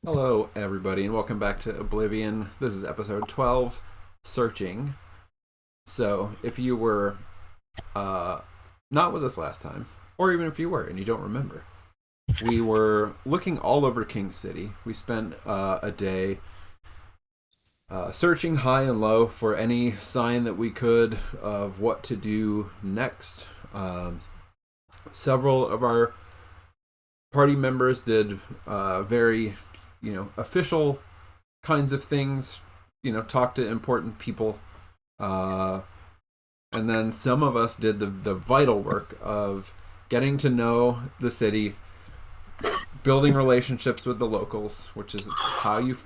Hello, everybody, and welcome back to Oblivion. This is episode 12, Searching. So, if you were not with us last time, or even if you were and you don't remember, we were looking all over King City. We spent a day searching high and low for any sign that we could of what to do next. Several of our party members did very official kinds of things, talk to important people. And then some of us did the vital work of getting to know the city, building relationships with the locals, which is how you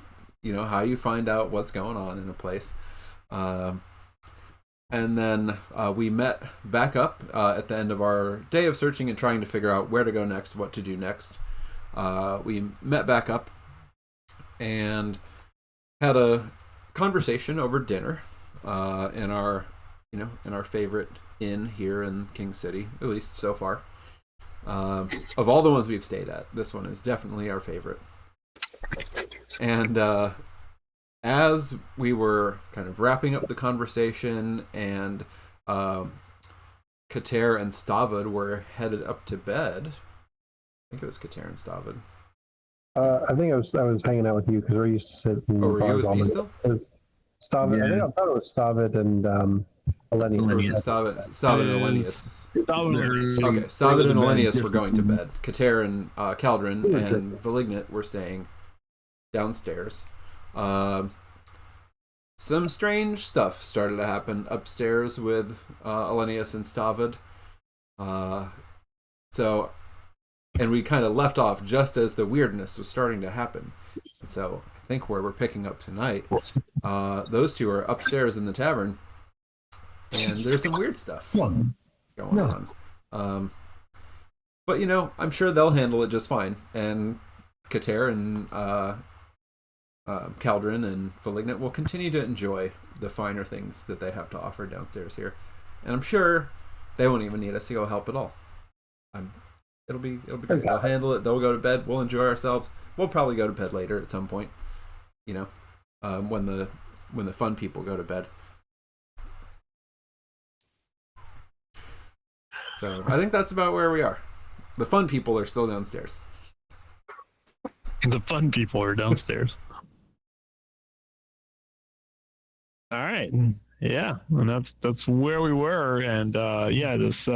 find out what's going on in a place. And then we met back up at the end of our day of searching and trying to figure out where to go next, what to do next. We met back up and had a conversation over dinner in our favorite inn here in King City, at least so far. Of all the ones we've stayed at, this one is definitely our favorite. And as we were kind of wrapping up the conversation and Kater and Stavid were headed up to bed. I think it was Kater and Stavid. I think I was hanging out with you because we used to sit in were you with me still? It was Stavid. Yeah. I thought it was Stavid and Elenius. Stavid and Elenius. Stavid Okay, Stavid and Elenius were going to bed. Kater and Caldron and Valignant were staying downstairs. Some strange stuff started to happen upstairs with Elenius and Stavid. And we kind of left off just as the weirdness was starting to happen. And so I think where we're picking up tonight, those two are upstairs in the tavern, and there's some weird stuff going on. But I'm sure they'll handle it just fine. And Kater and Caldron and Valignant will continue to enjoy the finer things that they have to offer downstairs here. And I'm sure they won't even need us to go help at all. It'll be great. They'll handle it. They'll go to bed. We'll enjoy ourselves. We'll probably go to bed later at some point. When the fun people go to bed. So I think that's about where we are. The fun people are still downstairs. The fun people are downstairs. All right. Yeah, and that's where we were, and this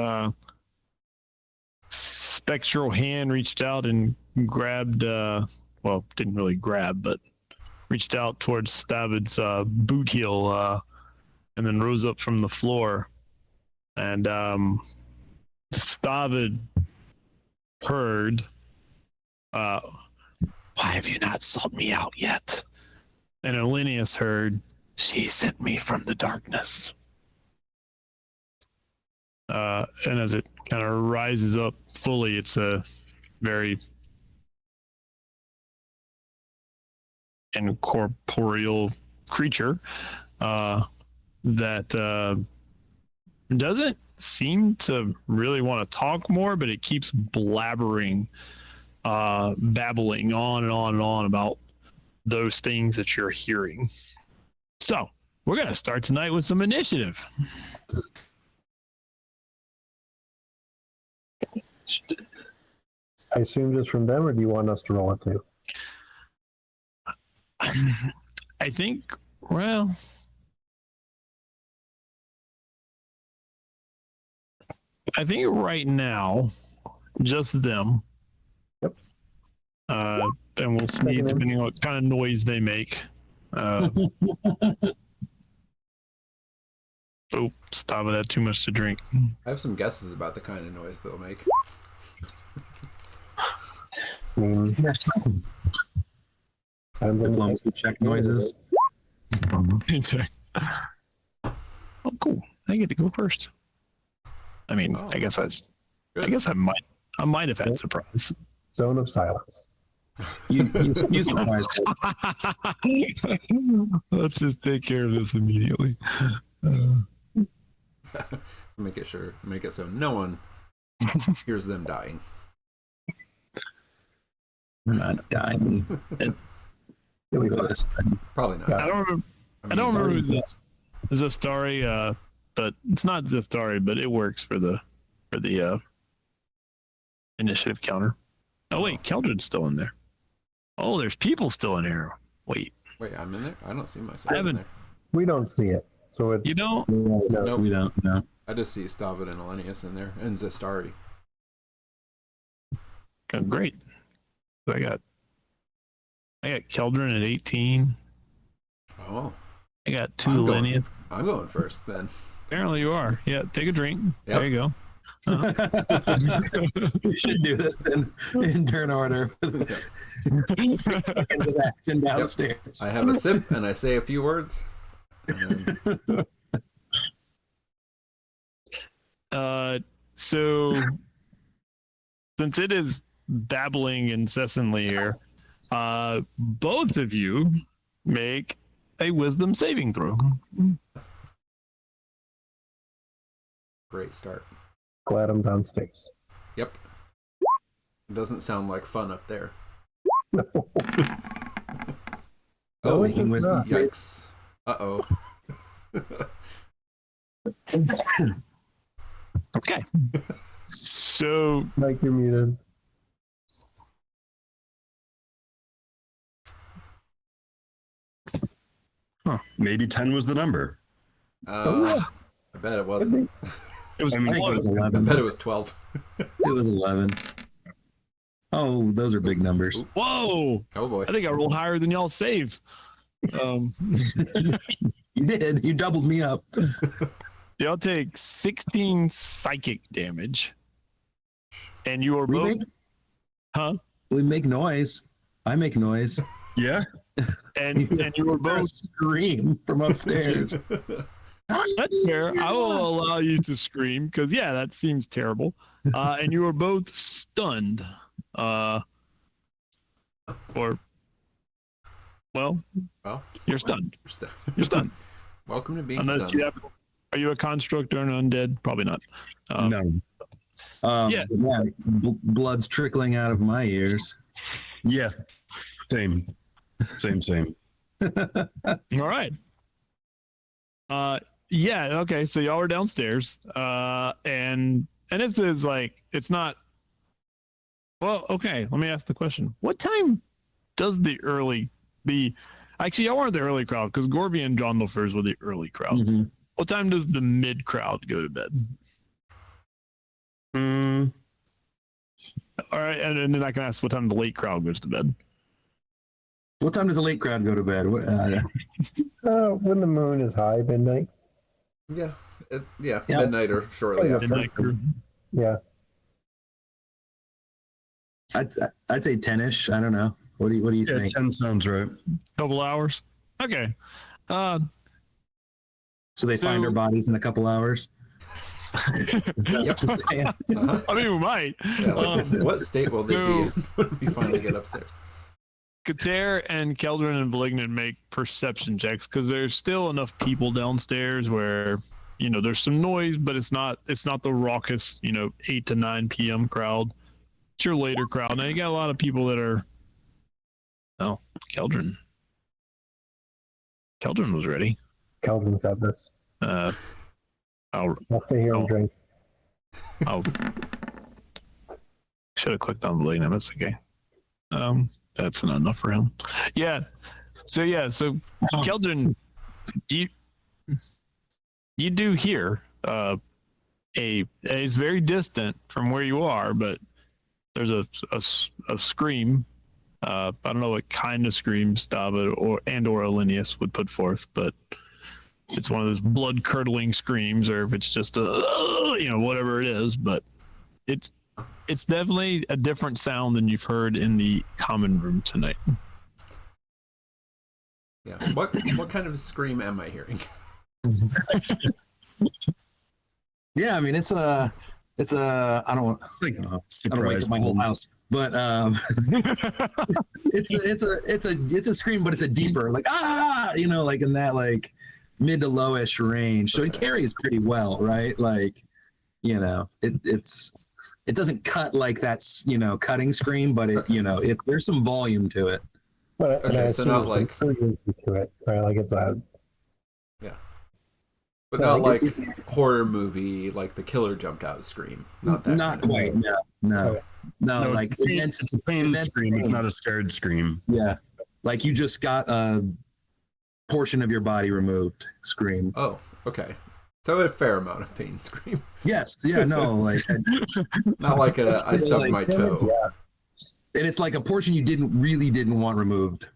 spectral hand reached out and grabbed, didn't really grab, but reached out towards Stavid's boot heel, and then rose up from the floor. And Stavid heard, why have you not sought me out yet? And Elenius heard, she sent me from the darkness. And as it kind of rises up fully, it's a very incorporeal creature that doesn't seem to really want to talk more, but it keeps blabbering, babbling on and on and on about those things that you're hearing. So we're going to start tonight with some initiative. I assume just from them, or do you want us to roll it too? I think, well, I think right now, just them. Yep. And we'll see, depending on what kind of noise they make. Stop it, had too much to drink. I have some guesses about the kind of noise they'll make. Diplomacy check noises. Oh, cool! I get to go first. I mean, I guess I might have had surprise. Zone of silence. You surprised us. Let's just take care of this immediately. Make it so no one hears them dying. I'm not dying. Here we go this time. Probably not. I don't remember. I don't remember who's Zastari, but it's not Zastari, but it works for the initiative counter. Oh wait, Keldrin's still in there. Oh, there's people still in here. Wait, I'm in there? I don't see myself I in haven't- there. We don't see it. So it, you don't? No, Nope. we don't. No. I just see Stavid and Elenius in there, and Zastari. Oh, great. So I got Keldrin at 18. Oh, I got 2 I'm going. Lineage. I'm going first then. Apparently you are. Yeah, take a drink. Yep. There you go. We should do this in turn order. 6 seconds of action downstairs. I have a sip and I say a few words. And then, So since it is babbling incessantly here, both of you make a wisdom saving throw. great start. glad I'm downstairs. Yep. It doesn't sound like fun up there. No, Oh, it's just not. yikes. Uh-oh. Okay. So Mike, you're muted. Maybe 10 was the number. I bet it wasn't. it was I mean, I think it was close. I 11. bet it was 12. It was 11. Oh, those are big numbers. Whoa! Oh boy. I think I rolled higher than y'all saves. You did. You doubled me up. Y'all take 16 psychic damage, and you are We both. make, Huh? we make noise. I make noise. Yeah. And you were both. Scream from upstairs. That's fair. I will allow you to scream because yeah, that seems terrible. And you were both stunned. Or well, you're stunned. You're stunned. Welcome to being Unless stunned. you have. Are you a construct or an undead? Probably not. No. Yeah. Blood's trickling out of my ears. Yeah. Same. Same. All right. Yeah, okay, so y'all are downstairs. And this is like it's not well, okay, let me ask the question. What time does actually y'all aren't the early crowd because Gorby and John Lofers were the early crowd. Mm-hmm. What time does the mid crowd go to bed? All right, and then I can ask what time the late crowd goes to bed. What time does the late crowd go to bed? When the moon is high, midnight. Yeah. Yeah. Midnight or shortly Yeah. after. Midnight crew. Yeah. I'd say 10ish. I don't know. What do you Yeah, think? 10 sounds right. Couple hours. Okay. So they find So- our bodies in a couple hours. Is that what you're saying? Uh-huh. I mean we might. Yeah, like, what state will they be so- in when we finally get upstairs? Kater and Keldrin and Malignant make perception checks because there's still enough people downstairs where there's some noise, but it's not the raucous 8 to 9 p.m. crowd. It's your later crowd. Now you got a lot of people that are. Oh, Keldrin was ready. Calvin's got this. I'll I'll stay here and Oh. drink. should have clicked on Malignant. That's okay. That's not enough for him. Yeah. So Keldrin, you do hear it's very distant from where you are, but there's a scream. I don't know what kind of scream Stava or Alinius would put forth, but it's one of those blood curdling screams, or if it's just whatever it is, but it's definitely a different sound than you've heard in the common room tonight. Yeah. What kind of scream am I hearing? Yeah, I mean it's a I don't want It's like I don't wake surprise. up my whole house, but it's a scream, but it's a deeper like like in that like mid to lowish range. So it carries pretty well, right? Like it's it doesn't cut like that's cutting scream, but there's some volume to it. But Okay, I so assume not there's like- some urgency to it, right? Like it's a But Yeah, not like like horror movie, like the killer jumped out scream. Not that. Not kind of quite. thing. No. Okay. No, Like it's a pain scream. It's not a scared scream. Yeah, like you just got a portion of your body removed. Scream. Oh, okay. So a fair amount of pain scream. Yes. Yeah. No. Like, Not like I stubbed like my toe. yeah. and it's like a portion you didn't want removed.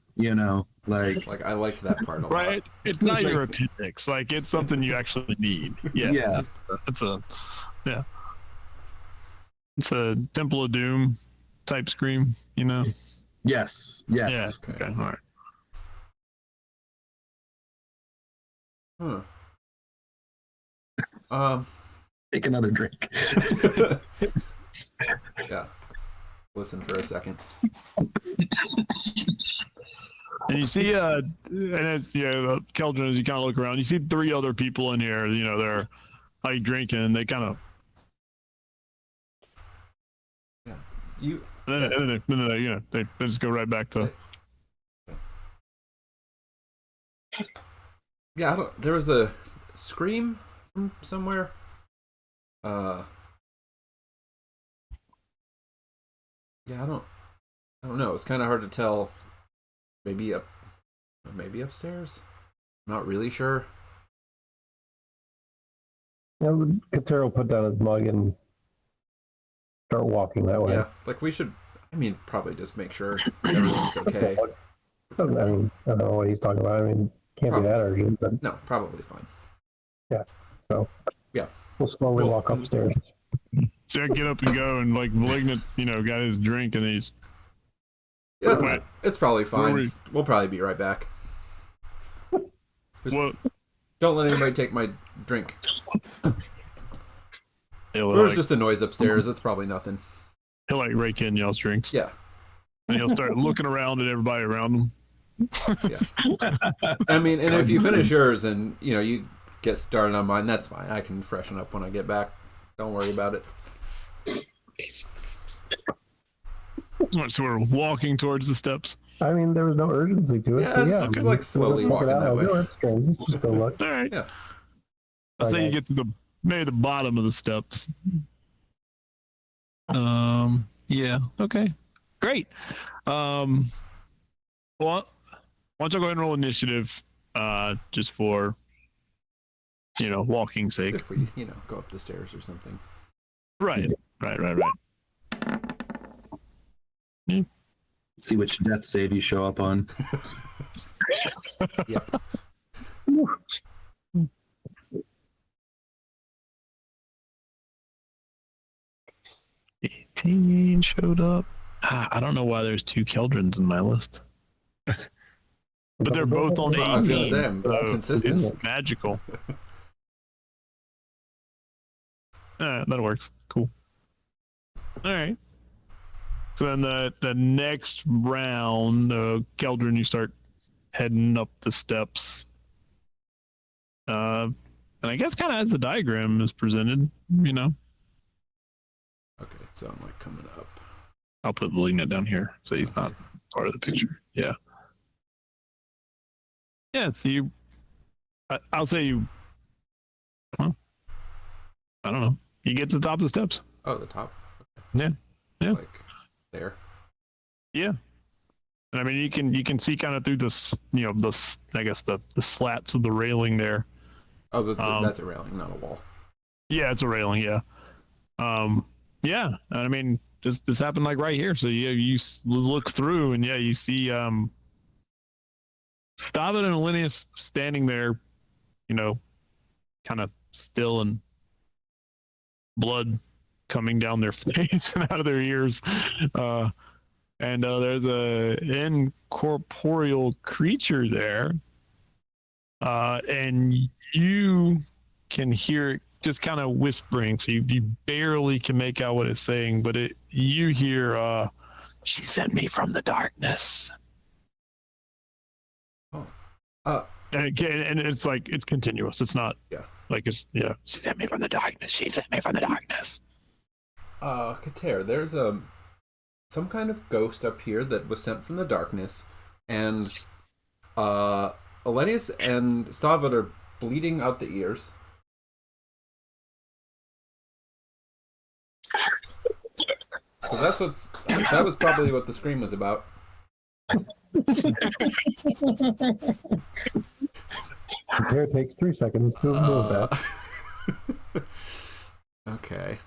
Like Like I liked that part a lot. Right? It's not your appendix. Like it's something you actually need. Yeah. yeah. It's a Temple of Doom type scream, Yes. Yeah. Okay. Okay. All right. Huh. Take another drink. Yeah. Listen for a second. And you see, and as Keldrin, as you kind of look around, you see 3 other people in here. They're like drinking, and they kind of, You. and then they just go right back to. Yeah. There was a scream from somewhere. Yeah. I don't know. It's kind of hard to tell. Maybe upstairs. Not really sure. Katero will put down his mug and start walking that way. Yeah. Like we should. I mean, probably just make sure everyone's okay. I don't know what he's talking about. I mean, can't be that urgent, but No, probably fine. we'll slowly walk upstairs. So I get up and go, and like Malignant, got his drink, and he's. Yeah, Right. it's probably Where fine. We'll probably be right back. Well, Don't let anybody take my drink. he'll Or it's like, just a noise upstairs. It's probably nothing. he'll like rake in y'all's drinks. Yeah. And he'll start looking around at everybody around him. I mean, and if you finish yours and you get started on mine, that's fine. I can freshen up when I get back. Don't worry about it. So we're walking towards the steps. I mean, there was no urgency to it. Yeah, so it's yeah, kind of like slowly look walking it out. that way. No, that's strange. Let's just go look. All right. Yeah. I'll say Okay. you get to maybe the bottom of the steps. Yeah. Okay. Great. Well, why don't you go ahead and roll initiative, just for, walking sake. If we, go up the stairs or something. Right. See which death save you show up on. Yep. 18 showed up. I don't know why there's 2 Keldrins in my list. But they're both on I was gonna 18. say, I'm So consistent. it's magical. That works. Cool. All right. So then the next round, Keldrin, you start heading up the steps. And I guess kind of as the diagram is presented, Okay, so I'm like coming up. I'll put Malignant down here so he's not part of the picture. Yeah. Yeah, so I'll say you, well, I don't know. You get to the top of the steps. Oh, the top. Yeah. Yeah. Like there. Yeah. And I mean, you can see kind of through this, I guess the slats of the railing there. Oh, that's a railing, not a wall. Yeah, it's a railing. Yeah. Yeah. And I mean, this happened like right here. So you look through and you see, Stavid and Linnaeus standing there, kind of still and blood coming down their face and out of their ears. And there's a incorporeal creature there. And you can hear it just kind of whispering. So you barely can make out what it's saying, but you hear, she sent me from the darkness. And it's like, it's continuous. It's not, Yeah. like, she sent me from the darkness. She sent me from the darkness. Kater, there's some kind of ghost up here that was sent from the darkness, and Elenius and Stavid are bleeding out the ears. So that was probably what the scream was about. Kater takes 3 seconds to remove that. Okay.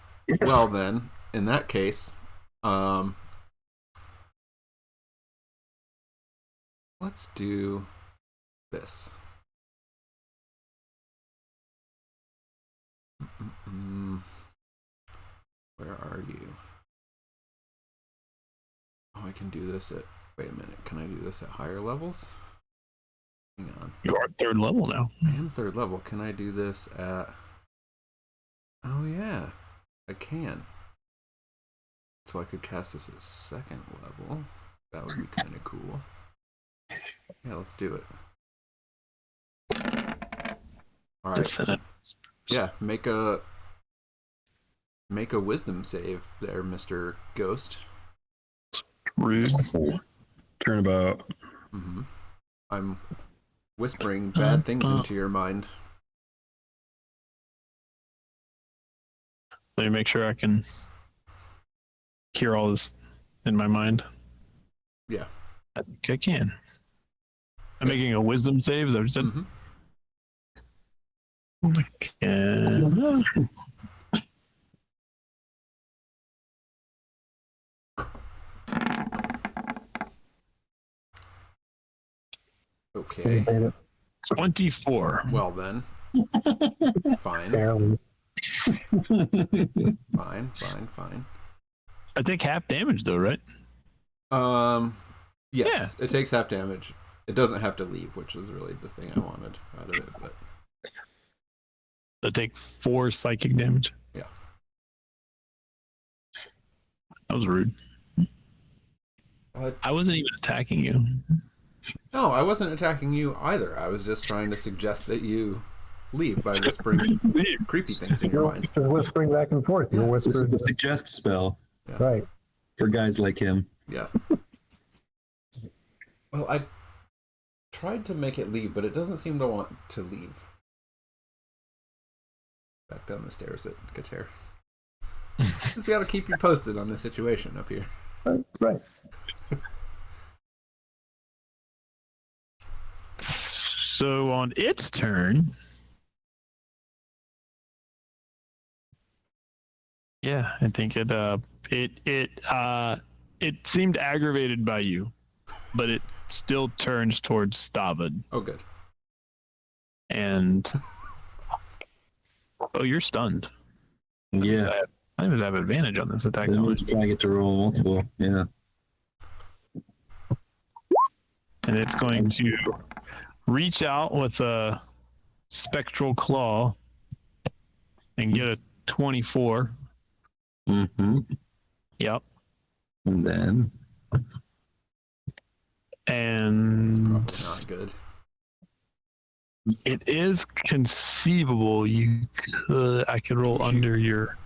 Well then, in that case, let's do this. Where are you? Oh, I can do this at... Wait a minute. Can I do this at higher levels? Hang on. You are 3rd level now. I am 3rd level. Can I do this at... Oh, yeah. I can. So I could cast this at 2nd level. That would be kind of cool. Yeah, let's do it. Alright. Yeah, make a wisdom save there, Mr. Ghost. Rude. Turnabout. Mm-hmm. I'm whispering bad things into your mind. Let me make sure I can hear all this in my mind. Yeah. I think I can. I'm making a wisdom save, is that what you said? Mm-hmm. Okay. 24. Well then. Fine. Barely. Fine. I take half damage though, right? Yes, yeah. It takes half damage. It doesn't have to leave, which was really the thing I wanted out of it, but I take 4 psychic damage. Yeah. That was rude. I wasn't even attacking you. No, I wasn't attacking you either. I was just trying to suggest that you leave by whispering creepy things in your mind. You're whispering back and forth. You're This is whispering. the suggest spell. Yeah. Right. For guys like him. Yeah. Well, I tried to make it leave, but it doesn't seem to want to leave. Back down the stairs at Kater. Just gotta keep you posted on the situation up here. Right. So on its turn, yeah, I think it seemed aggravated by you, but it still turns towards Stavid. Oh, good. And you're stunned. Yeah. I think I have advantage on this attack. I get to roll multiple. Yeah. And it's going to reach out with a spectral claw and get a 24. Mm-hmm. Yep. And then. Probably not good. It is conceivable I could roll under your.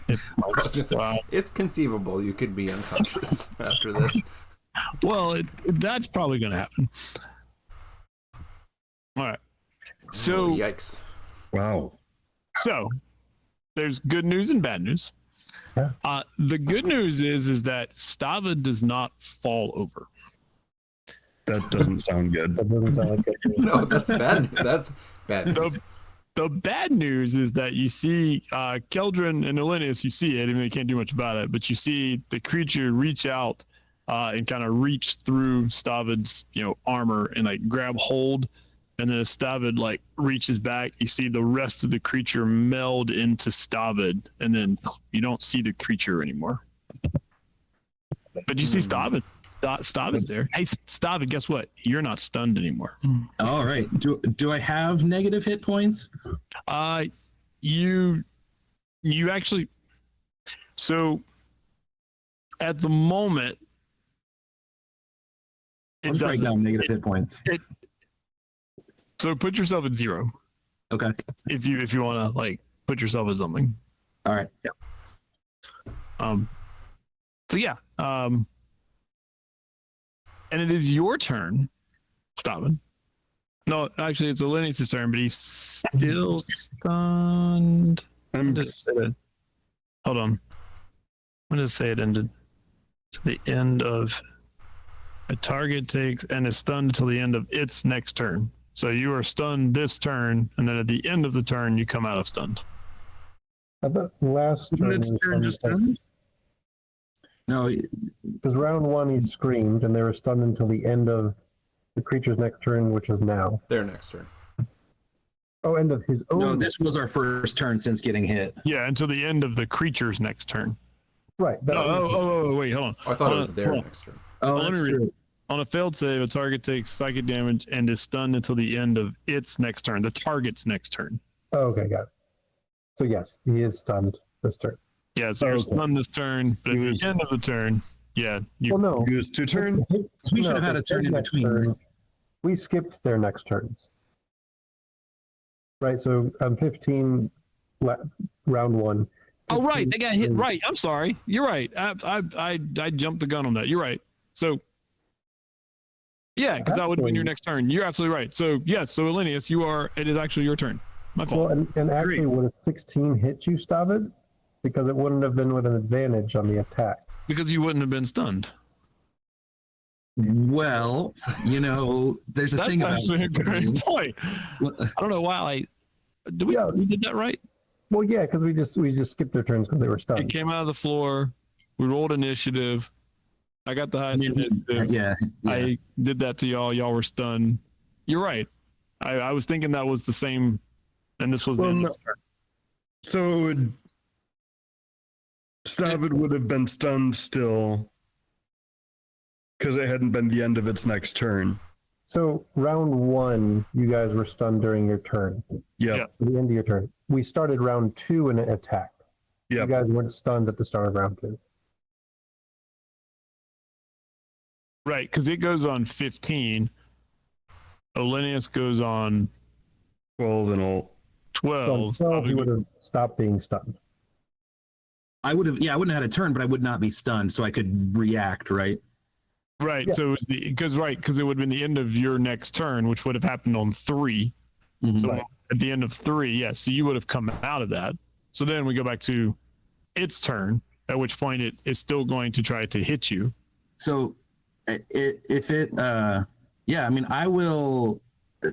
It's conceivable you could be unconscious after this. Well, that's probably going to happen. All right. So, yikes. Wow. So, there's good news and bad news. Yeah. The good news is that Stavid does not fall over. That doesn't sound good. That doesn't sound like it. No, that's bad. That's bad news. The bad news is that you see Keldrin and Elenius, you see it, even you can't do much about it, but you see the creature reach out and kind of reach through Stavid's, armor and like grab hold. And then as Stavid like reaches back, you see the rest of the creature meld into Stavid, and then you don't see the creature anymore. But you see Stavid. Stavid's there. Hey, Stavid, guess what? You're not stunned anymore. All right. Do I have negative hit points? You actually. So, at the moment, Let's write down negative hit points. So put yourself at 0. Okay. If you want to like put yourself at something. All right. Yeah. So yeah. And it is your turn, Stoppin. No, actually, it's Olenius' turn, but he's still stunned. I'm Hold on. When does it say it ended? To the end of a target takes and is stunned until the end of its next turn. So you are stunned this turn, and then at the end of the turn, you come out of stunned. I thought last turn. its was turn when just he- ended. No, Because round one he screamed, and they were stunned until the end of the creature's next turn, which is now. Their next turn. Oh, end of his own. no, this was our first turn since getting hit. Yeah, until the end of the creature's next turn. Right. That, Wait, hold on. Oh, I thought it was Hold their on. next turn. Oh, Let that's me read true. it. On a failed save, a target takes psychic damage and is stunned until the end of its next turn, the target's next turn. Oh, okay, got it. So yes, he is stunned this turn. Yeah, so you're Okay. stunned this turn, but at Lose. the end of the turn, yeah, you. Well, no. Use 2 turns. We should have had a because their turn in next between. turn- we skipped their next turns. Right, so 15, round one. Oh, right, they got hit. 15, Right, I'm sorry. You're right. I jumped the gun on that. You're right. So, yeah, because that would have been your next turn. You're absolutely right. So, yes, so Elenius, it is actually your turn. My fault. Well, and actually, would a 16 hit you, Stavid? Because it wouldn't have been with an advantage on the attack. Because you wouldn't have been stunned. Well, there's a That's thing about actually a great point. I don't know why. We did that right? Well, yeah, because we just skipped their turns because they were It stunned. came out of the floor. We rolled initiative. I got the highest initiative. Yeah. I did that to y'all. Y'all were stunned. You're right. I was thinking that was the same, and this was the Well, end no. of the turn. So it would. Stavid would have been stunned still because it hadn't been the end of its next turn. So round one, you guys were stunned during your turn. Yep. Yeah. The end of your turn. We started round two and it attacked. Yep. You guys weren't stunned at the start of round two. Right, because it goes on 15. Olenius goes on 12 and all. 12. So 12, you would have stopped being stunned. I would have. Yeah, I wouldn't have had a turn, but I would not be stunned, so I could react. Right. Right, Yeah. so it was because it would have been the end of your next turn, which would have happened on 3. Mhm. So at the end of 3, yeah, so you would have come out of that. So then we go back to its turn, at which point it is still going to try to hit you. So, if it, yeah, I mean, I will.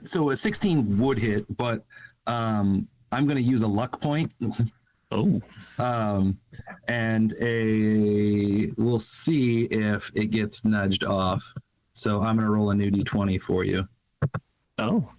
So a 16 would hit, but I'm going to use a luck point. Oh, And we'll see if it gets nudged off. So I'm going to roll a new d20 for you. oh,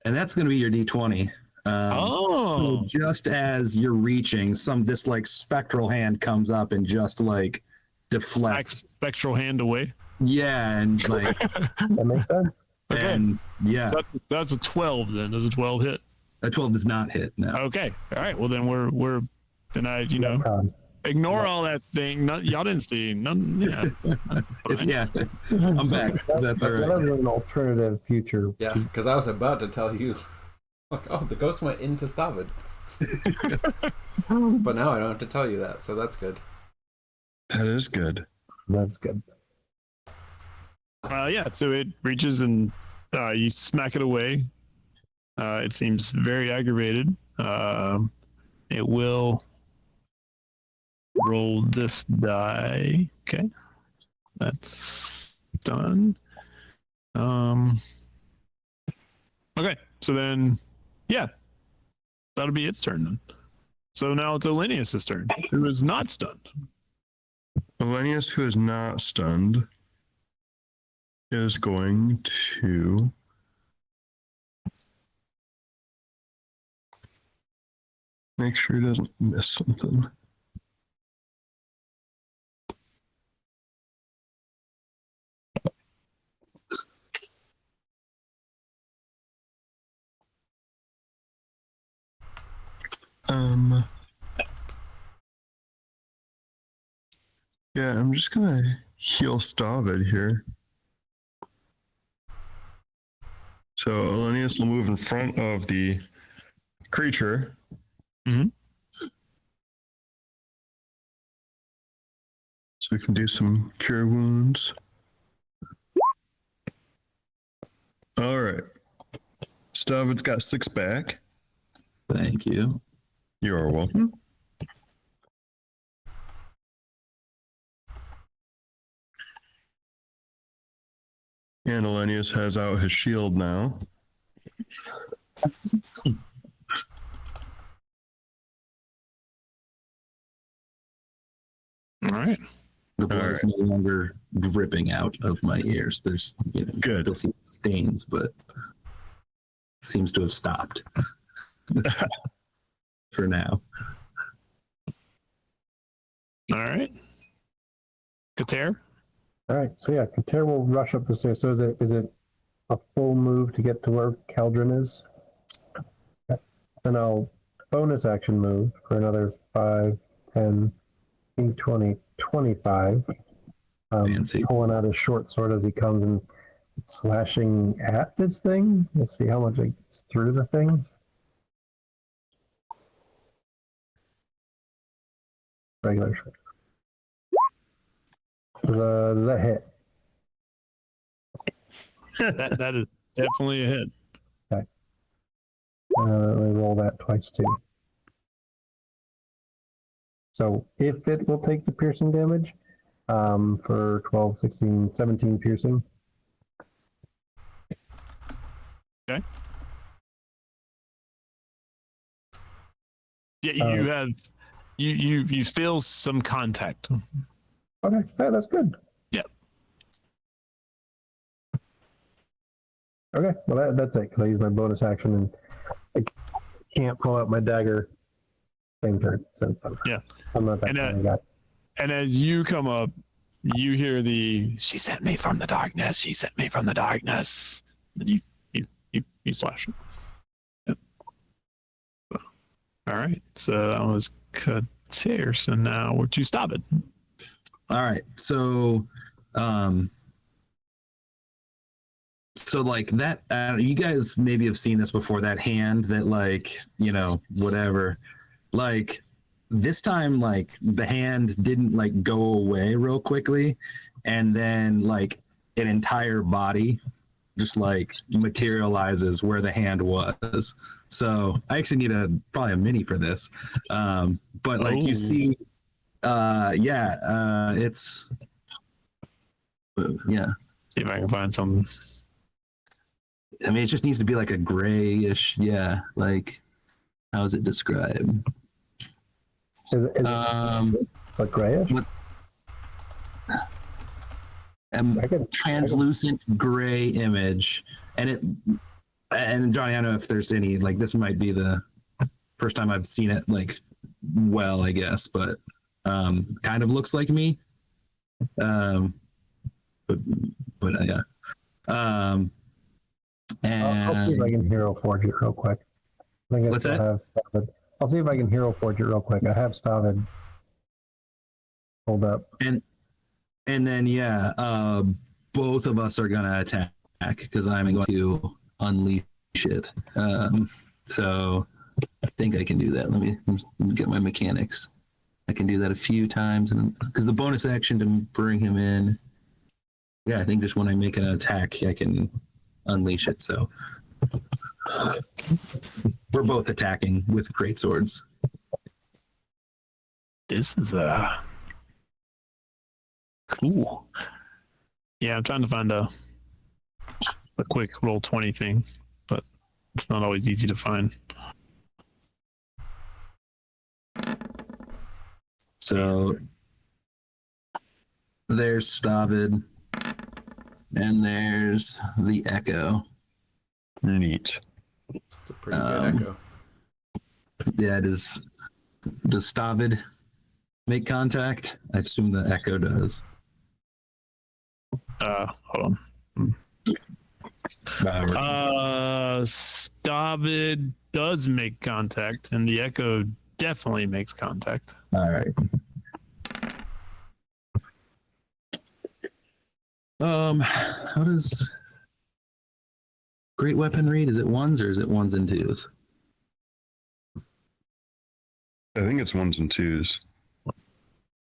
And that's going to be your d20. oh, So just as you're reaching, this like spectral hand comes up and just like deflects. spectral hand away. Yeah, and like, That makes sense. Okay. and yeah, So that's a 12 then. Does a 12 hit? a 12 does not hit. No. Okay, all right. Well then we're then Retcon. ignore all that thing. Y'all didn't see none. Yeah, Yeah, I'm back. That's all That right. was an alternative future. Yeah, because I was about to tell you, like, oh, the ghost went into Stavid. But now I don't have to tell you that, so that's good. That is good. That's good. yeah. So it reaches and you smack it away. It seems very aggravated. It will roll this die. Okay, that's done. Okay, so then, yeah, that'll be its turn then. So now it's Olenius' turn, who is not stunned. Elenius, who is not stunned, is going to make sure he doesn't miss something. Yeah, I'm just gonna heal Stavid here. So Elenius will move in front of the creature So we can do some cure wounds. All right. Stavid's got 6 back. Thank you. You are welcome. And Elenius has out his shield now. All right. The blood All is no longer dripping out of my ears. There's, you know, Good. still see stains, but seems to have stopped for now. All right. Kater? All right, so yeah, Kater will rush up the stairs. So is it a full move to get to where Caldron is? Then I'll bonus action move for another 5, 10, 15, 20, 25. Fancy. Pulling out his short sword as he comes and slashing at this thing. Let's see how much it gets through the thing. Regular short. Does that hit? That is definitely a hit. Let me roll that twice too. So if it will take the piercing damage, for 12, 16, 17 piercing. Okay. Yeah, you have you feel some contact. Okay, yeah, that's good. Yeah. Okay, well that's it. Because I use my bonus action and I can't pull out my dagger same turn since I'm not that And, kind of guy. And as you come up, you hear "She sent me from the darkness. She sent me from the darkness." And you slash it. Yep. All right. So that was Kater. So now would you stop it? All right. So like that, you guys maybe have seen this before, that hand that, like, you know, whatever, like this time, like the hand didn't like go away real quickly, and then like an entire body just like materializes where the hand was. So I actually need probably a mini for this. But like you see, it's See if I can find something. I mean, it just needs to be like a grayish, like, how is it described? Is it what grayish? Translucent gray image, and Johnny, I don't know if there's any, like, this might be the first time I've seen it, like, well, I guess, but kind of looks like me. But yeah. And I'll see if I can hero forge it real quick. I think I What's still that? have Stavid. I'll see if I can hero forge it real quick. I have Stavid. Hold up. And then both of us are gonna attack because I'm going to unleash it. So I think I can do that. Let me get my mechanics. I can do that a few times, and because the bonus action to bring him in. Yeah, I think just when I make an attack, I can unleash it. So we're both attacking with great swords. This is cool. Yeah, I'm trying to find a quick roll 20 thing, but it's not always easy to find. So there's Stavid, and there's the Echo. Neat. It's a pretty good echo. Yeah, does Stavid make contact? I assume the Echo does. Hold on. Stavid does make contact, and the Echo definitely makes contact. All right. How does great weapon read? Is it ones or is it ones and twos? I think it's ones and twos.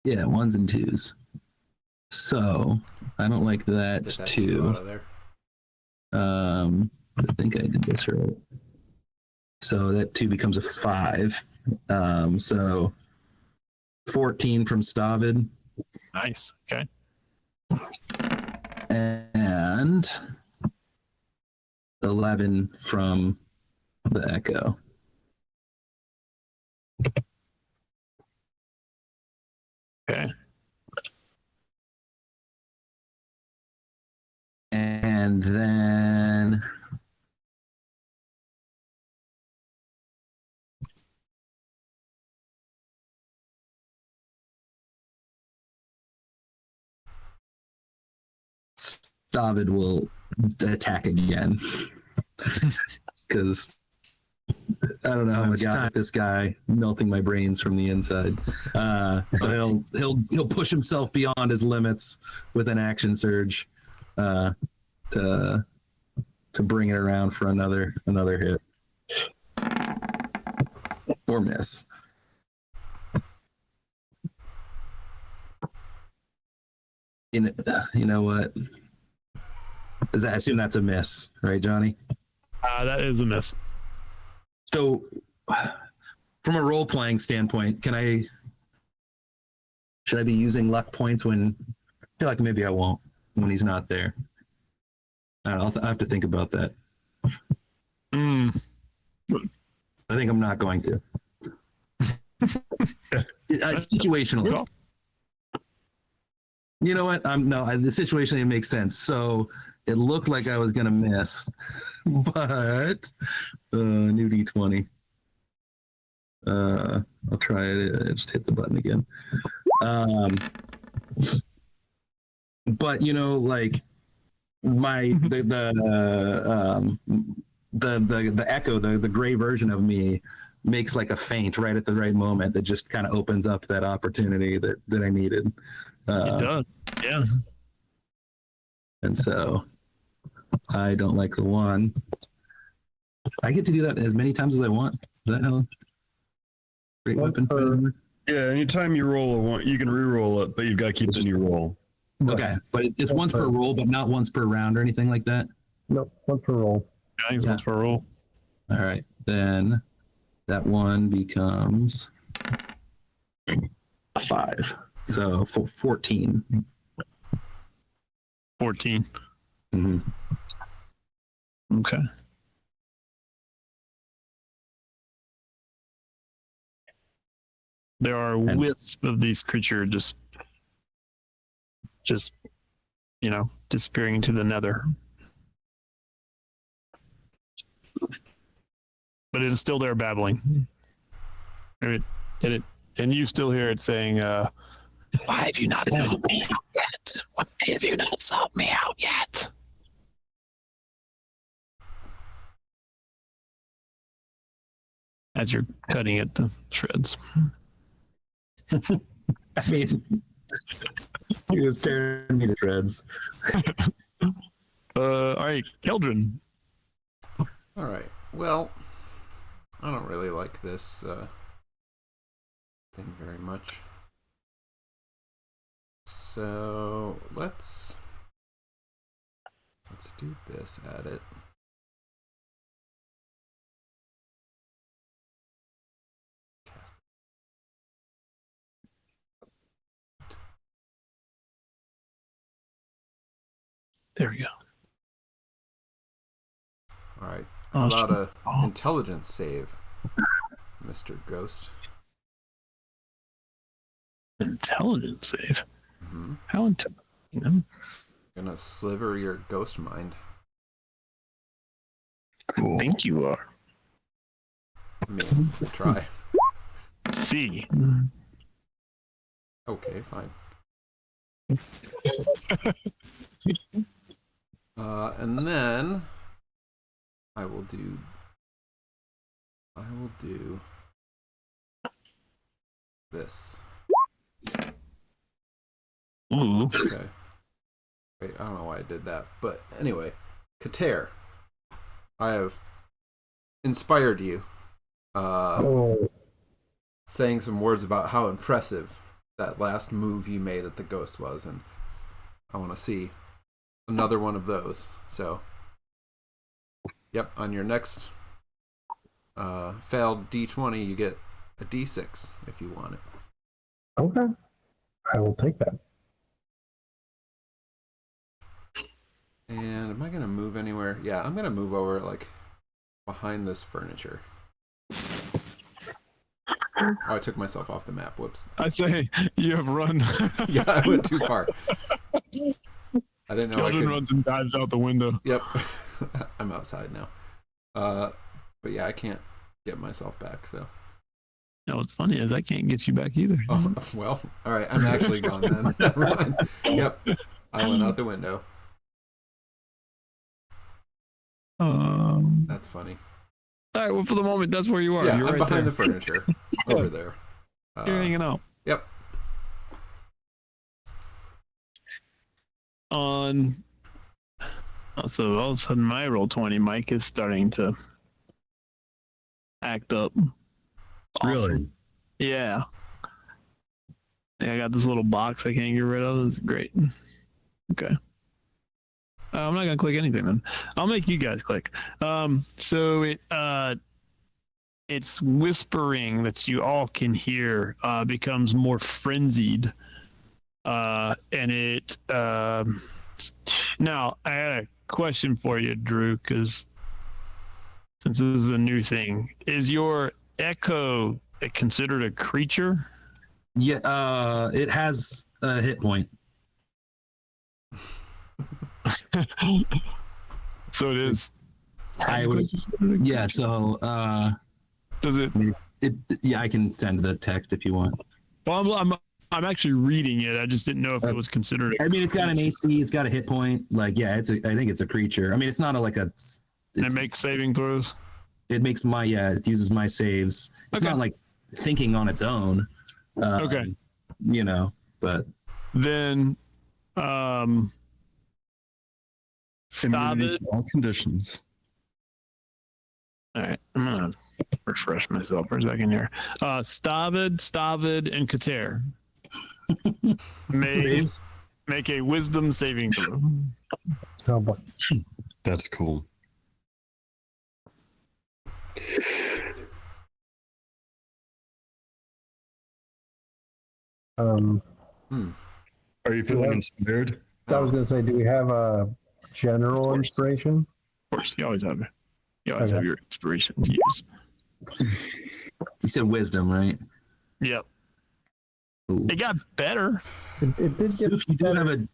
Yeah, ones and twos. So I don't like that, Get that two. 2 out of there. I think I did this right. So that 2 becomes a 5. So 14 from Stavid. Nice. Okay. And 11 from the Echo. Okay. And then David will attack again. Because I don't know how much time this guy melting my brains from the inside. So he'll push himself beyond his limits with an action surge to bring it around for another hit or miss. You know what? I assume that's a miss, right, Johnny? That is a miss. So, from a role playing standpoint, should I be using luck points when? I feel like maybe I won't when he's not there. I have to think about that. I think I'm not going to. Situationally. You know what? The situation it makes sense. So it looked like I was gonna miss, but new D20. I'll try it. Just hit the button again. But like the echo, the gray version of me makes like a feint right at the right moment that just kind of opens up that opportunity that I needed. It does. Yeah. And so I don't like the 1. I get to do that as many times as I want. Is that how great weapon fighting? Yeah, anytime you roll a 1, you can re-roll it, but you've got to keep the new roll. Okay, but it's once per roll, but not once per round or anything like that? Nope, one per roll. I think it's once per roll. All right, then that 1 becomes a 5. So 14. 14. Mm-hmm. Okay. There are wisps of these creatures just disappearing into the nether. But it is still there babbling. And you still hear it saying, why have you not solved me out yet? Why have you not solved me out yet? As you're cutting it to shreds. I mean, he was tearing me to shreds. All right, Keldrin. All right. Well, I don't really like this thing very much. So let's do this at it. Cast it. There we go. All right. How about a intelligence save, Mr. Ghost? Intelligence save? Mm-hmm. How intelligent? Gonna sliver your ghost mind. Cool. I think you are. I mean, try. See. Okay, fine. And then I will do this. Ooh. Okay. Wait, I don't know why I did that. But anyway, Kater, I have inspired you saying some words about how impressive that last move you made at the ghost was, and I want to see another one of those. So, yep, on your next failed D20, you get a D6 if you want it. Okay. I will take that. And am I gonna move anywhere? Yeah, I'm gonna move over like behind this furniture. Oh, I took myself off the map. Whoops. I say you have run. Yeah, I went too far. I didn't know I Keldrin could. runs and dives out the window. Yep, I'm outside now. But yeah, I can't get myself back. So. No, what's funny is I can't get you back either. Oh well. All right, I'm actually gone then. Never mind. Yep, I went out the window. That's funny. All right. Well, for the moment, that's where you are. Yeah, You're I'm right behind there. the furniture over there. You're hanging out. Yep. On. So all of a sudden, my roll 20, Mike is starting to act up. Awesome. Really? Yeah. I got this little box I can't get rid of. This is great. Okay. I'm not gonna click anything then. I'll make you guys click. So it's whispering that you all can hear becomes more frenzied, and it. Now I had a question for you, Drew, because since this is a new thing, is your echo considered a creature? Yeah, it has a hit point. So it is. I was, yeah. So, Does it? yeah, I can send the text if you want. Well, I'm actually reading it. I just didn't know if it was considered. I mean, it's got an AC. It's got a hit point. Like, yeah, I think it's a creature. I mean, it's not It makes saving throws. It makes it uses my saves. It's Okay. not like thinking on its own. Okay. You know, but Then, Immunity Stavid. to all conditions. All right, I'm gonna refresh myself for a second here. Stavid, and Kater make a wisdom saving throw. Oh boy. That's cool. Are you feeling Yeah. inspired? I was going to say, do we have a general inspiration? Of course, you always have Okay. your inspiration to use. you said wisdom, right? Yep, Ooh. it got better. It did So get if you do have a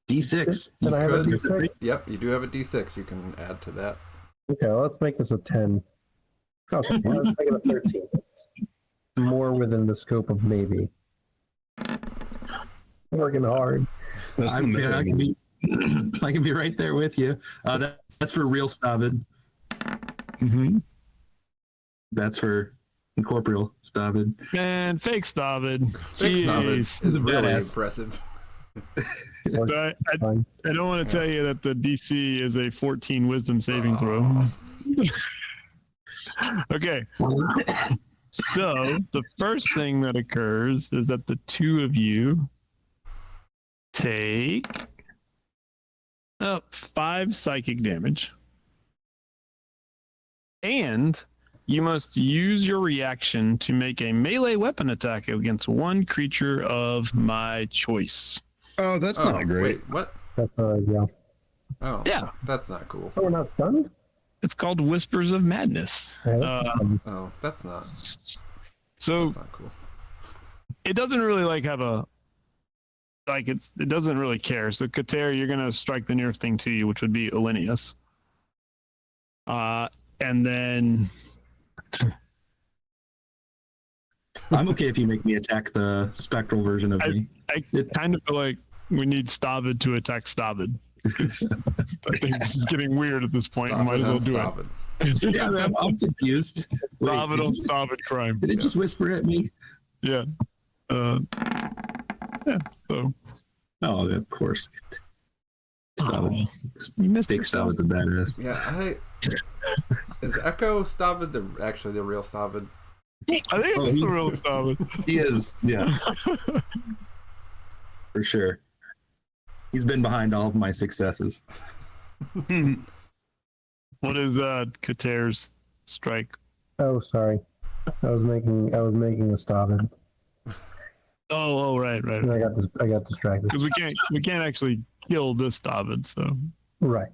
D6, Can I have a could. D6? Yep, you do have a D6. You can add to that. Okay, well, let's make this a 10. Okay, let's make it a 13. It's more within the scope of maybe. Working hard. That's the I minimum. can be, I can be right there with you. That's for real Stavid. Mm-hmm. That's for incorporeal Stavid. And fake Stavid. Fix Navid Jeez. is really Badass. impressive. So Fine. I don't want to tell you that the DC is a 14 wisdom saving throw. Okay. So the first thing that occurs is that the two of you take 5 psychic damage. And you must use your reaction to make a melee weapon attack against one creature of my choice. Oh, that's Oh, not great. wait, what? That's yeah. Oh, Yeah. That's not cool. Oh, we're not stunned? It's called Whispers of Madness. Yeah, that's Oh, that's not So cool. it doesn't really like have a it doesn't really care. So Kater, you're gonna strike the nearest thing to you, which would be Elenius. And then I'm okay if you make me attack the spectral version of me. I kind of feel like we need Stavid to attack Stavid. I think this is getting weird at this point. Stop Might it, as well do stop it. it. Yeah, I'm confused. Wait, Stavid did on you just- Stavid crime. Did it just whisper at me? Yeah. Yeah. So Oh, of course. oh, you missed Big yourself. Stavid's a badass. Yeah, is Echo Stavid actually the real Stavid? I think Oh, it's the he's- real Dobbin. He is, yeah, for sure. He's been behind all of my successes. What is Kater's strike? Oh, sorry. I was making a Stavin. Oh, right. And I got distracted. Because we can't actually kill this Dobbin, so Right.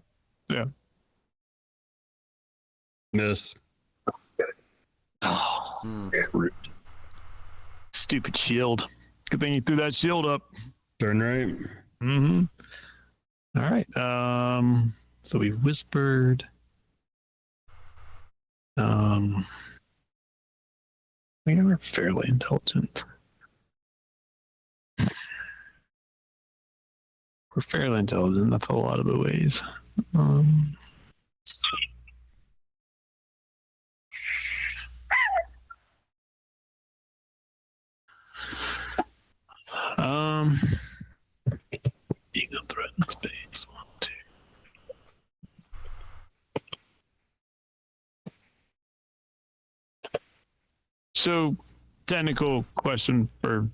Miss. oh, Hmm. rude. Stupid shield. Good thing you threw that shield up. Turn right. Mm-hmm. All right. So we whispered. We were fairly intelligent. We're fairly intelligent. That's a lot of the ways. Um, um, being a threatened space. 1, 2. So, technical question for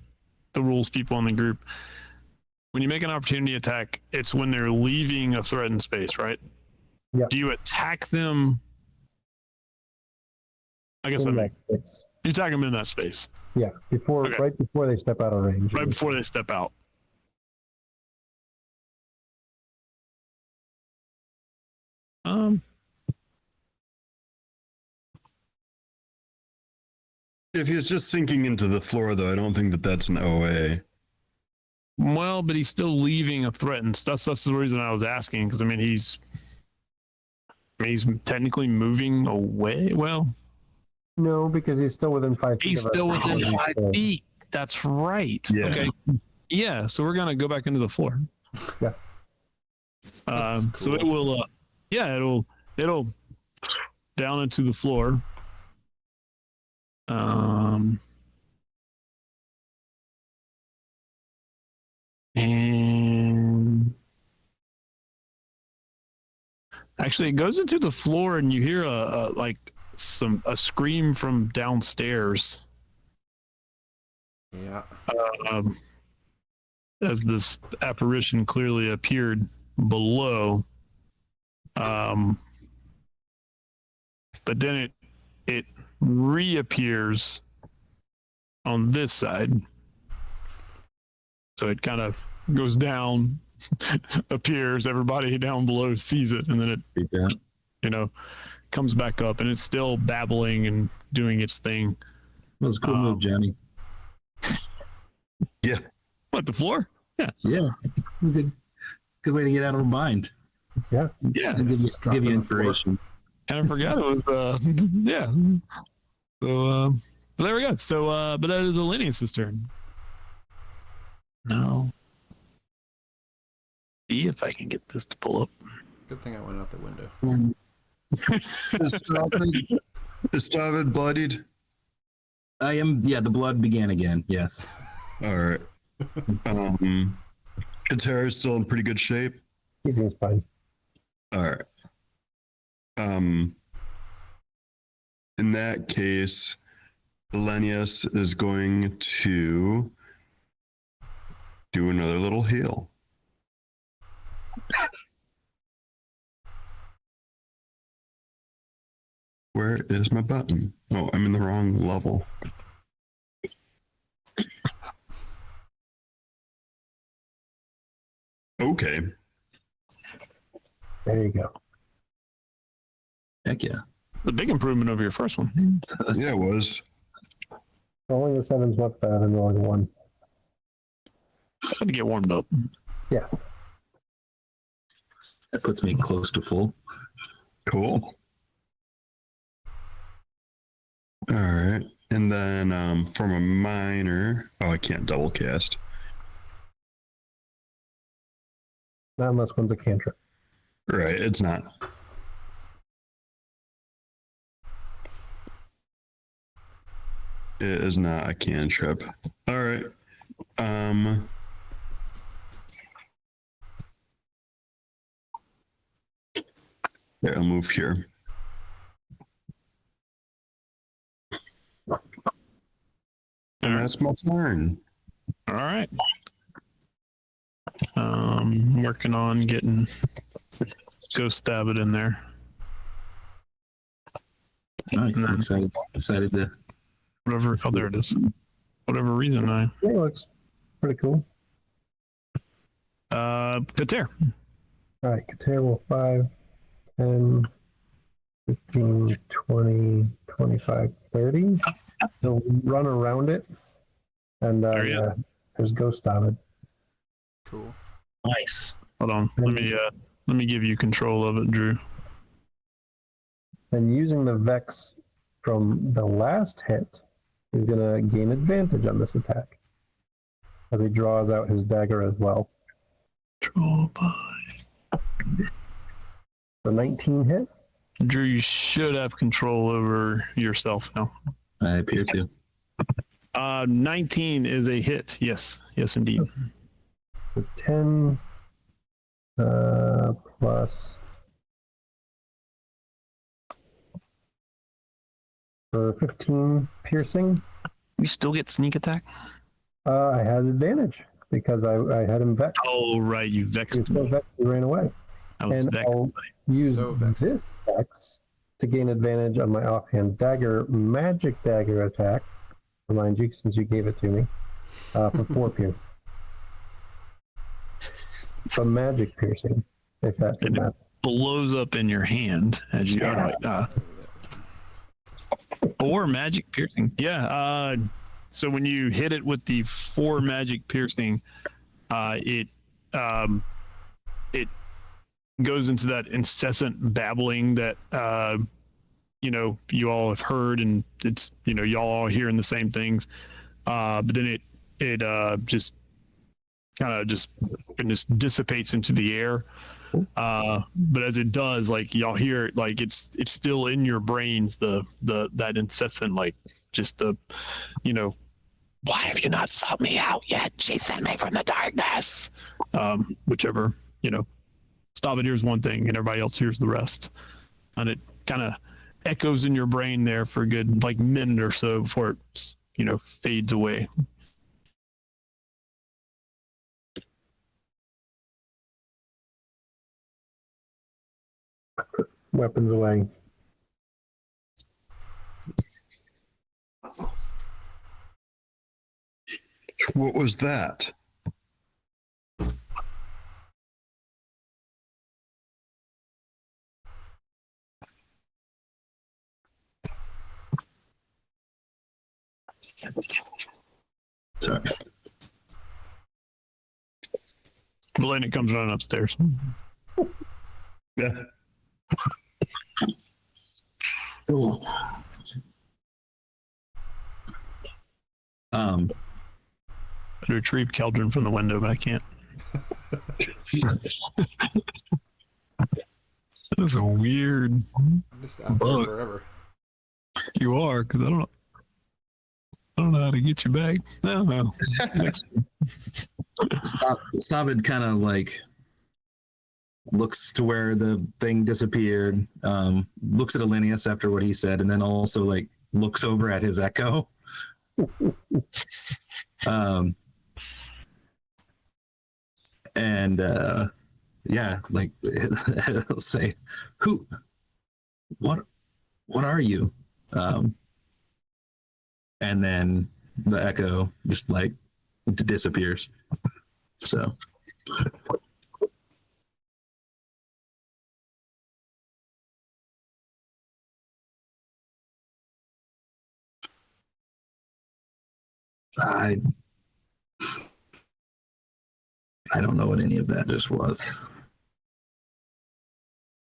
the rules people in the group. When you make an opportunity attack, it's when they're leaving a threatened space, right? Yeah. Do you attack them? I guess In that that space. you attack them in that space, Yeah. Okay. Right before they step out of range. right before they step out. If he's just sinking into the floor, though, I don't think that that's an OA. Well, but he's still leaving a threatened. That's the reason I was asking, because I mean he's technically moving away. Well, No, because he's still within 5 feet. he's of us. still within 5 feet. That's right. Yeah. Okay. Yeah. So we're gonna go back into the floor. Yeah. So it will. Yeah. It'll down into the floor. And actually, it goes into the floor, and you hear a scream from downstairs. Yeah. As this apparition clearly appeared below. But then it reappears on this side. So it kind of goes down, appears, everybody down below sees it, and then it comes back up, and it's still babbling and doing its thing. That was a cool move, Johnny. Yeah. What, the floor? Yeah. Good way to get out of a bind. Yeah. Yeah. Just Give you drop on the floor. inspiration. Kind of forgot it was yeah. So but there we go. So but that is Elenius' turn. No. See if I can get this to pull up. Good thing I went out the window. Is David bloodied? I am. Yeah, the blood began again. Yes. All right. Katera's still in pretty good shape. He seems fine. All right. In that case, Elenius is going to do another little heal. Where is my button? Oh, I'm in the wrong level. Okay. There you go. Heck yeah. The big improvement over your first one. Yeah, it was. Rolling a 7's much better than rolling a 1. Just had to get warmed up. Yeah. That puts me close to full. Cool. All right. And then from a minor, I can't double cast. Not unless one's a cantrip. Right, it's not. It is not a cantrip. All right. Yeah, I'll move here. That's my turn. All right. Working on getting Ghost Stab it in there. Nice. I'm excited to. Whatever. Oh, there it is. Whatever reason It looks pretty cool. Kater. All right, Kater will 5, 10, 15, 20, 25, 30. He'll run around it, and there's Ghost on it. Cool. Nice. Hold on. Let me give you control of it, Drew. And using the Vex from the last hit, he's going to gain advantage on this attack as he draws out his dagger as well. Control by The 19 hit. Drew. You should have control over yourself now. I appear to. 19 is a hit. Yes, indeed. So 10 plus for 15 piercing. You still get sneak attack? I had advantage because I had him vexed. Oh, right. You He vexed was so me. vexed he ran away. I was And vexed. I'll use So vexed. this Vex to gain advantage on my offhand dagger, magic dagger attack. Remind you, since you gave it to me, for 4 piercing. So magic piercing, if that's And matter. Blows up in your hand as you. Yeah. Or magic piercing. Yeah. So when you hit it with the 4 magic piercing, it goes into that incessant babbling that you all have heard, and it's y'all all hearing the same things. But then it just kind of just dissipates into the air. But as it does, like y'all hear it, like it's still in your brains, that incessant, like just the why have you not sought me out yet? She sent me from the darkness. Whichever, Stabbit hears one thing and everybody else hears the rest, and it kind of echoes in your brain there for a good minute or so before it fades away. Weapons away. What was that? Sorry. Melina comes running upstairs. Yeah. Cool. I retrieve Keldrin from the window, but I can't. That is a weird. I'm just out there Bug. forever. You are, because I don't know how to get you back. No. Stop it kind of looks to where the thing disappeared, looks at Alinius after what he said, and then also looks over at his echo. And he'll say, what are you? And then the echo just disappears. So I don't know what any of that just was.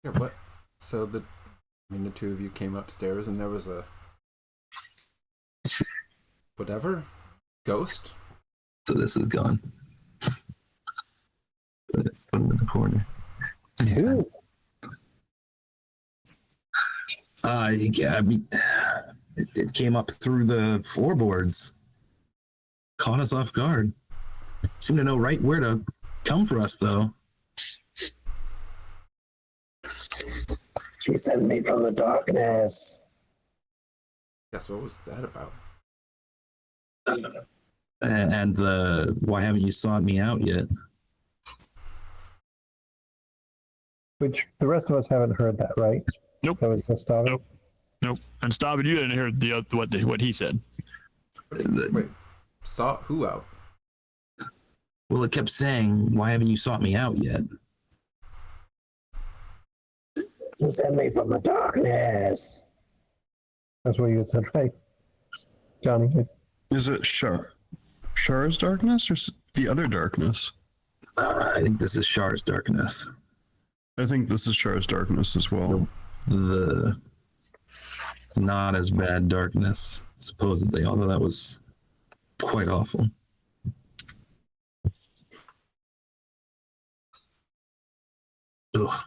Yeah, what? So the two of you came upstairs and there was a whatever ghost. So this is gone. Put it in the corner. Two. Yeah, I mean, it came up through the floorboards, caught us off guard. Seemed to know right where to come for us, though. She sent me from the darkness. Yes, what was that about? And the why haven't you sought me out yet? Which the rest of us haven't heard that, right? Nope. That was just Stavin? Nope. Nope. And stop it. You didn't hear what he said. Wait, saw who out? Well, it kept saying, "Why haven't you sought me out yet?" He sent me from the darkness. That's what you had said, right? Johnny. Is it Char's darkness or the other darkness? I think this is Shar's darkness. I think this is Char's darkness as well. The not as bad darkness, supposedly, although that was quite awful. Ugh.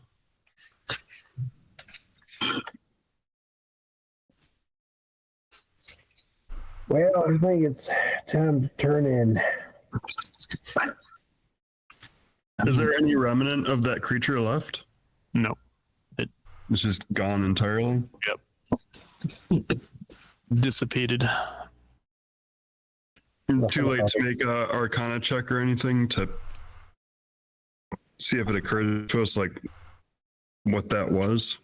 Well, I think it's time to turn in. Is there any remnant of that creature left? No. It's just gone entirely? Dissipated. Too late to make a Arcana check or anything to see if it occurred to us, like, what that was?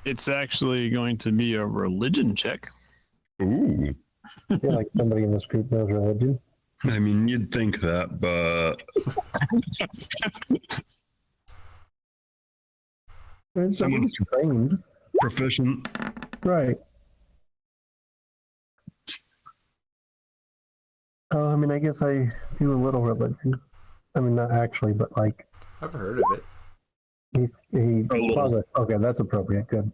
It's actually going to be a religion check. Ooh. I feel like somebody in this group knows religion. I mean, you'd think that, but Someone's trained. proficient. Right. I mean, I guess I do a little religion. I mean, not actually, but like I've heard of it. Okay, that's appropriate. Good.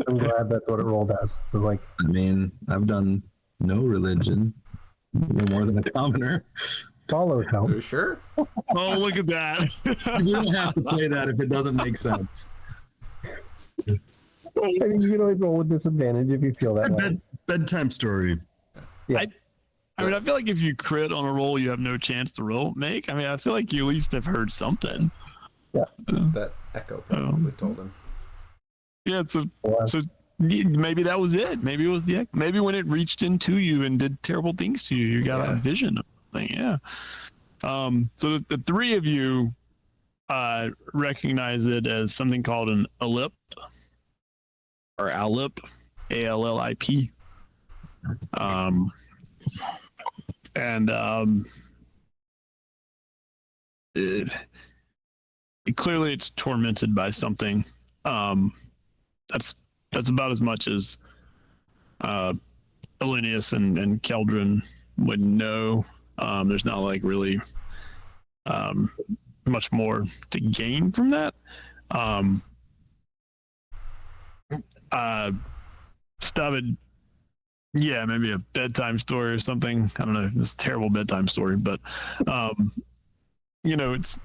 I'm glad that's what it rolled as. It was like, I mean, I've done no religion, no more than a commoner. follow Are count. you sure? Oh, look at that. You don't have to play that if it doesn't make sense. I mean, you can always roll with disadvantage if you feel that way. Bedtime story. I mean, I feel like if you crit on a roll, you have no chance to make. I mean, I feel like you at least have heard something. That echo probably told him. Yeah, so maybe that was it. Maybe it was the echo. Maybe when it reached into you and did terrible things to you, you got a vision of something. Yeah. So the three of you recognize it as something called an Allip or Allip, Allip. Clearly it's tormented by something. That's about as much as Elenius and Keldrin would know. There's not like really much more to gain from that. Stavid, yeah, maybe a bedtime story or something. I don't know. It's a terrible bedtime story, but it's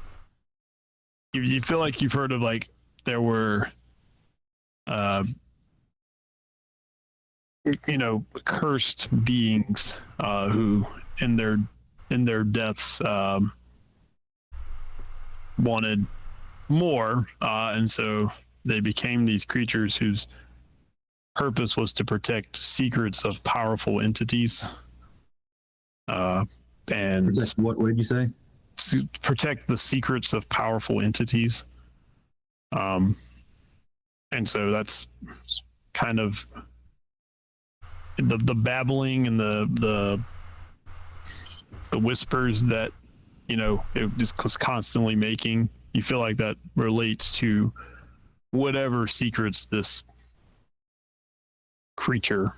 you feel like you've heard of like there were cursed beings who in their deaths wanted more, and so they became these creatures whose purpose was to protect secrets of powerful entities. And what did you say? To protect the secrets of powerful entities. And so that's kind of the babbling and the whispers that it just was constantly making. You feel like that relates to whatever secrets this creature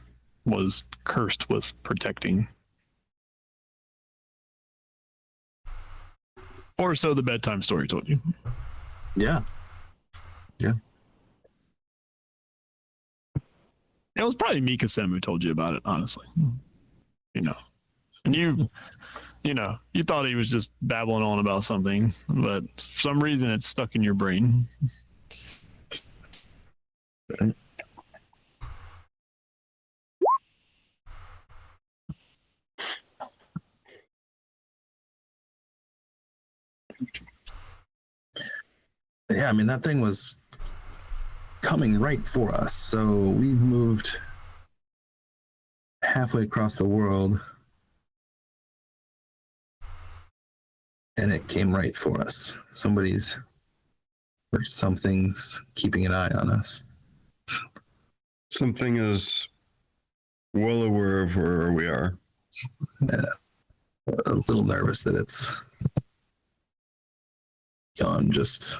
was cursed with protecting. Or so the bedtime story told you. Yeah. It was probably Mikasem who told you about it, honestly. And you thought he was just babbling on about something, but for some reason it's stuck in your brain. Yeah, I mean, that thing was coming right for us. So we've moved halfway across the world, and it came right for us. Somebody's or something's keeping an eye on us. Something is well aware of where we are. A little nervous that it's beyond just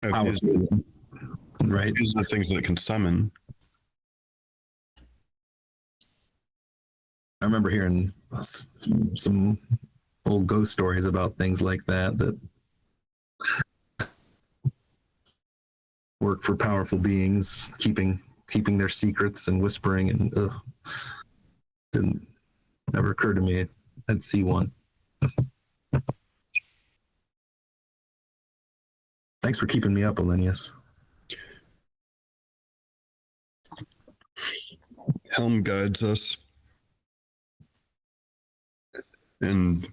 powerful, right? These are the things that it can summon. I remember hearing some old ghost stories about things like that work for powerful beings, keeping their secrets and whispering, and didn't never occurred to me I'd see one. Thanks for keeping me up, Elenius. Helm guides us. And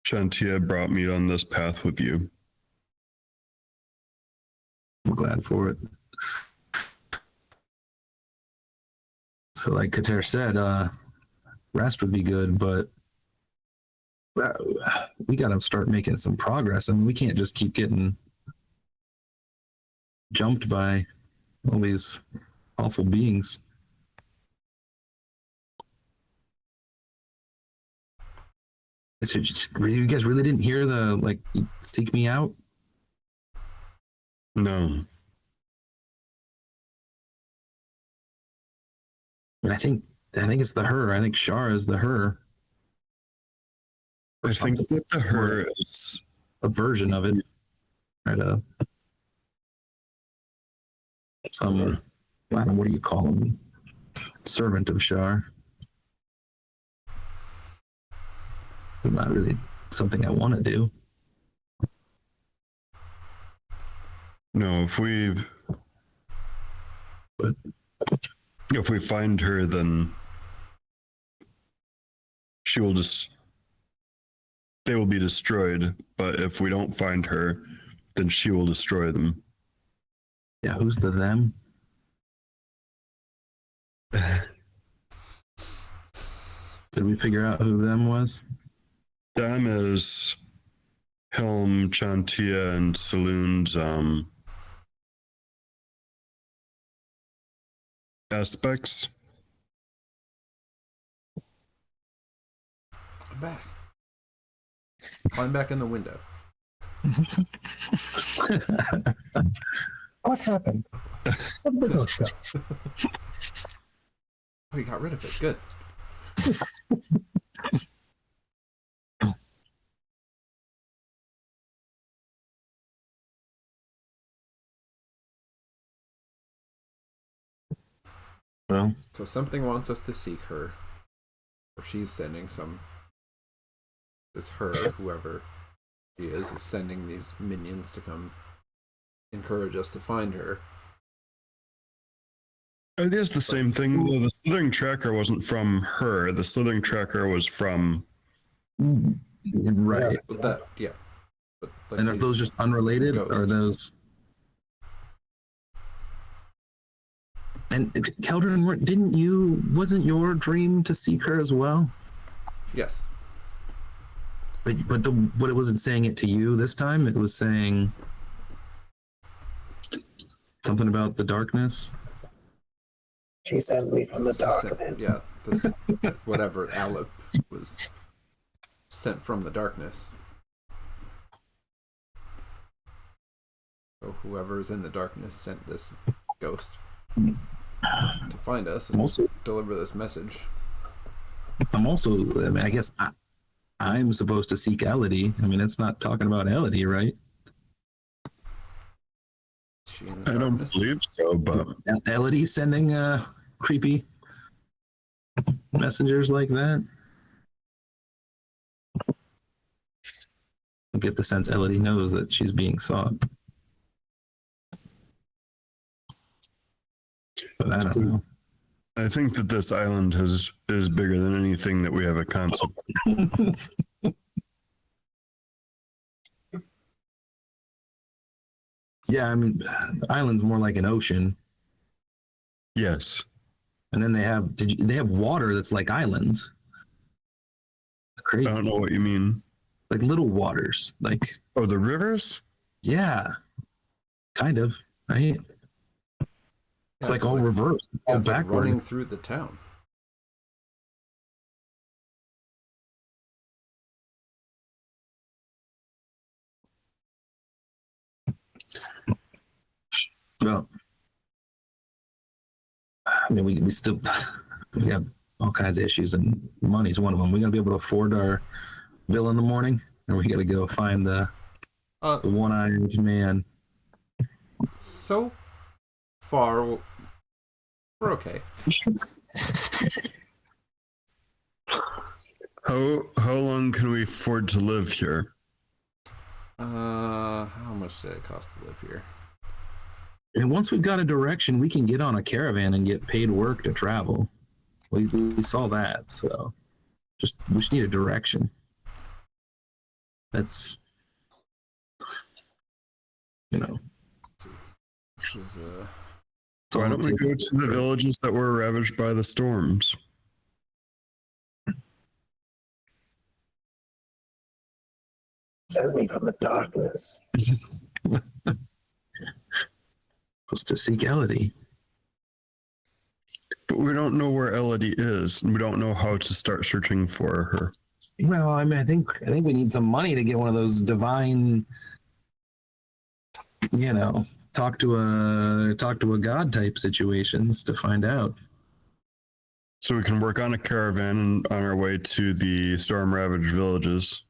Shantia brought me on this path with you. I'm glad for it. So like Kater said, rest would be good, but we got to start making some progress. I mean, we can't just keep getting jumped by all these awful beings. So you guys really didn't hear the, like, seek me out? No. I think it's the her. I think Shara is the her. I think that the her is a version of it. Right, some, I don't know, what do you call him? Servant of Shar. Not really something I want to do. no. If we find her, then she will they will be destroyed. But if we don't find her, then she will destroy them. Yeah, who's the them? Did we figure out who them was? Them is Helm, Chantia, and Saloon's aspects. I'm back. Climb back in the window. What happened? Where did the ghost go? Oh, you got rid of it. Good. Well, So something wants us to seek her, or she's sending some. This her, whoever she is sending these minions to come encourage us to find her. It is the same thing, though. The slithering tracker wasn't from her. The slithering tracker was from. right. But that, yeah. But like And are those just unrelated? Or ghosts. are those? And Keldrin, wasn't your dream to seek her as well? Yes. But it wasn't saying it to you this time. It was saying something about the darkness. She sent me from the She said- darkness. yeah. This whatever Alep was sent from the darkness. So whoever is in the darkness sent this ghost to find us and deliver this message. I mean, I guess I'm supposed to seek Elodie. I mean, it's not talking about Elodie, right? Is she in the I don't darkness? believe so, but Elodie sending creepy messengers like that. I get the sense Elodie knows that she's being sought. But I don't know. I think that this island is bigger than anything that we have a concept. Yeah, I mean, the island's more like an ocean, Yes. and then they have water that's like islands. It's I crazy, don't know what you mean. like little waters. Like, Oh, the rivers? yeah, kind of. Right? It's Yeah, like all reversed, yeah, all it's like backward. running through the town. Well, I mean, we still we have all kinds of issues, and money's one of them. We're gonna be able to afford our bill in the morning, or we got to go find Uh, the one-eyed man. so far, we're okay. How long can we afford to live here? How much did it cost to live here? And once we've got a direction, we can get on a caravan and get paid work to travel. We saw that, so we just need a direction. That's, you know. This is, Why don't we go to the villages that were ravaged by the storms? Send me from the darkness. Supposed to seek Elodie. But we don't know where Elodie is, and we don't know how to start searching for her. Well, I mean, I think we need some money to get one of those divine, talk to a god type situations to find out. So we can work on a caravan on our way to the storm ravaged villages.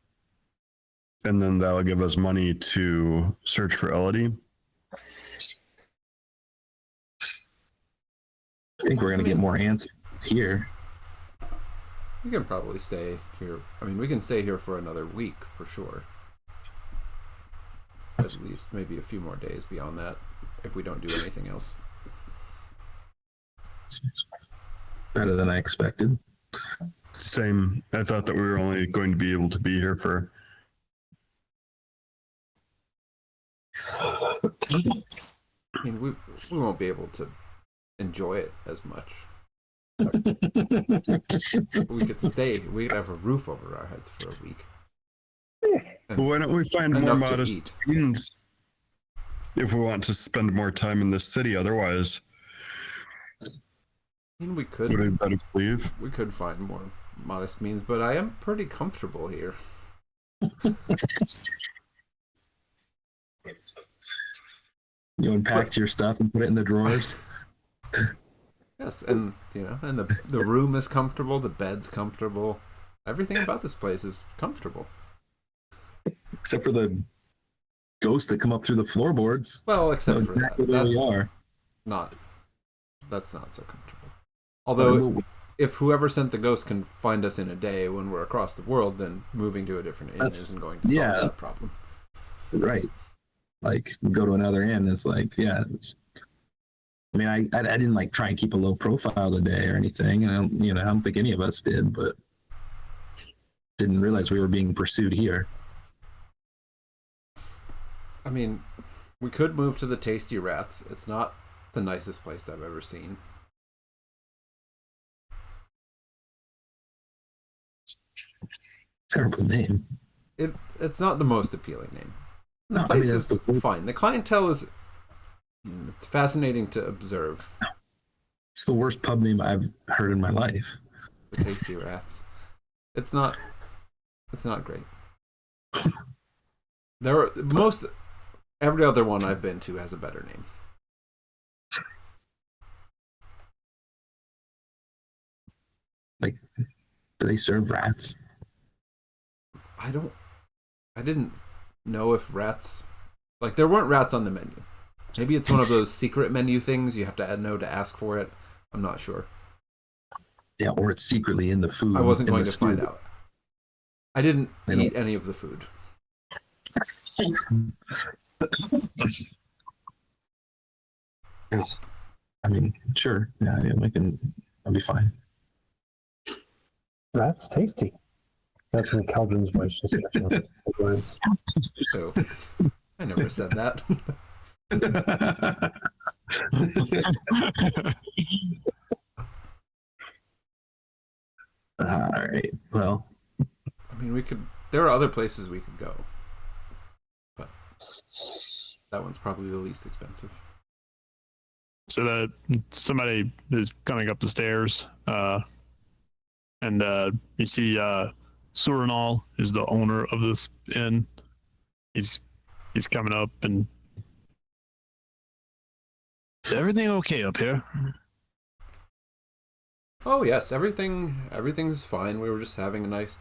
And then that'll give us money to search for Elodie. I think we're gonna get more answers here. we can probably stay here. I mean, we can stay here for another week for sure. At least maybe a few more days beyond that, if we don't do anything else. Better than I expected. Same. I thought that we were only going to be able to be here for. I mean, we won't be able to enjoy it as much. We could stay. We could have a roof over our heads for a week. Well, why don't we find more Enough to modest eat. means if we want to spend more time in this city? Otherwise, I mean, we would we better leave? we could find more modest means, but I am pretty comfortable here. You unpacked your stuff and put it in the drawers. Yes, and and the room is comfortable, the bed's comfortable. Everything about this place is comfortable. Except for the ghosts that come up through the floorboards. Well, except Know for exactly that. where That's we are. that's not so comfortable. Although if whoever sent the ghost can find us in a day when we're across the world, then moving to a different inn isn't going to solve that problem. Right. Like, we go to another inn, it's like, yeah. I mean, I didn't like try and keep a low profile today or anything. And I don't think any of us did, but didn't realize we were being pursued here. I mean, we could move to the Tasty Rats. It's not the nicest place I've ever seen. Terrible name. It's not the most appealing name. The No, I place mean, is fine. The clientele is it's fascinating to observe. It's the worst pub name I've heard in my life. The Tasty Rats. It's not great. Every other one I've been to has a better name. Like, do they serve rats? I didn't know if rats, like, there weren't rats on the menu. Maybe it's one of those secret menu things you have to know to ask for it. I'm not sure. Yeah, or it's secretly in the food. I wasn't in going the to find stew. out. I didn't eat any of the food. I mean, sure. Yeah, I'll be fine. That's tasty. That's in Caldron's voice. Just words. So I never said that. All right. Well, I mean, we could. There are other places we could go, but that one's probably the least expensive. So that somebody is coming up the stairs, and you see Surinal is the owner of this inn. He's coming up, and is everything okay up here? Oh yes, everything's fine. We were just having a nice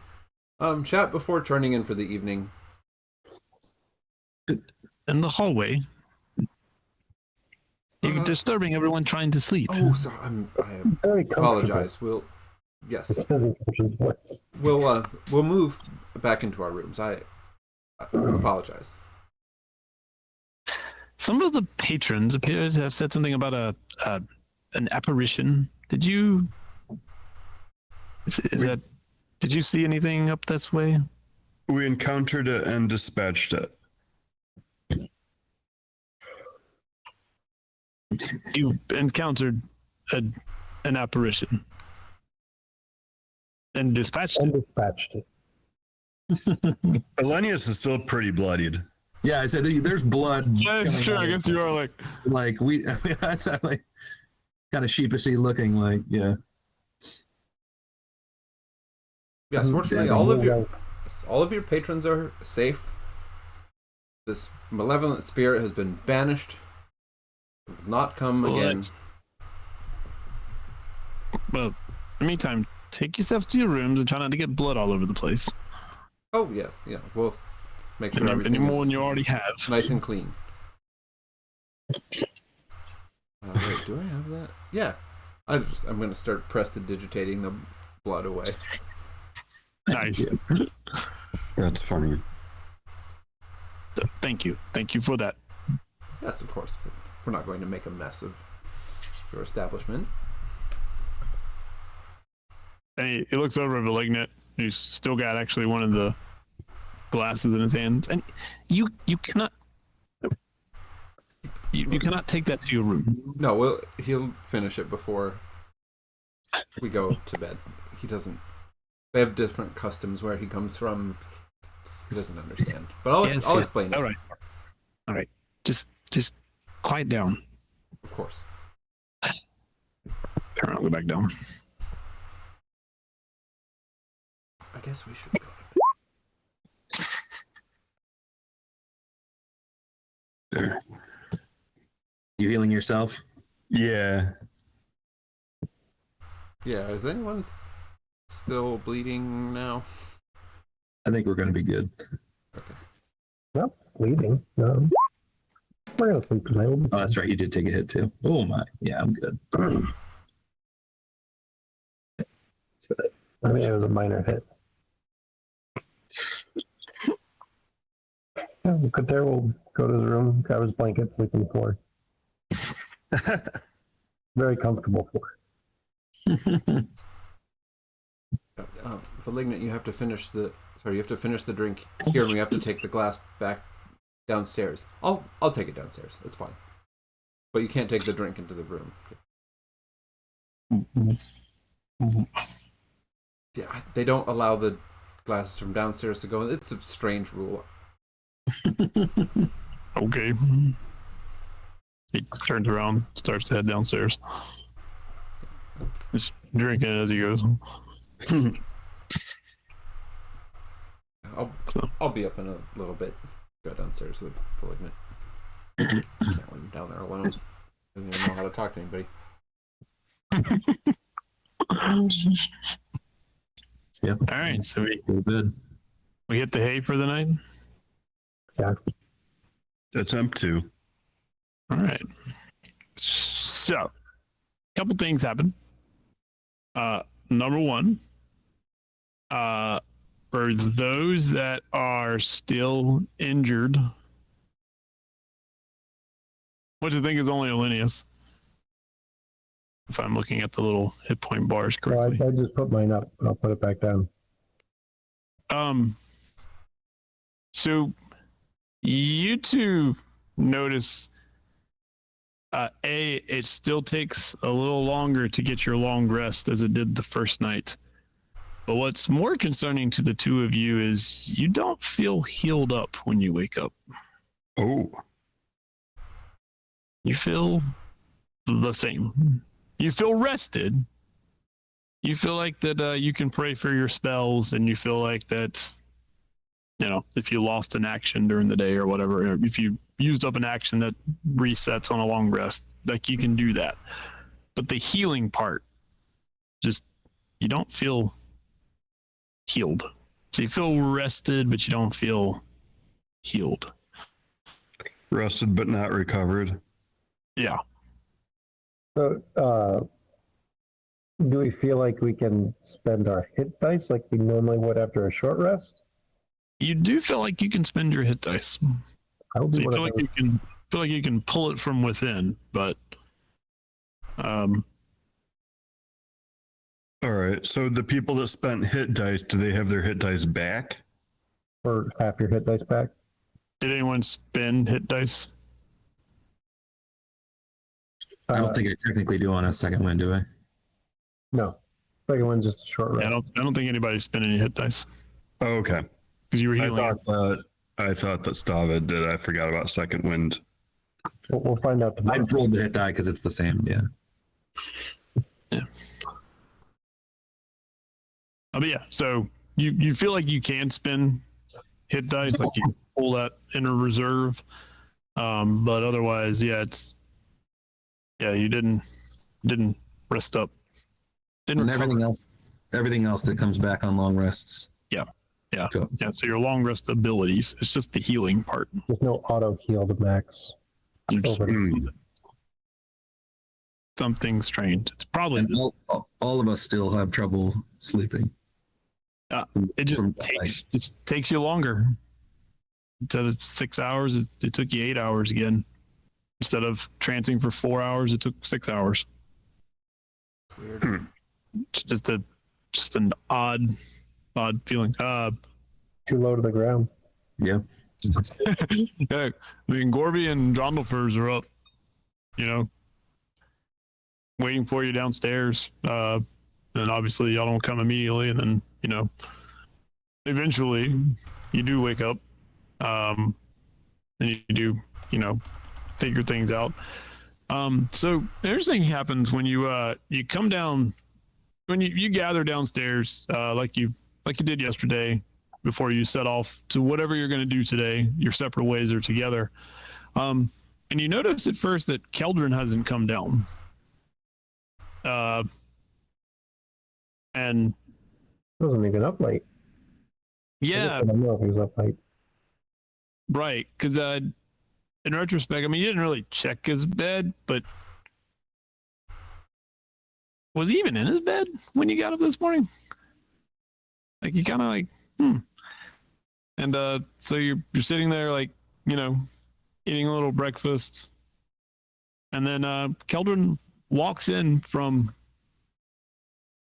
chat before turning in for the evening. In the hallway, you're disturbing everyone trying to sleep. Oh, sorry. I Very apologize. Yes, we'll move back into our rooms. I apologize. Some of the patrons appear to have said something about an apparition. Did you? Did you see anything up this way? We encountered it and dispatched it. You encountered an apparition and dispatched it. Elenius is still pretty bloodied. yeah, I said there's blood. That's true. I guess you are like we. I mean, that's like kind of sheepishly looking. Like yeah. Yes, fortunately, all of your patrons are safe. This malevolent spirit has been banished. It will not come again. Well, in the meantime, take yourself to your rooms and try not to get blood all over the place. Oh yeah. We'll make sure everything any more is than you already have. nice and clean. Wait, do I have that? Yeah. I'm gonna start prestidigitating the blood away. Nice. That's funny. Thank you for that. Yes, of course. We're not going to make a mess of your establishment. And he looks over at Malignant, who's still got actually one of the glasses in his hands, and you cannot take that to your room. No, he'll finish it before we go to bed. He doesn't. They have different customs where he comes from. He doesn't understand. But I'll explain it. All right. Just quiet down. Of course. Turn around, go back down. I guess we should go to bed. You healing yourself? Yeah. Yeah, is anyone still bleeding now? I think we're going to be good. Okay. Not bleeding. No. We're gonna sleep tonight. Oh, that's right. You did take a hit too. Oh my. Yeah, I'm good. I mean, it was a minor hit. Yeah, Kater will go to his room, grab his blanket, sleep on the floor. Very comfortable floor. Malignant, you have to finish the drink here, and we have to take the glass back downstairs. I'll take it downstairs. It's fine. But you can't take the drink into the room. Yeah, they don't allow the glasses from downstairs to go in. It's a strange rule. Okay. He turns around, starts to head downstairs. Just drinking as he goes. I'll be up in a little bit. Go downstairs with Malignant. Can't let him down there alone. Doesn't even know how to talk to anybody. Yeah. All right, so we hit the hay for the night. Yeah. Attempt to. All right. So, a couple things happen. Number one, for those that are still injured, what do you think is only Elenius? If I'm looking at the little hit point bars correctly. Well, I just put mine up. I'll put it back down. So you two notice It still takes a little longer to get your long rest as it did the first night. But what's more concerning to the two of you is you don't feel healed up when you wake up. Oh. You feel the same. You feel rested. You feel like that you can pray for your spells, and you feel like that, if you lost an action during the day or whatever, if you used up an action that resets on a long rest, like you can do that. But the healing part, just you don't feel healed. So you feel rested, but you don't feel healed. Rested but not recovered. Yeah. So, do we feel like we can spend our hit dice like we normally would after a short rest? You do feel like you can spend your hit dice. I'll So do you one feel of like you can pull it from within, but All right. So the people that spent hit dice, do they have their hit dice back? or half your hit dice back. did anyone spend hit dice? I don't think I technically do on a second win, do I? No. Second one's just a short rest. Yeah, I don't think anybody spent any hit dice Oh, okay. because you were I healing. thought that Stava did. I forgot about second wind. We'll find out I tomorrow. rolled the hit die because it's the same. Yeah. But yeah, so you feel like you can spend hit dice, like you can pull that inner reserve. But otherwise, you didn't rest up. Didn't And recover. everything else that comes back on long rests. Yeah. Cool. Yeah, so your long rest abilities. It's just the healing part. There's no auto heal to max. There's Over. something strange. It's probably And all of us still have trouble sleeping. it just from takes you longer. Instead of 6 hours, it took you 8 hours again. Instead of trancing for 4 hours, it took 6 hours. Weird. It's just an odd feeling. Too low to the ground. Yeah. Yeah, I mean, Gorby and Jondelfers are up, waiting for you downstairs. And obviously, y'all don't come immediately. And then, eventually, you do wake up. And you do, figure things out. So interesting happens when you come down, when you gather downstairs, like you did yesterday, before you set off to whatever you're going to do today. Your separate ways are together. And you notice at first that Keldrin hasn't come down. And He wasn't even up late. yeah, I don't know if he was up late. right. Because in retrospect, I mean, you didn't really check his bed, but was he even in his bed when you got up this morning? Like, you kind of and so you're sitting there, like, eating a little breakfast, and then Keldrin walks in from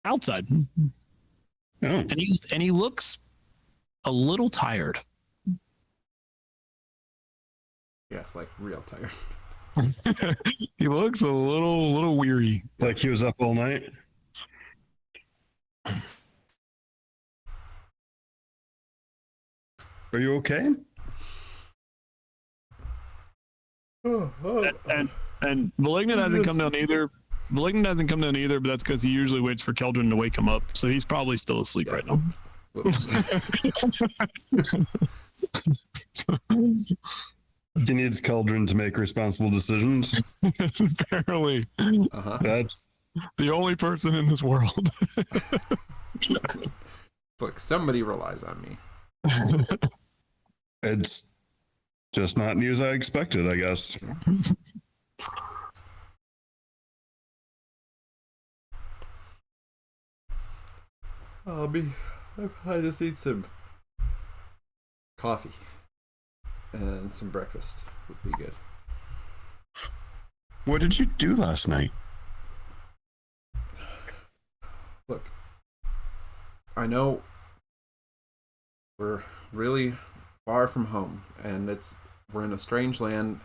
outside, Oh. and he looks a little tired. Yeah, like real tired. He looks a little weary. Like he was up all night? Are you okay? And Malignant hasn't come down either. Malignant hasn't come down either, but that's because he usually waits for Keldrin to wake him up. So he's probably still asleep right now. Whoops. He needs Keldrin to make responsible decisions. Apparently, Uh-huh. That's the only person in this world. Look, somebody relies on me. it's just not news I expected, I guess. I just need some coffee and some breakfast would be good. What did you do last night? Look, I know we're really far from home, and we're in a strange land,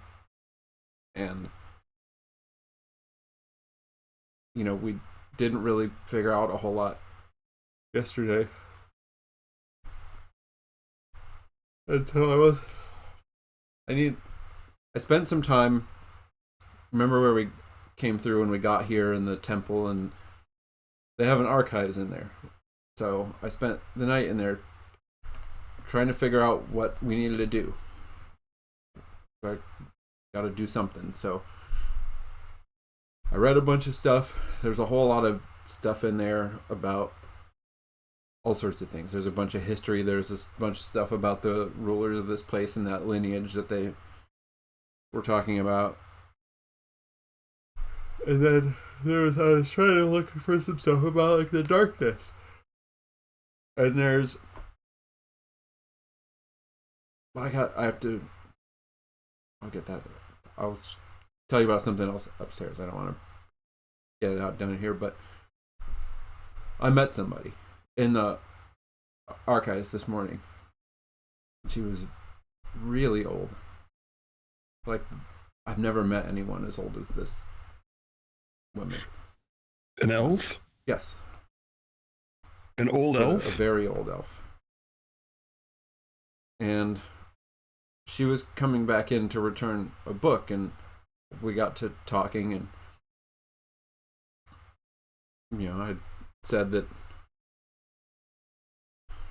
and we didn't really figure out a whole lot yesterday. Until I spent some time. Remember where we came through when we got here in the temple, and they have an archives in there. So I spent the night in there trying to figure out what we needed to do. I got to do something. So I read a bunch of stuff. There's a whole lot of stuff in there about all sorts of things. There's a bunch of history. There's a bunch of stuff about the rulers of this place and that lineage that they were talking about. And then I was trying to look for some stuff about like the darkness. And there's I'll get that. I'll tell you about something else upstairs. I don't want to get it out down here, but I met somebody in the archives this morning. She was really old. Like, I've never met anyone as old as this woman. An elf? Yes. An old elf? A very old elf. And she was coming back in to return a book, and we got to talking, and I said that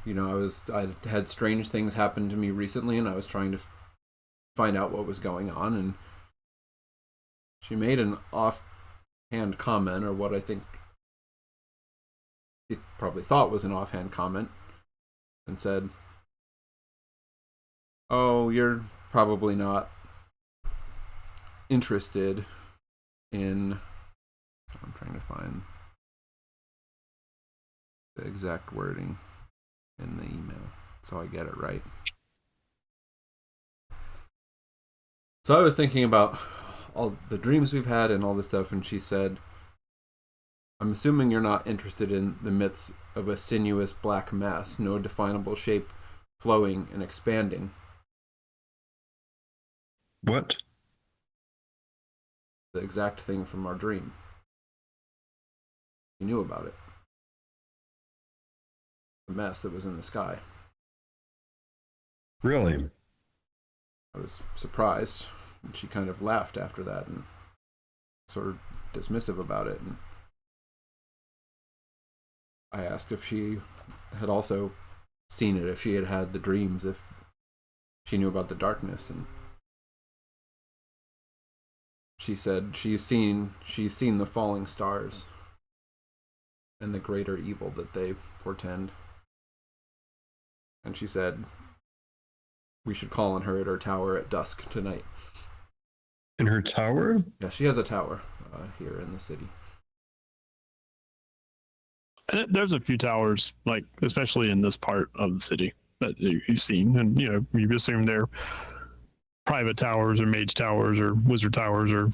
I had strange things happen to me recently, and I was trying to find out what was going on, and she made an offhand comment, or what I think she probably thought was an offhand comment, and said, "Oh, you're probably not interested in..." I'm trying to find the exact wording in the email so I get it right. So I was thinking about all the dreams we've had and all this stuff, and she said, "I'm assuming you're not interested in the myths of a sinuous black mass, no definable shape, flowing and expanding." What? The exact thing from our dream. You knew about it. The mass that was in the sky. Really? I was surprised. And she kind of laughed after that and sort of dismissive about it. And I asked if she had also seen it, if she had had the dreams, if she knew about the darkness, and she said she's seen the falling stars and the greater evil that they portend. And she said we should call on her at her tower at dusk tonight. In her tower? Yeah, she has a tower here in the city. And there's a few towers, like especially in this part of the city, that you've seen, and you assume they're private towers or mage towers or wizard towers or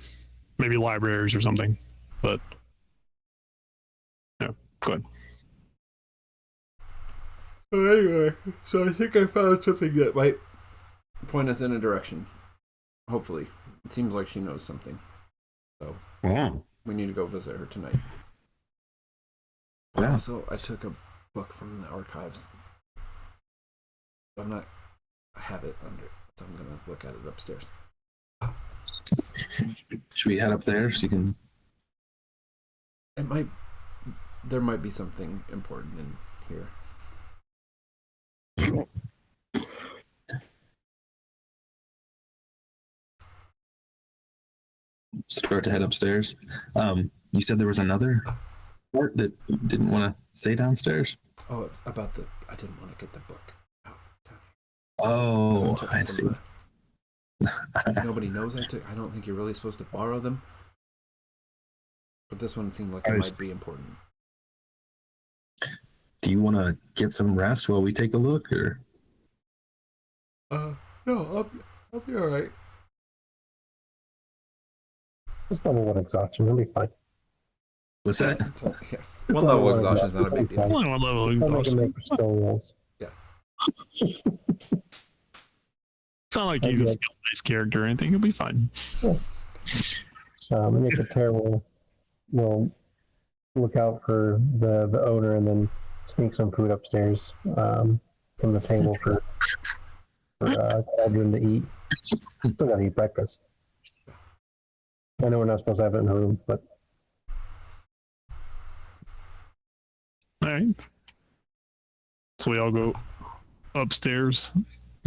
maybe libraries or something. But yeah, go ahead. So anyway, I think I found something that might point us in a direction. Hopefully. It seems like she knows something. So Wow. we need to go visit her tonight. Yeah. Also, I took a book from the archives. I have it under, so I'm going to look at it upstairs. Should we head up there so you can? There might be something important in here. Start to head upstairs. You said there was another part that you didn't want to say downstairs. Oh, about I didn't want to get the book out. Oh, I see. Nobody knows I don't think you're really supposed to borrow them. But this one seemed like it might be important. Do you want to get some rest while we take a look, or? No, I'll be all right. Just level 1 exhaustion, it'll be fine. What's that? Yeah. One level exhaustion is not a big deal. Only one level I'll make it exhaustion. make skill rolls. It's not like he's a skill-based character or anything. He'll be fine. Make a terrible roll. look out for the owner and then sneak some food upstairs from the table for Cauldron to eat. Still got to eat breakfast. I know we're not supposed to have it in the room, but All right. So we all go upstairs.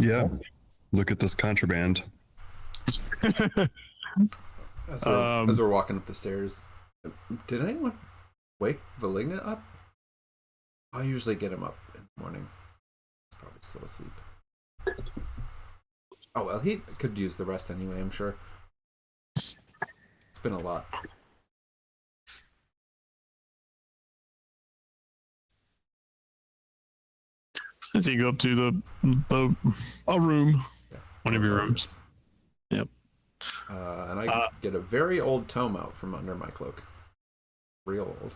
Yeah. Look at this contraband. As we're walking up the stairs, did anyone wake Valigna up? I usually get him up in the morning. He's probably still asleep. Oh well, he could use the rest anyway, I'm sure. It's been a lot. As you go up to a room, Yeah. one of your rooms. Yep. And I get a very old tome out from under my cloak. Real old.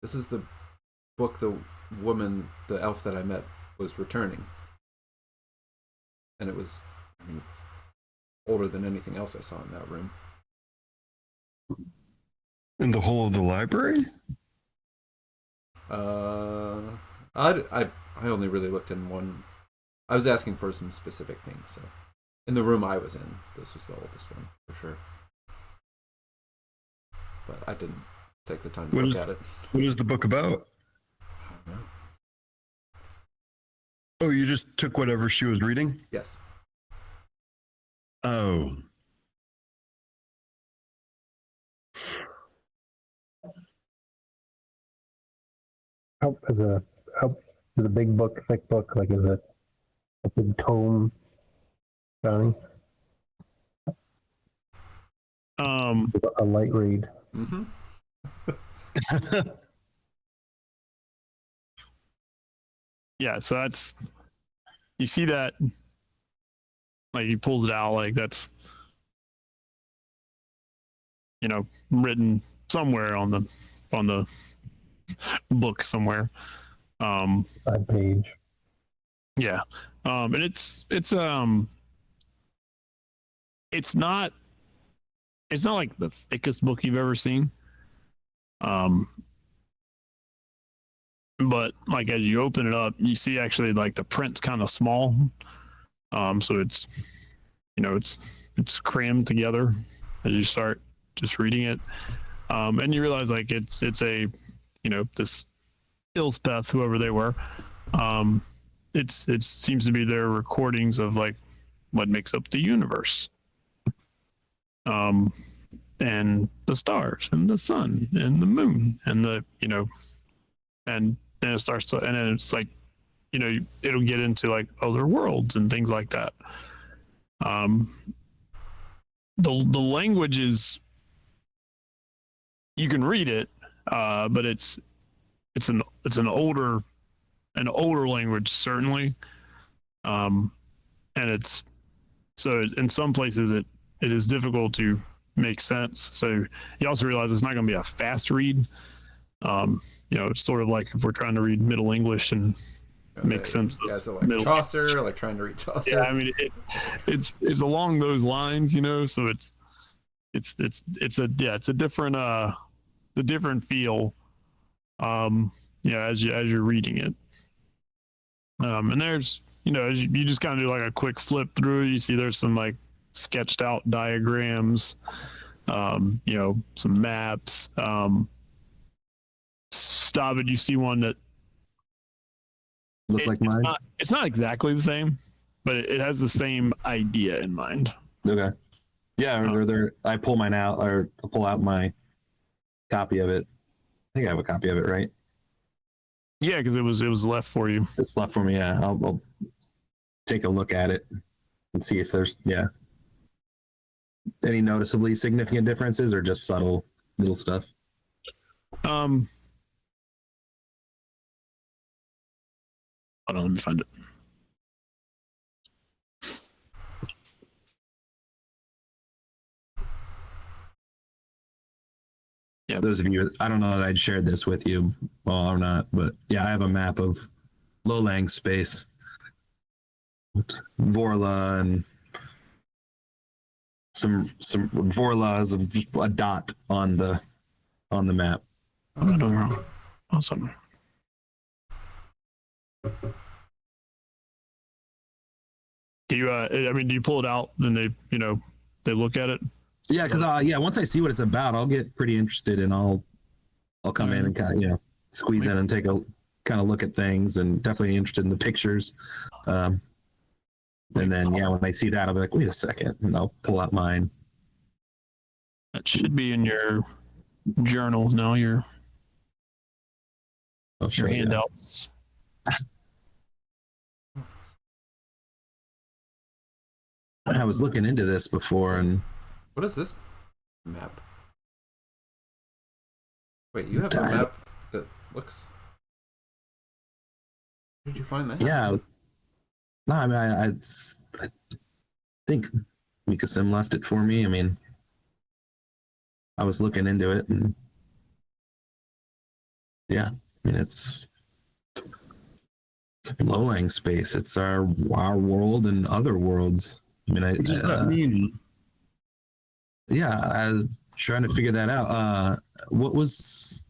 This is the book the woman, the elf that I met, was returning. And it was, I mean, it's older than anything else I saw in that room. In the whole of the library? I only really looked in one. I was asking for some specific things, so in the room I was in, this was the oldest one for sure. But I didn't take the time to look at it. What is the book about? I don't know. Oh, you just took whatever she was reading? Yes. Oh. how is a big book, thick book, like is it a big tome, Johnny? A light read. Mm-hmm. Yeah, so that's, you see that, like he pulls it out, like that's, you know, written somewhere on the book somewhere. Side page. Yeah. And it's not like the thickest book you've ever seen. But like as you open it up, you see actually like the print's kind of small. So it's, you know, it's crammed together as you start just reading it. And you realize like it's a, you know, this Ilspeth, whoever they were, it seems to be their recordings of like what makes up the universe. And the stars and the sun and the moon and the, you know, and then it starts to, and then it's like, you know, it'll get into like other worlds and things like that. The language is, you can read it, but it's an older language certainly, and it's, so in some places it is difficult to make sense. So you also realize it's not going to be a fast read. You know, it's sort of like if we're trying to read Middle English and make sense Yeah, of so like Middle. Chaucer, like trying to read Chaucer. Yeah, I mean it's along those lines, you know. So it's a different the different feel. Yeah, as you're reading it. And there's, you know, as you just kind of do like a quick flip through, you see there's some like sketched out diagrams, you know, some maps. Stop it. You see one that Look like mine. it's not exactly the same, but it has the same idea in mind. Okay. Yeah, I pull mine out, or I'll pull out my copy of it. I think I have a copy of it, right? Yeah, because it was left for you. It's left for me. Yeah, I'll take a look at it and see if there's any noticeably significant differences or just subtle little stuff. Hold on, let me find it. Yeah, those of you, I don't know that I'd shared this with you or not, but yeah, I have a map of Lolang space with Vorla and some Vorlas of just a dot on the map. Oh, no wrong. Awesome. Do you? Do you pull it out and they look at it? Yeah, because once I see what it's about, I'll get pretty interested and I'll come in and kind of squeeze in and take a kind of look at things, and definitely interested in the pictures. And then when I see that, I'll be like, wait a second, and I'll pull out mine. That should be in your journals now. Your handouts. I was looking into this before, and what is this map? Wait, you have a map that looks. Where did you find that? Yeah, I think Mikasim left it for me. I mean, I was looking into it, and it's Lowlang space. It's our world and other worlds. I mean, what does that mean? Yeah, I was trying to figure that out. What was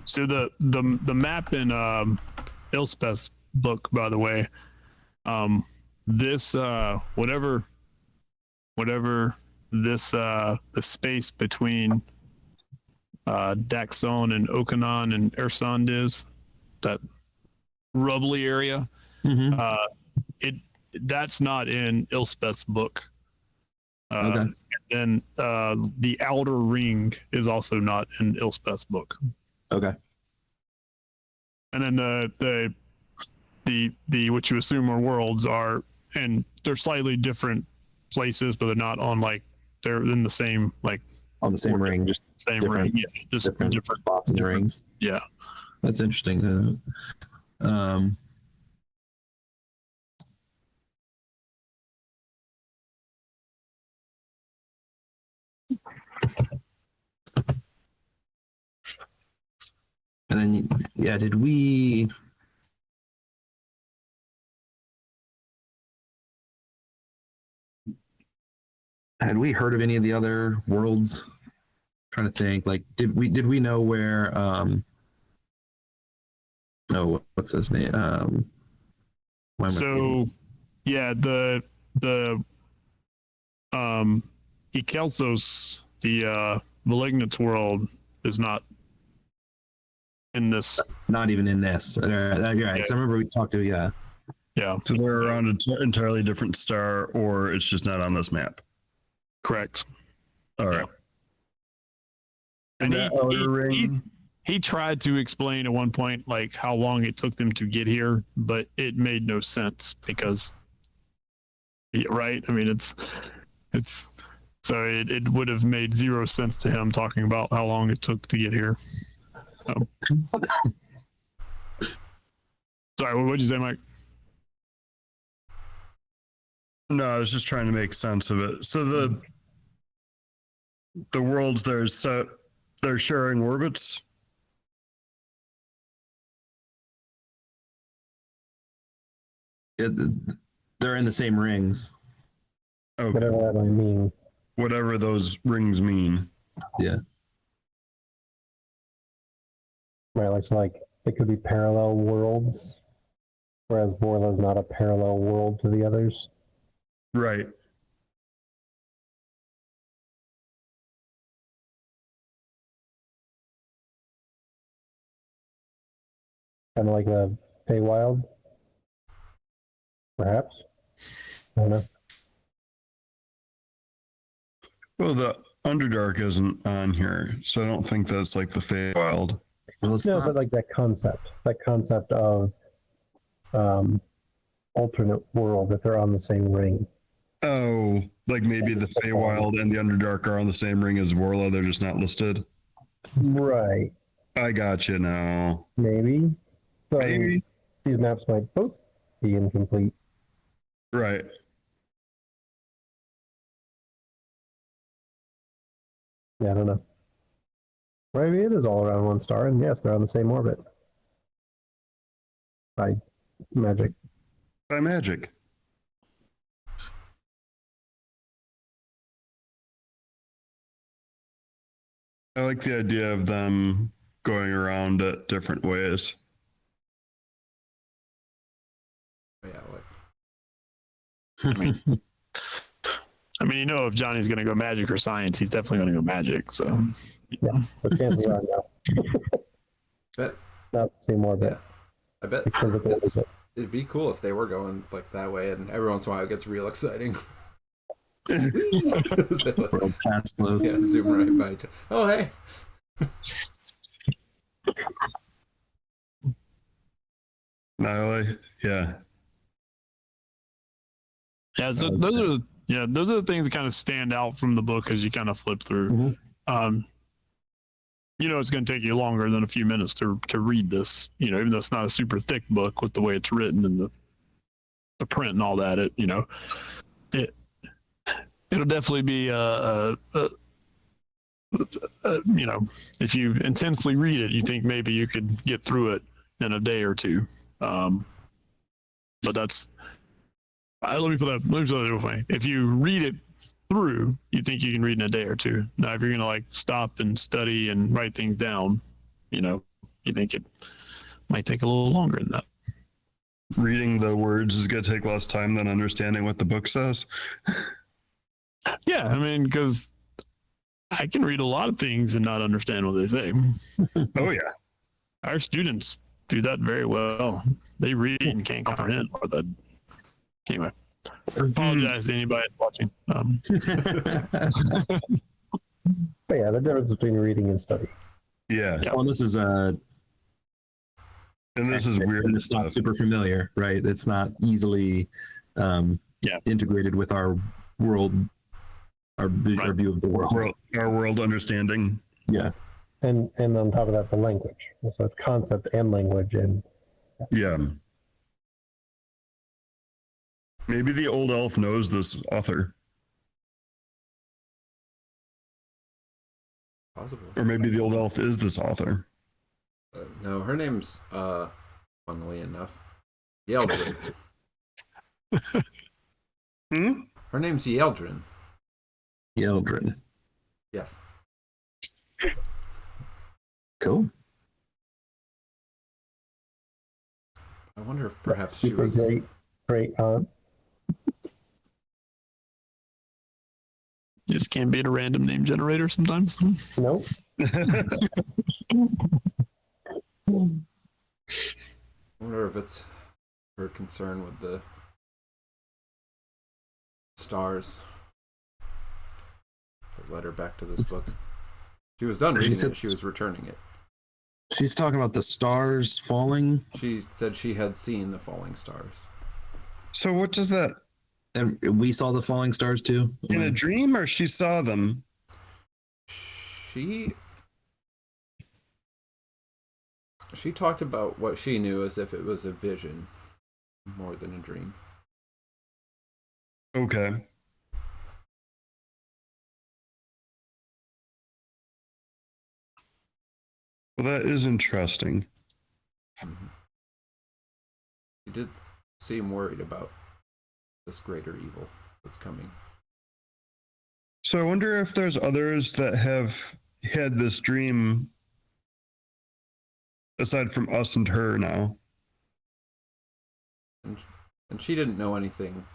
So the map in Ilspeth's book, by the way, this whatever this the space between Daxon and Okanon and Ersand is, that rubbly area, that's not in Ilspeth's book. Okay. And the outer ring is also not in Ilspeth's book. Okay. And then the what you assume are worlds are, and they're slightly different places, but they're not on they're in the same on the same ring, just same ring. Yeah, just different spots in the rings. Yeah, that's interesting. And then, did we? Had we heard of any of the other worlds? I'm trying to think. Did we know where? What's his name? The Ikelsos, the Malignant world, is not in this. Not even in this. You're right. Yeah. So I remember we talked to Yeah. So they're around an entirely different star, or it's just not on this map. Correct. All right. And he tried to explain at one point how long it took them to get here, but it made no sense because, right? I mean, it's so it would have made zero sense to him talking about how long it took to get here. So. Sorry, what did you say, Mike? No, I was just trying to make sense of it. So the worlds they're sharing orbits. They're in the same rings. Okay. Whatever that might mean. Whatever those rings mean. Yeah. Right, it could be parallel worlds, whereas Borla is not a parallel world to the others. Right. Kind of like the Feywild, perhaps. I don't know. Well, the Underdark isn't on here, so I don't think that's like the Feywild. Well, but that concept of alternate world if they're on the same ring. Oh, maybe the Feywild and the Underdark are on the same ring as Vorla, they're just not listed. Right. I got you now. Maybe. So Maybe. These maps might both be incomplete. Right. Yeah, I don't know. Maybe it is all around one star, and yes, they're on the same orbit. By magic. By magic. I like the idea of them going around it different ways. Yeah, like I mean, if Johnny's going to go magic or science, he's definitely going to go magic. So, Yeah. So chances are no. bet. Not say more, Yeah, but I bet physical. it'd be cool if they were going like that way, and every once in a while it gets real exciting. World's close. Yeah, zoom right by. Oh, hey. No, yeah. Yeah, so those are the things that kind of stand out from the book as you kind of flip through. Mhm. It's going to take you longer than a few minutes to read this. Even though it's not a super thick book with the way it's written and the print and all that. It'll definitely be if you intensely read it, you think maybe you could get through it in a day or two. But that's. Let me put it the other way. If you read it through, you think you can read in a day or two. Now, if you're going to like stop and study and write things down, you think it might take a little longer than that. Reading the words is going to take less time than understanding what the book says. Yeah, I mean, because I can read a lot of things and not understand what they say. Oh, yeah. Our students do that very well. They read and can't comprehend what that. Anyway, I apologize to anybody watching. But yeah, the difference between reading and study. Yeah. Well, this is And this is weird. and it's not super familiar, right? It's not easily integrated with our world, our view of the world. Our world understanding. Yeah. And on top of that, the language. So it's concept and language. And Yeah. Maybe the old elf knows this author. Possible. Or maybe the old elf is this author. No, her name's funnily enough, Yeldrin. Her name's Yeldrin. Yeldrin. Yes. Cool. I wonder if perhaps she super was. great aunt. You just can't beat a random name generator sometimes. Nope. I wonder if it's her concern with the stars that led her back to this book. She was done reading it. She was returning it. She's talking about the stars falling. She said she had seen the falling stars. So what does that? And we saw the falling stars too. In a dream, or she saw them? She talked about what she knew as if it was a vision more than a dream. Okay. Well, that is interesting. Mm-hmm. She did seem worried about this greater evil that's coming. So I wonder if there's others that have had this dream aside from us and her now. And she didn't know anything.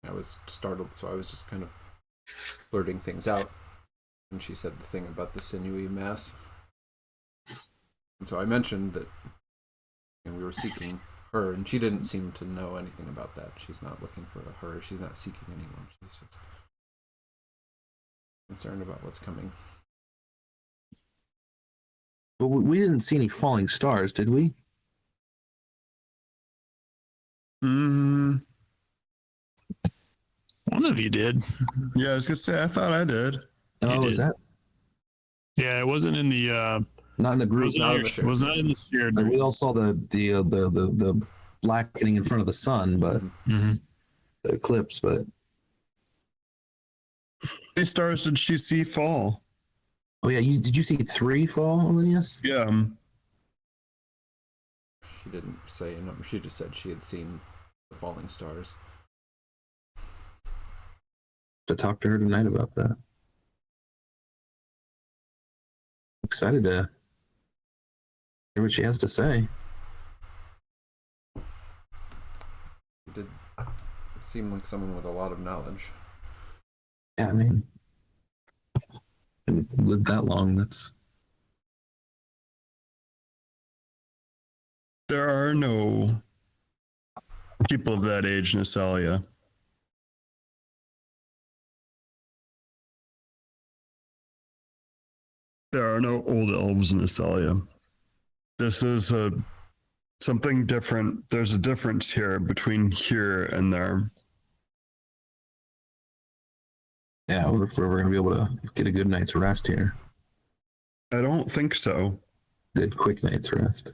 I was startled, so I was just kind of blurting things out. And she said the thing about the sinewy mass. And so I mentioned that we were seeking her, and she didn't seem to know anything about that. She's not looking for her. She's not seeking anyone. She's just concerned about what's coming. But we didn't see any falling stars, did we? One of you did. Yeah, I was gonna say I thought I did. Oh, is that Yeah, it wasn't in the. not in the group? Was not in the shared. We all saw the blackening in front of the sun, but Mm-hmm. the eclipse. But How many stars did she see fall? oh yeah, did you see 3 fall, Linus? Yeah. She didn't say a number. She just said she had seen the falling stars. To talk to her tonight about that. Excited to hear what she has to say. You did seem like someone with a lot of knowledge. Yeah, I mean, I've lived that long. That's There are no people of that age in Asalia. There are no old elves in Asalia. This is something different. There's a difference here between here and there. yeah. I wonder if we're ever gonna be able to get a good night's rest here. I don't think so. Good quick night's rest.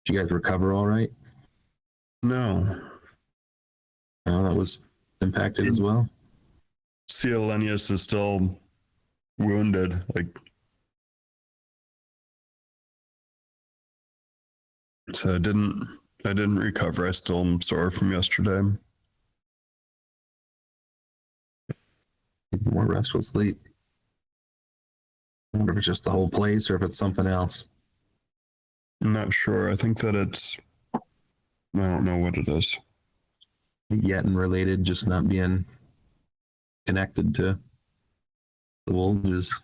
Did you guys recover all right? No. Oh, that was impacted as well. Cielenius is still wounded. Like, so I didn't recover. I still am sore from yesterday. Need more restful sleep. I wonder if it's just the whole place or if it's something else. I'm not sure. I think that I don't know what it is. Yet and related, just not being connected to the wolves.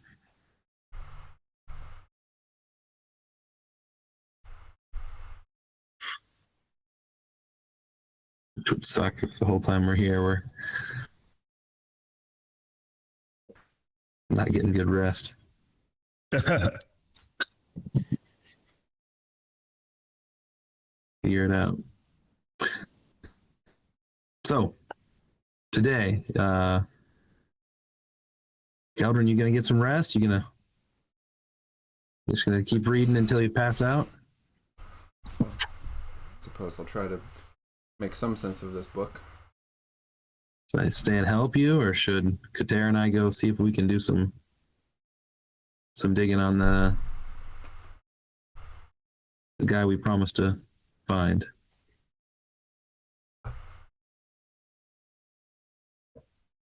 It would suck if the whole time we're here we're not getting good rest. Figure it out. So today, Keldrin, you gonna get some rest? You just gonna keep reading until you pass out? Suppose I'll try to make some sense of this book. Should I stay and help you, or should Kater and I go see if we can do some digging on the guy we promised to find?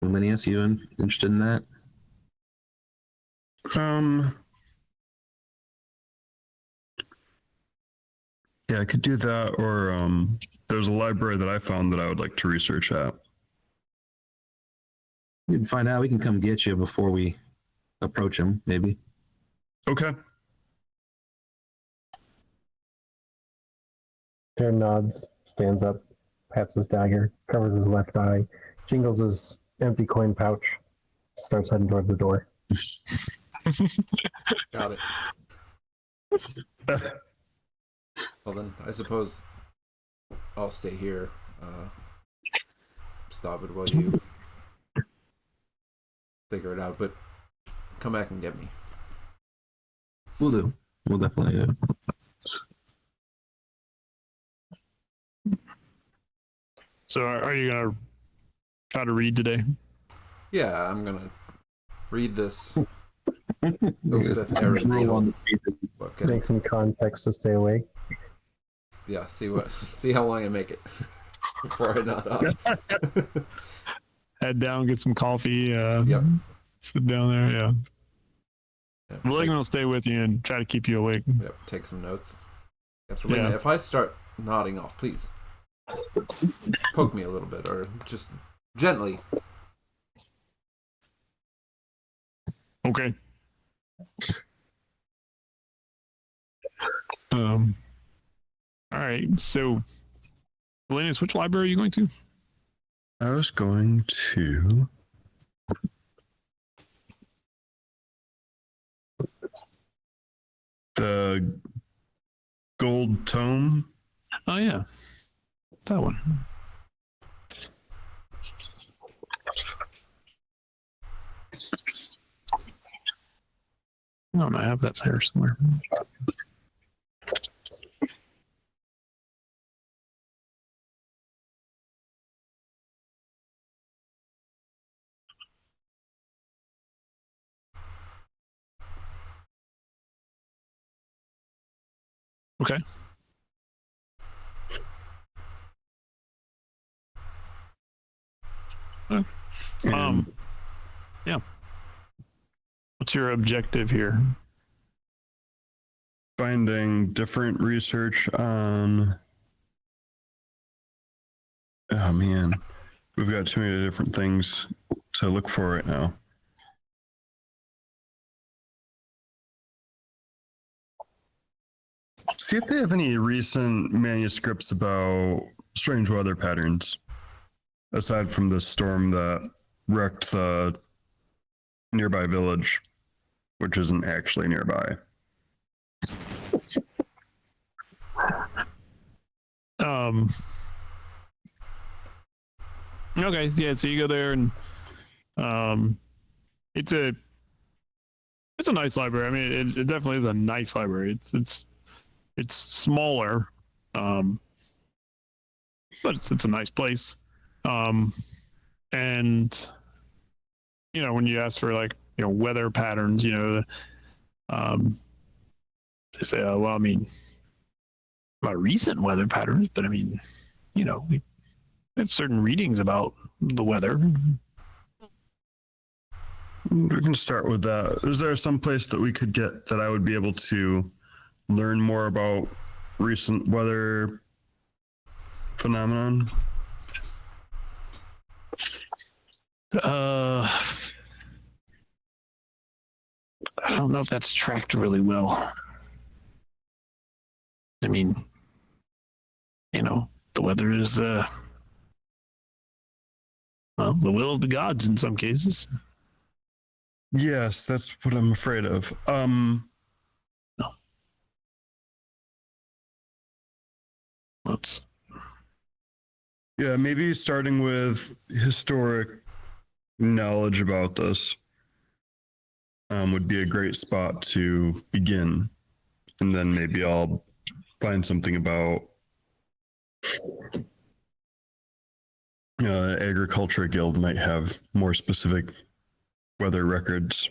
Linnaeus, you interested in that? Yeah, I could do that, or there's a library that I found that I would like to research at. We can find out. We can come get you before we approach him, maybe. Okay. Darren nods, stands up, pats his dagger, covers his left eye, jingles his empty coin pouch, starts heading toward the door. Got it. Well then, I suppose I'll stay here, Stavid, while you figure it out. But come back and get me. We'll do. We'll definitely do. So are you gonna try to read today? Yeah, I'm gonna read this Elspeth Arundel book. Make some context to stay awake. Yeah, see how long I make it before I nod off. Head down, get some coffee. Yep. Sit down there. Yeah. Yep, William will stay with you and try to keep you awake. Yep, take some notes. If I start nodding off, please just poke me a little bit, or just gently. Okay. All right. So, Linus, which library are you going to? I was going to the Gold Tome. Oh yeah, that one. I don't know. I have that here somewhere. Okay. And Yeah. What's your objective here? finding different research on. Oh man, we've got too many different things to look for right now. See if they have any recent manuscripts about strange weather patterns, aside from the storm that wrecked the nearby village, which isn't actually nearby. Okay, yeah, so you go there and it's a nice library. I mean, it definitely is a nice library. It's smaller, but it's a nice place. And you know, when you ask for like, you know, weather patterns, you know, they say, well, I mean, about recent weather patterns, but I mean, you know, we have certain readings about the weather. We can start with that. Is there some place that we could get that I would be able to learn more about recent weather phenomenon? I don't know if that's tracked really well. I mean, you know, the weather is well, the will of the gods in some cases. Yes, that's what I'm afraid of. Let's Yeah, maybe starting with historic knowledge about this would be a great spot to begin. And then maybe I'll find something about agriculture guild might have more specific weather records.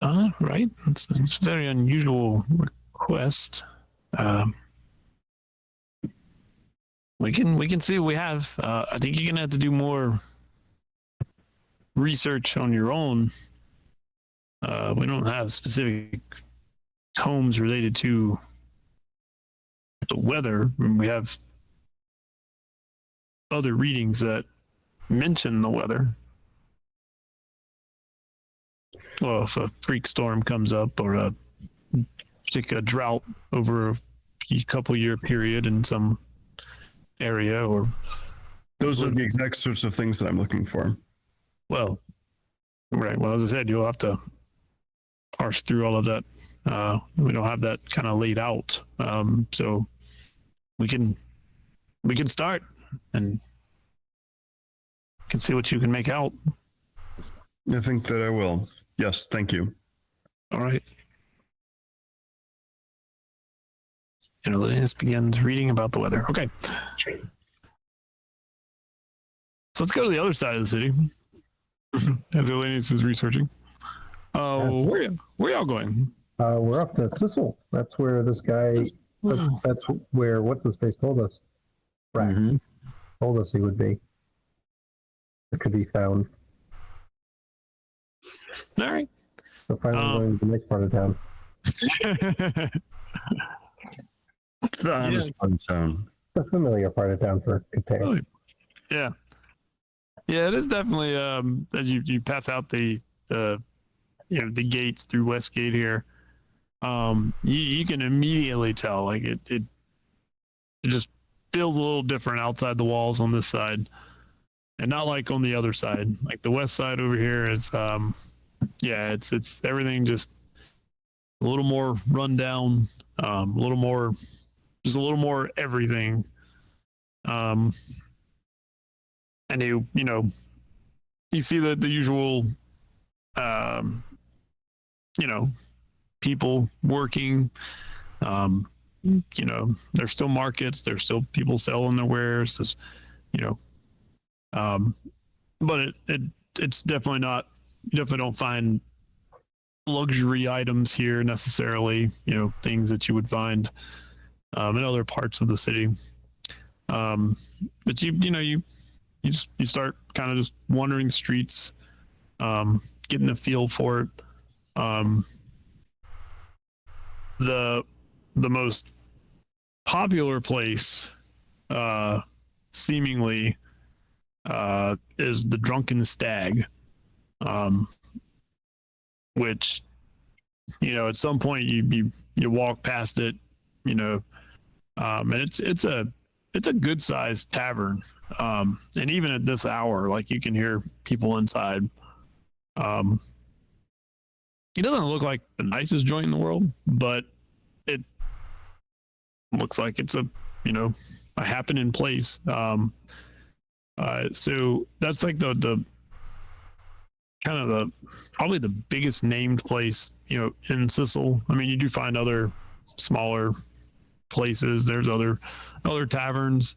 right. It's a very unusual request. We can see what we have. I think you're gonna have to do more research on your own. We don't have specific tomes related to the weather. We have other readings that mention the weather. Well, if a freak storm comes up or a particular drought over a couple year period in some area, or Those are the exact sorts of things that I'm looking for. well, right. Well, as I said, you'll have to parse through all of that. We don't have that kind of laid out, so we can start and can see what you can make out. I think that I will. Yes, thank you. All right. And Linus begins reading about the weather. Okay. So let's go to the other side of the city. As Linus is researching. Where y'all going? We're up to Sissel. That's where this guy. That's where what's his face told us. Right. Mm-hmm. Told us he would be. It could be found. All right. So finally going to the nice part of town. It's the honest town. The familiar part of town for Catan. Oh, yeah. Yeah, it is definitely as you pass out the you know, the gates through Westgate here, you can immediately tell like it just feels a little different outside the walls on this side, and not like on the other side. Like the west side over here is yeah, it's everything just a little more run down, a little more, just a little more everything. And you know, you see the usual, you know, people working. You know, there's still markets. There's still people selling their wares. You know, but it's definitely not. You definitely don't find luxury items here necessarily. You know, things that you would find in other parts of the city. But you you start kind of just wandering the streets, getting a feel for it. The most popular place, seemingly, is the Drunken Stag, which, at some point you walk past it, and it's a good sized tavern, and even at this hour, like, you can hear people inside. It doesn't look like the nicest joint in the world, but it looks like it's a happening place. So that's like the kind of probably the biggest named place, in Sicily. I mean, you do find other smaller places. There's other taverns,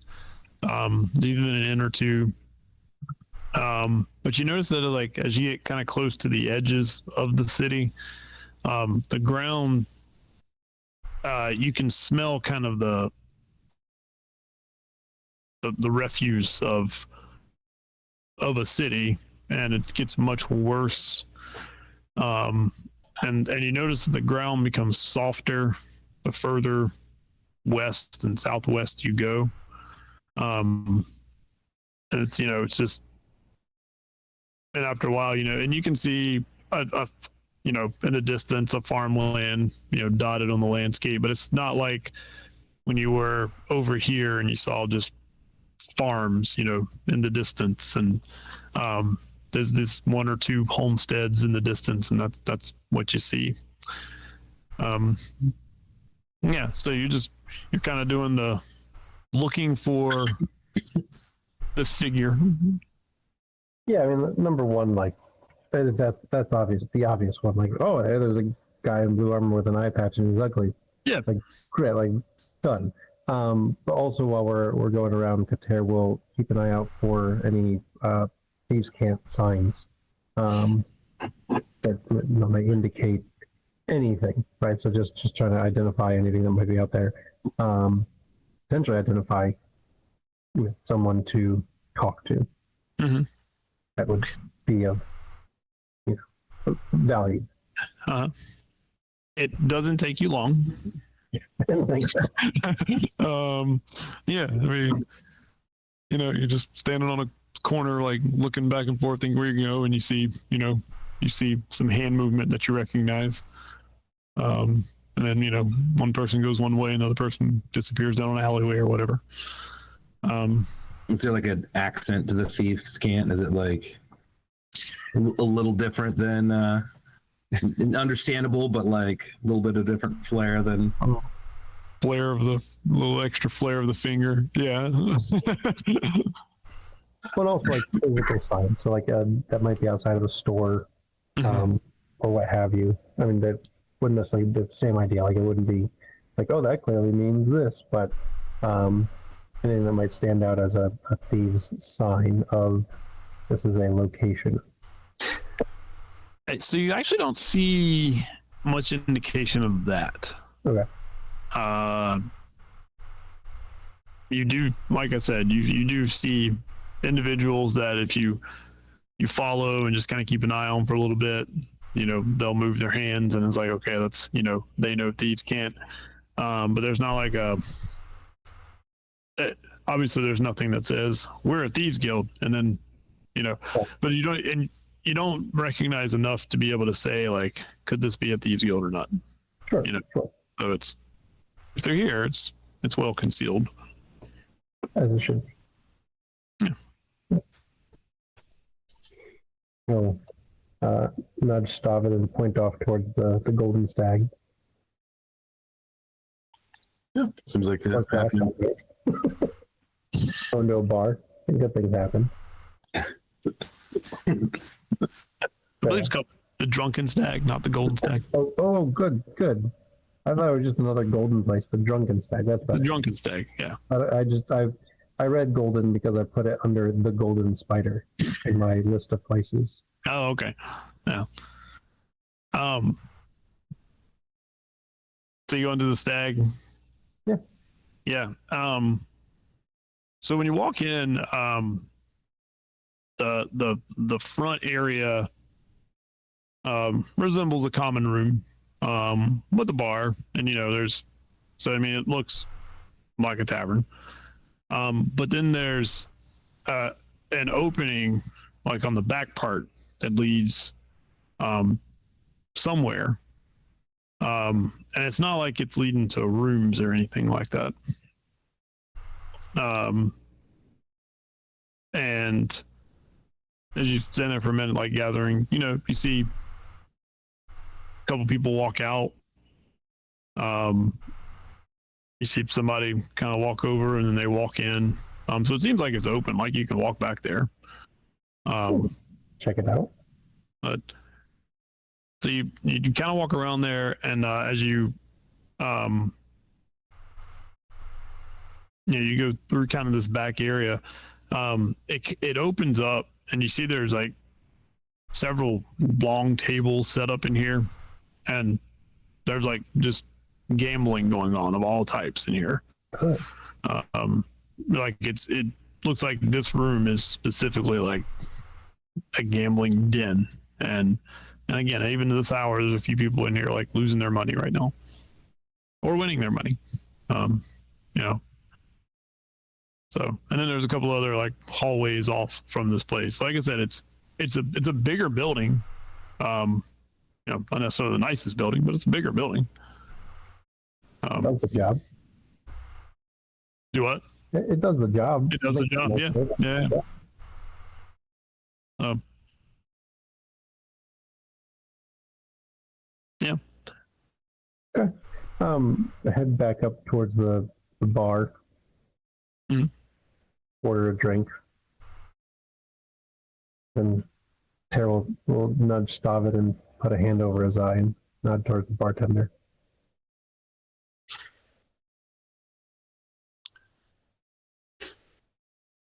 even an inn or two. But you notice that, like, as you get kind of close to the edges of the city, the ground, you can smell kind of the refuse of a city, and it gets much worse. And you notice that the ground becomes softer the further west and southwest you go. And it's it's just, and after a while, and you can see a in the distance, a farmland, dotted on the landscape, but it's not like when you were over here and you saw just farms, in the distance, and there's this one or two homesteads in the distance, and that's what you see. Yeah, so you're kind of doing the looking for this figure. Yeah, I mean, number one, like, that's obvious. The obvious one, like, oh, hey, there's a guy in blue armor with an eye patch and he's ugly. Yeah. Like, great, like, done. But also, while we're going around, Kater will keep an eye out for any thieves' can't signs that might indicate anything, right? So just trying to identify anything that might be out there. Potentially identify someone to talk to. Mm-hmm. That would be of value. It doesn't take you long. I didn't think so. Yeah, I mean, you're just standing on a corner, like, looking back and forth, thinking where you go, and you see some hand movement that you recognize. And then, one person goes one way, another person disappears down an alleyway or whatever. Is there like an accent to the thieves' cant? Is it like a little different than understandable, but like a little bit of different flair than Flair of the little extra flair of the finger? Yeah. But also, like, physical signs. So, like, that might be outside of a store, or what have you. I mean, that wouldn't necessarily be the same idea. Like, it wouldn't be like, oh, that clearly means this, but anything that might stand out as a thieves' sign of this is a location. So you actually don't see much indication of that. Okay. You do, like I said, you do see individuals that if you follow and just kind of keep an eye on for a little bit, they'll move their hands, and it's like, okay, that's, they know thieves can't. But there's not like obviously there's nothing that says we're a thieves guild, and then, but you don't recognize enough to be able to say, like, could this be a thieves guild or not? Sure. Sure. So it's, if they're here, it's well concealed. As it should be. Yeah. Well, nudge Stavin and point off towards the golden stag. Yeah, seems like that. Go into a bar. Good things happen. I believe it's called the Drunken Stag, not the Golden Stag. Oh, good. I thought it was just another golden place. The Drunken Stag. That's better. The Drunken Stag, yeah. I read golden because I put it under the Golden Spider in my list of places. Oh, okay. Yeah. So you go into the Stag? Yeah. Yeah. So when you walk in, the front area resembles a common room with a bar, and it looks like a tavern. But then there's an opening like on the back part that leads somewhere. And it's not like it's leading to rooms or anything like that. And as you stand there for a minute, like gathering, you see a couple people walk out. You see somebody kind of walk over and then they walk in. So it seems like it's open, like you can walk back there. Check it out. But so you kind of walk around there, and as you you go through kind of this back area, it opens up, and you see there's like several long tables set up in here, and there's like just gambling going on of all types in here. Good. Like it looks like this room is specifically like a gambling den, and again, even to this hour, there's a few people in here like losing their money right now, or winning their money. So, and then there's a couple other like hallways off from this place. Like I said, it's a bigger building. Not necessarily the nicest building, but it's a bigger building. Does the job. Do what? It does the job. It does the job. Yeah. Yeah. Okay. Head back up towards the bar. Mhm. Order a drink. And Terrell will nudge Stavid and put a hand over his eye and nod towards the bartender.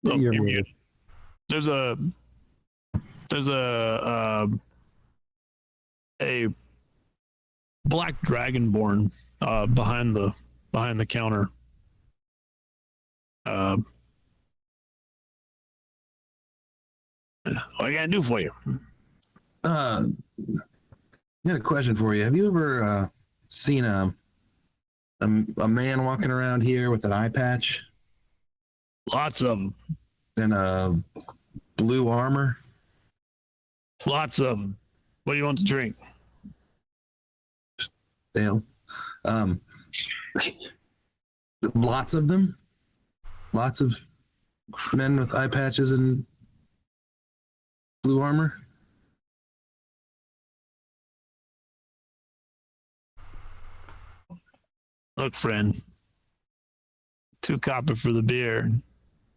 You're muted. There's a black dragonborn behind the counter. What can I do for you? I got a question for you. Have you ever seen a man walking around here with an eye patch Lots of them. and a blue armor? Lots of them. What do you want to drink? Dale. Lots of them. Lots of men with eye patches and blue armor. Look, friend. 2 copper for the beer.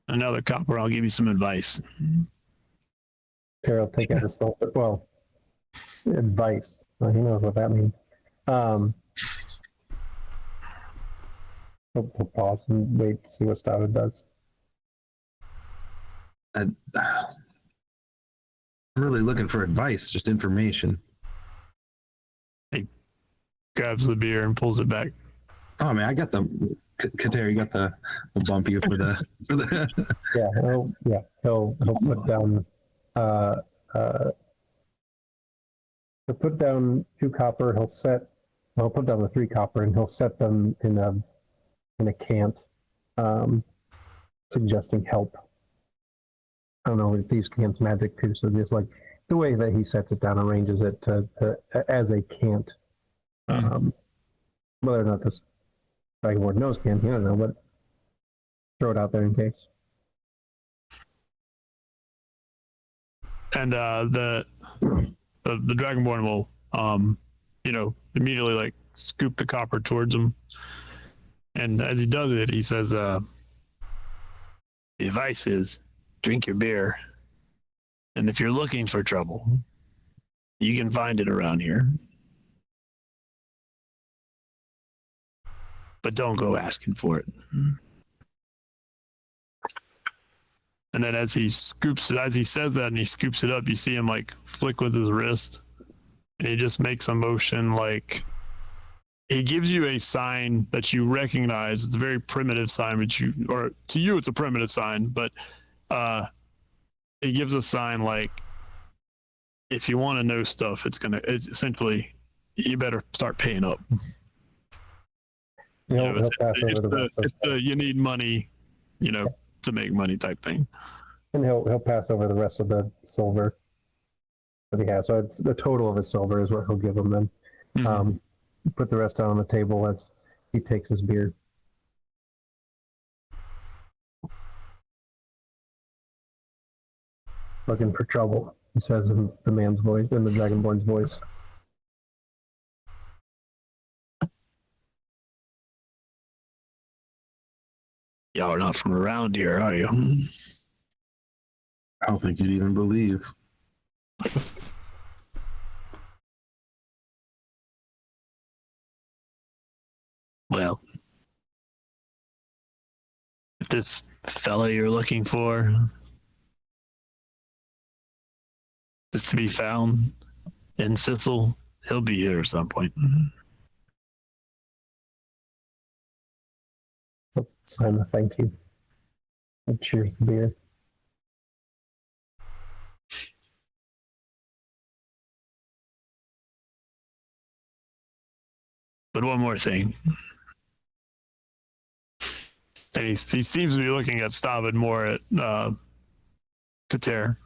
Another copper, I'll give you some advice. Terrell will take out his phone. Well, advice. Well, he knows what that means. He'll pause and wait to see what Stavid does. I'm really looking for advice, just information. Grabs the beer and pulls it back. Oh man, I got the Kater, you got the bump you for the He'll put down he'll put down 2 copper. He'll put down the 3 copper and he'll set them in a cant, suggesting help. I don't know if these cants magic too, so just like the way that he sets it down, arranges it to as a cant. Whether or not this Dragonborn knows cant, I don't know, but throw it out there in case. And the Dragonborn will immediately like scoop the copper towards him. And as he does it, he says, the advice is drink your beer. And if you're looking for trouble, you can find it around here. But don't go asking for it. And then as he says that and he scoops it up, you see him like flick with his wrist. And he just makes a motion like he gives you a sign that you recognize. It's a very primitive sign, or to you it's a primitive sign, but he gives a sign like, if you want to know stuff, it's essentially, you better start paying up. He'll pass over the rest of you need money, to make money type thing. and he'll pass over the rest of the silver that he has. So it's the total of his silver is what he'll give him then. Mhm. Put the rest out on the table as he takes his beer. Looking for trouble, he says in the man's voice, in the Dragonborn's voice. Y'all are not from around here, are you? I don't think you'd even believe. Well, if this fella you're looking for is to be found in Sissel, he'll be here at some point. So sign a thank you. And cheers the beer. But one more thing. And he seems to be looking at Stavid more at Kater.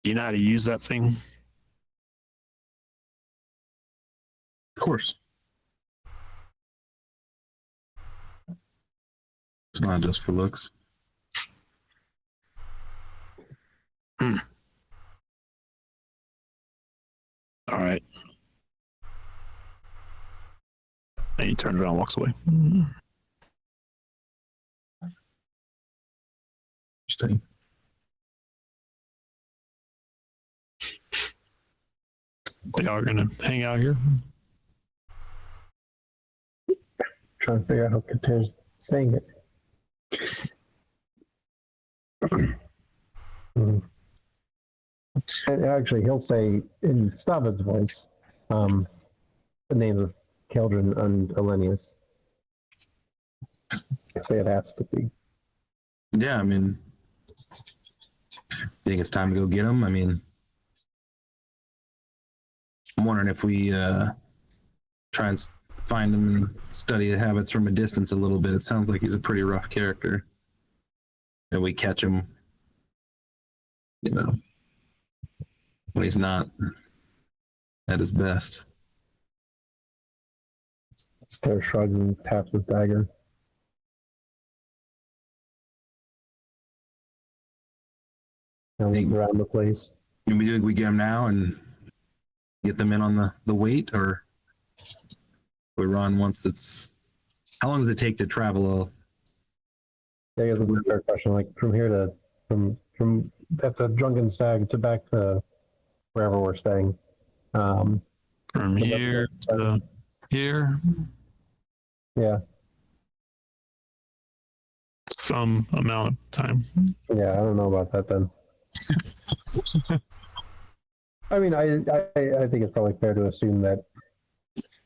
You know how to use that thing? Of course. It's not just for looks. All right. And he turns around and walks away. Interesting. They are going to hang out here. Trying to figure out how Kater's saying it. And actually, he'll say in Stavid's voice the names of Keldrin and Elenius. Say it has to be. Yeah, I mean, think it's time to go get him? I mean, I'm wondering if we try and find him and study the habits from a distance a little bit. It sounds like he's a pretty rough character. And we catch him, when he's not at his best. Kater shrugs and taps his dagger. And look around the place. Can we get him now and get them in on the wait, or we run once it's... How long does it take to travel? I guess it's a fair question. Like from here to from at the Drunken Stag to back to wherever we're staying. From here to here, Yeah, some amount of time. yeah. I don't know about that then. I mean, I think it's probably fair to assume that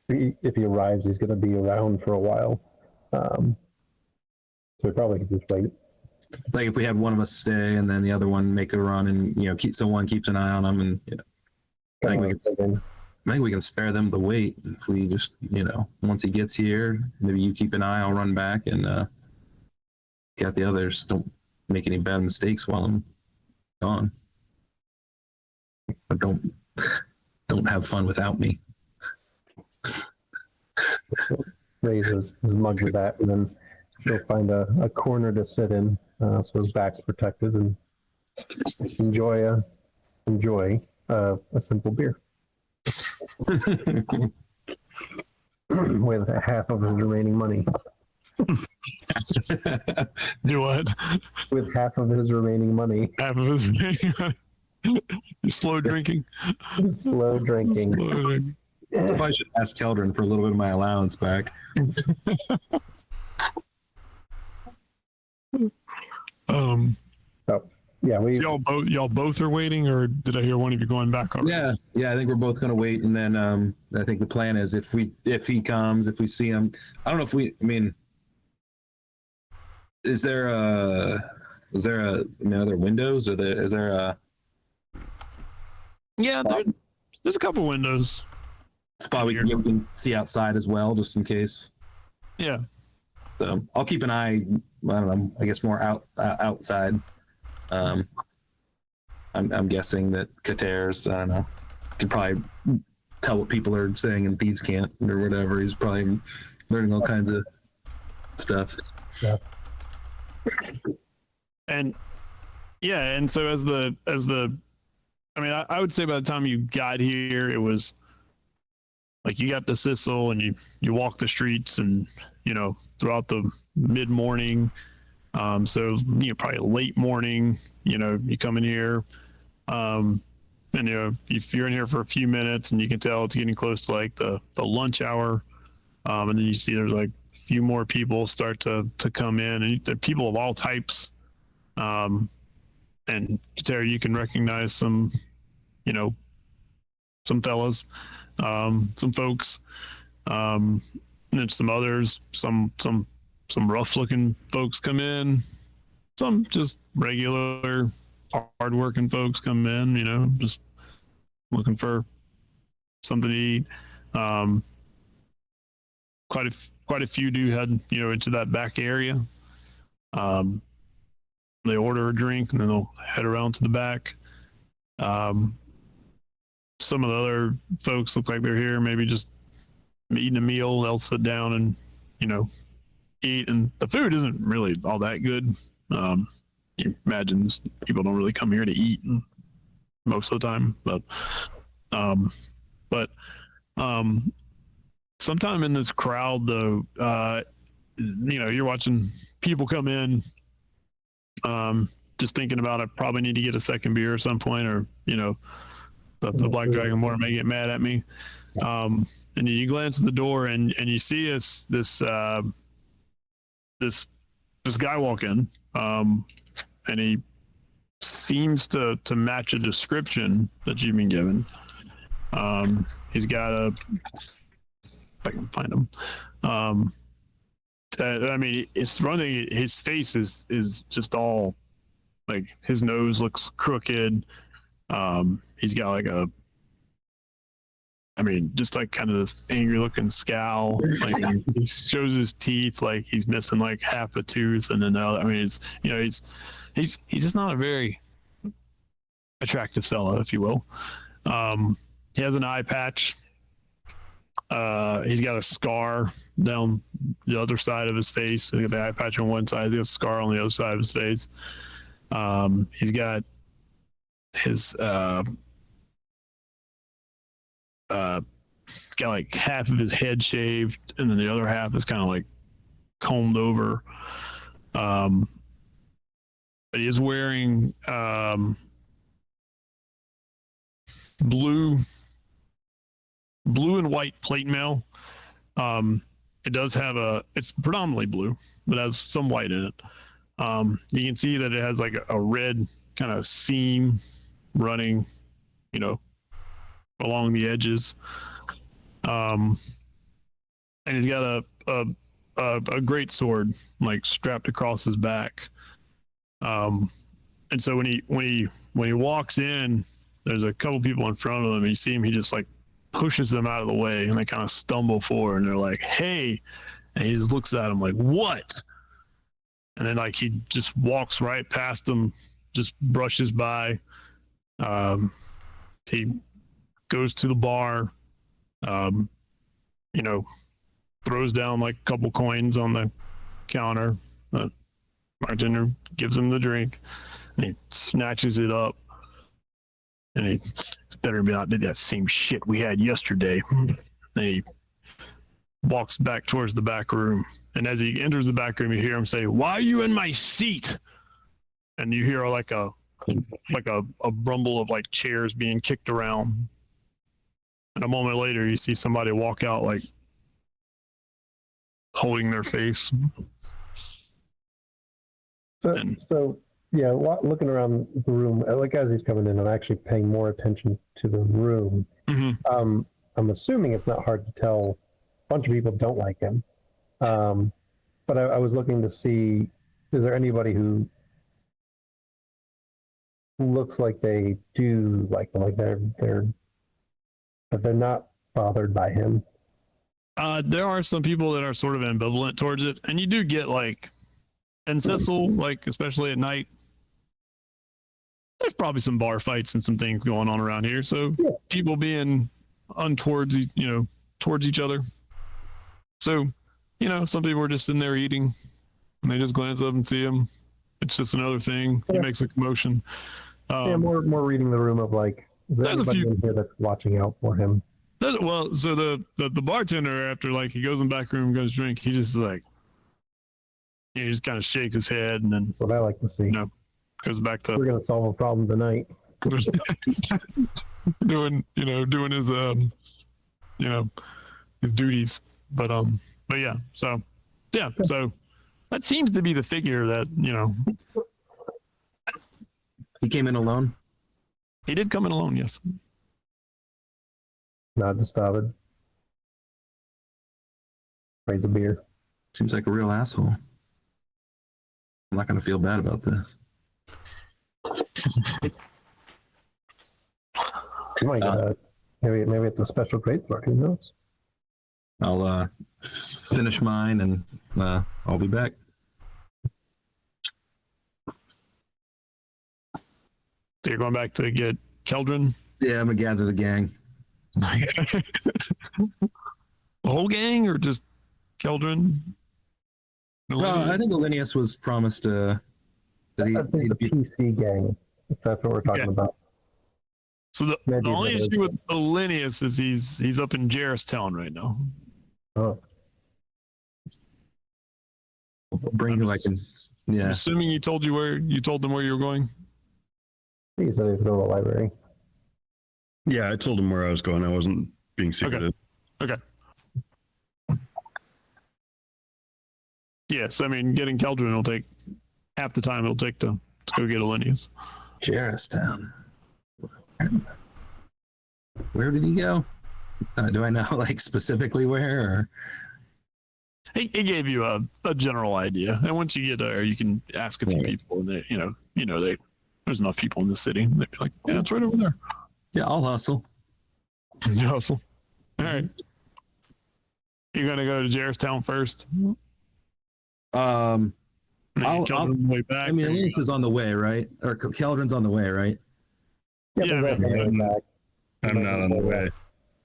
if he arrives, he's going to be around for a while. So we probably could just wait. Like if we had one of us stay and then the other one make a run, and someone keeps an eye on them, and I think we can spare them the wait if we just once he gets here, maybe you keep an eye. I'll run back and get the others. Don't make any bad mistakes while I'm gone. But don't have fun without me. Raises his mug with that, and then he'll find a corner to sit in, so his back's protected, and enjoy a simple beer with half of his remaining money. Do what? With half of his remaining money. Half of his slow drinking. Slow drinking. Slow drinking. If I should ask Keldrin for a little bit of my allowance back. Yeah, so y'all both are waiting, or did I hear one of you going back already? Yeah. I think we're both gonna wait, and then I think the plan is if he comes, if we see him, I don't know if Is there are there windows, or is there a Yeah, there's a couple windows. spot we can see outside as well, just in case? Yeah. So I'll keep an eye. I don't know. I guess more outside. I'm guessing that Kater's, I don't know, can probably tell what people are saying in Thieves' Cant or whatever. He's probably learning all kinds of stuff. Yeah. And so as the I mean, I would say by the time you got here, it was like you got to Sissel and you walk the streets and, throughout the mid morning. So, probably late morning, you come in here, and, if you're in here for a few minutes and you can tell it's getting close to like the lunch hour, and then you see there's like a few more people start to come in, and they're people of all types. And Katera, you can recognize some, some fellas, some folks, and then some others, some rough looking folks come in, some just regular hard working folks come in, just looking for something to eat. Quite a few do head, into that back area. They order a drink and then they'll head around to the back. Some of the other folks look like they're here, maybe just eating a meal. They'll sit down and, eat. And the food isn't really all that good. You imagine people don't really come here to eat most of the time. But sometime in this crowd, though, you're watching people come in. Just thinking about I probably need to get a second beer at some point, or the Black Dragon War may get mad at me. And you glance at the door and you see this guy walk in, and he seems to match a description that you've been given. He's got if I can find him. I mean, it's running. His face is just all like his nose looks crooked. He's got like just like kind of this angry looking scowl. Like he shows his teeth, like he's missing like half a tooth, and then the other. I mean, he's just not a very attractive fella, if you will. He has an eye patch. He's got a scar down the other side of his face. He's got the eye patch on one side. He's got a scar on the other side of his face. He's got his got like half of his head shaved, and then the other half is kind of like combed over. But he is wearing blue and white plate mail. It does have it's predominantly blue, but has some white in it. You can see that it has like a red kind of seam running, along the edges. And he's got a great sword like strapped across his back. And so when he walks in, there's a couple people in front of him, and you see him, he just like pushes them out of the way, and they kind of stumble forward, and they're like, "Hey," and he just looks at him like, "What?" And then like he just walks right past them, just brushes by. He goes to the bar, throws down like a couple coins on the counter. The bartender gives him the drink, and he snatches it up, and he better be not did that same shit we had yesterday. And he walks back towards the back room, and as he enters the back room, you hear him say, "Why are you in my seat?" And you hear like a rumble of like chairs being kicked around. And a moment later, you see somebody walk out like holding their face. So yeah, looking around the room, like as he's coming in, I'm actually paying more attention to the room. Mm-hmm. I'm assuming it's not hard to tell. A bunch of people don't like him, but I was looking to see is there anybody who looks like they do like they're that they're not bothered by him? There are some people that are sort of ambivalent towards it, and you do get like, and Cecil, like especially at night, there's probably some bar fights and some things going on around here. So people being untowards, towards each other. So, some people are just in there eating, and they just glance up and see him. It's just another thing. He makes a commotion. More reading the room of like, is there anybody in here that's watching out for him? So the bartender, after like he goes in the back room, goes drink, he just like, he just kind of shakes his head and then That's what I like to see. Goes back to We're gonna solve a problem tonight. doing his his duties. But yeah, so that seems to be the figure that He came in alone. he did come in alone. Yes. Not disturbed. Raise a beer. Seems like a real asshole. I'm not gonna feel bad about this. You might maybe it's a special greatsword. Who knows? I'll finish mine and I'll be back. So you're going back to get Keldrin? Yeah, I'm gonna gather the gang. The whole gang, or just Keldrin? Well, I think Elenius was promised that I think the PC gang. If that's what we're talking about. So the only issue with Elenius is he's up in Jarrestown right now. Oh, bring who I can. I'm Yeah. assuming you told them where you were going. he said he was going to the library. Yeah, I told him where I was going. I wasn't being secretive. Okay. Yes, I mean getting Keldrin will take half the time it'll take to go get Elenius. Jarrestown. Where did he go? Do I know like specifically where? Or? He gave you a general idea, and once you get there, you can ask a few people, and they there's enough people in the city. They'd be like, yeah, it's right over there. Yeah, I'll hustle. You hustle. All right. You're gonna go to Jarrestown first. I'll way back. I mean, Elise is on the way, right? Or Keldrin's on the way, right? Yeah, but back. I'm not on the way.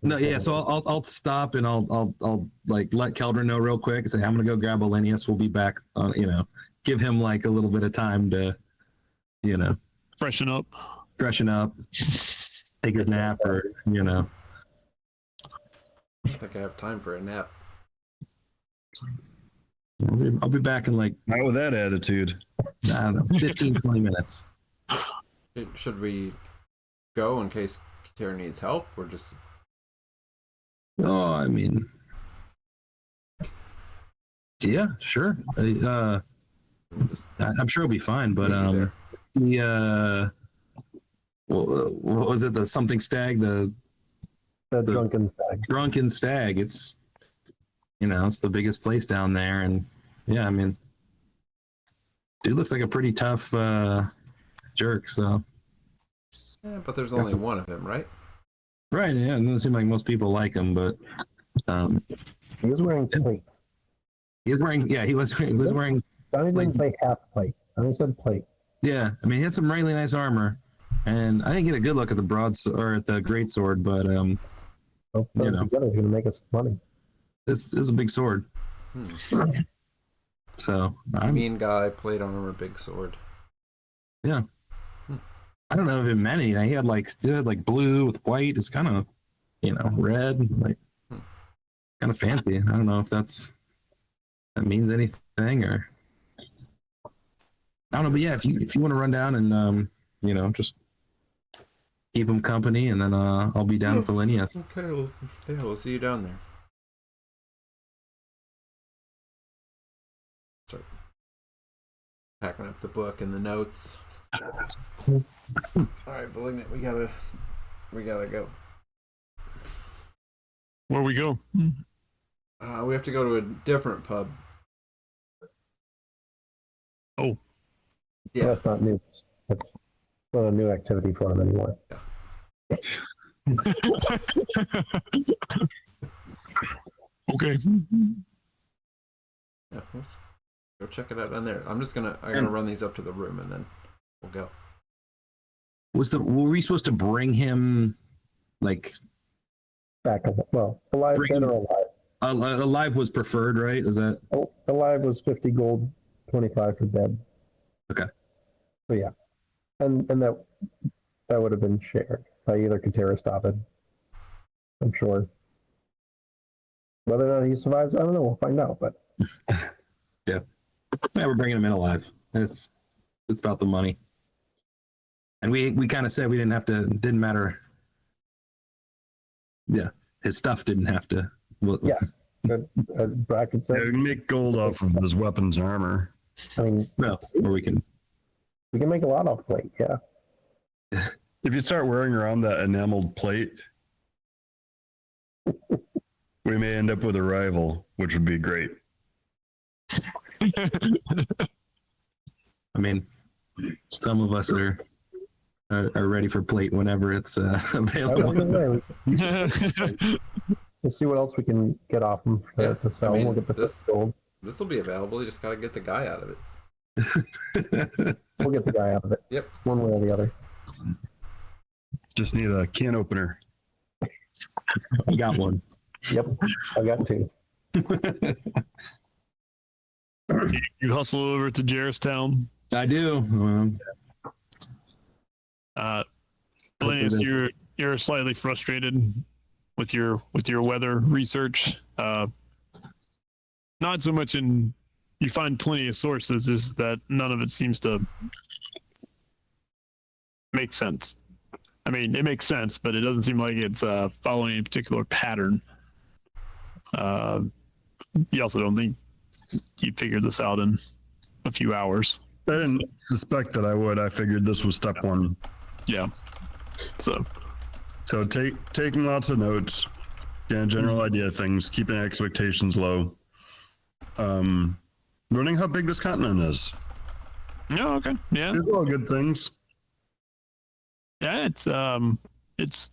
No, yeah. So I'll stop and I'll like let Keldrin know real quick and say I'm gonna go grab Elenius. We'll be back on. Give him like a little bit of time to, freshen up, take his nap, or I don't think I have time for a nap. I'll be back in like Not with that attitude. I don't know, 15, 20 minutes. Should we go in case Katera needs help, or just? Oh, I mean, yeah, sure. I'm sure it'll be fine, but what was it? The something stag, the drunken stag. Drunken stag. It's it's the biggest place down there, and yeah, I mean, dude looks like a pretty tough jerk. So, Yeah, but there's only one of him, right? right? Yeah, it doesn't seem like most people like him, but He was wearing plate. he was wearing. Yeah, he was wearing. Donnie didn't say half plate. Donnie said plate. Yeah, I mean, he had some really nice armor, and I didn't get a good look at the broadsword or at the great sword, but Both of them together is going to make us money. this is a big sword. So Mean guy, plate armor, big sword. yeah. I don't know of him many. He had like blue with white. It's kind of red, like kind of fancy. I don't know if that means anything or I don't know. But yeah, if you want to run down and just keep him company, and then I'll be down with Elenius. Okay, we'll see you down there. Start packing up the book and the notes. All right, Malignant, we gotta go. Where we go? We have to go to a different pub. Oh, Yeah. That's not new. That's not a new activity for him anymore. okay. Yeah, let's go check it out down there. I'm gonna run these up to the room and then we'll go. Were we supposed to bring him like Back of well, alive, dead or alive. alive was preferred, right? Is that Oh, alive was 50 gold, 25 for dead. Okay. So yeah, and that would have been shared by either Katera or Stavid. I'm sure. Whether or not he survives, I don't know. We'll find out. But yeah, we're bringing him in alive. It's about the money, and we kind of said we didn't have to. It didn't matter. Yeah, his stuff didn't have to. Well, yeah, Bracket said. Yeah, we can make gold off of his weapons and armor. I mean, no, or we can make a lot off plate. Yeah. If you start wearing around that enameled plate, we may end up with a rival, which would be great. I mean, some of us are ready for plate whenever it's available. Let's see what else we can get off him to sell. I mean, we'll get the gold. This will be available. You just gotta get the guy out of it. We'll get the guy out of it. Yep. One way or the other. Just need a can opener. I got one. Yep. I got two. You hustle over to Jarristown. I do. Linus, you're slightly frustrated with your weather research. Not so much in you find plenty of sources, is that none of it seems to make sense. I mean, it makes sense, but it doesn't seem like it's following a particular pattern. You also don't think you figured this out in a few hours. I didn't suspect that I would. I figured this was step one. Yeah. So taking lots of notes, getting a general idea of things, keeping expectations low. Learning how big this continent is. Oh, okay. Yeah. These are all good things. Yeah, it's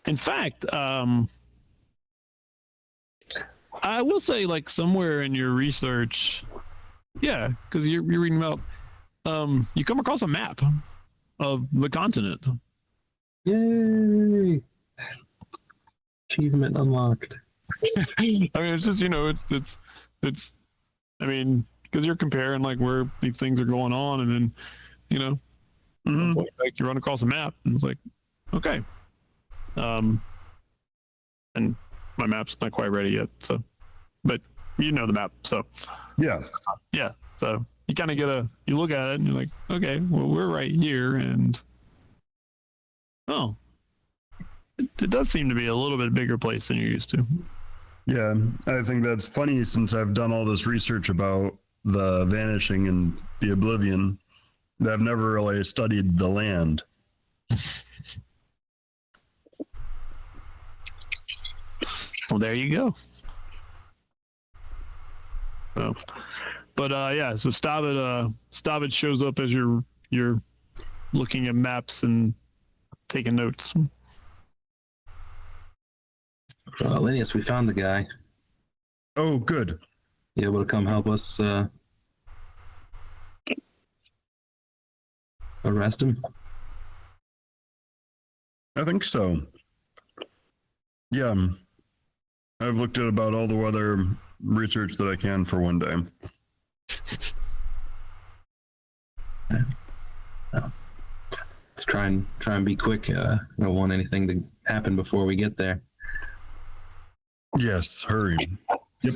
in fact, I will say, like, somewhere in your research, yeah, because you're reading about, you come across a map of the continent. Yay! Achievement unlocked. I mean, it's just, it's I mean, because you're comparing like where these things are going on, and then like you run across a map, and it's like, okay, and my map's not quite ready yet, so, but you know the map, so Yeah. So you kind of you look at it and you're like, okay, well, we're right here, and it does seem to be a little bit bigger place than you're used to. Yeah, I think that's funny since I've done all this research about the vanishing and the Oblivion that I've never really studied the land. Well, there you go. So, but yeah, so Stavid shows up as you're looking at maps and taking notes. Linus, we found the guy. Oh, good. You able to come help us arrest him? I think so. Yeah. I've looked at about all the weather research that I can for one day. Let's try and be quick. I don't want anything to happen before we get there. Yes, hurry. Yep.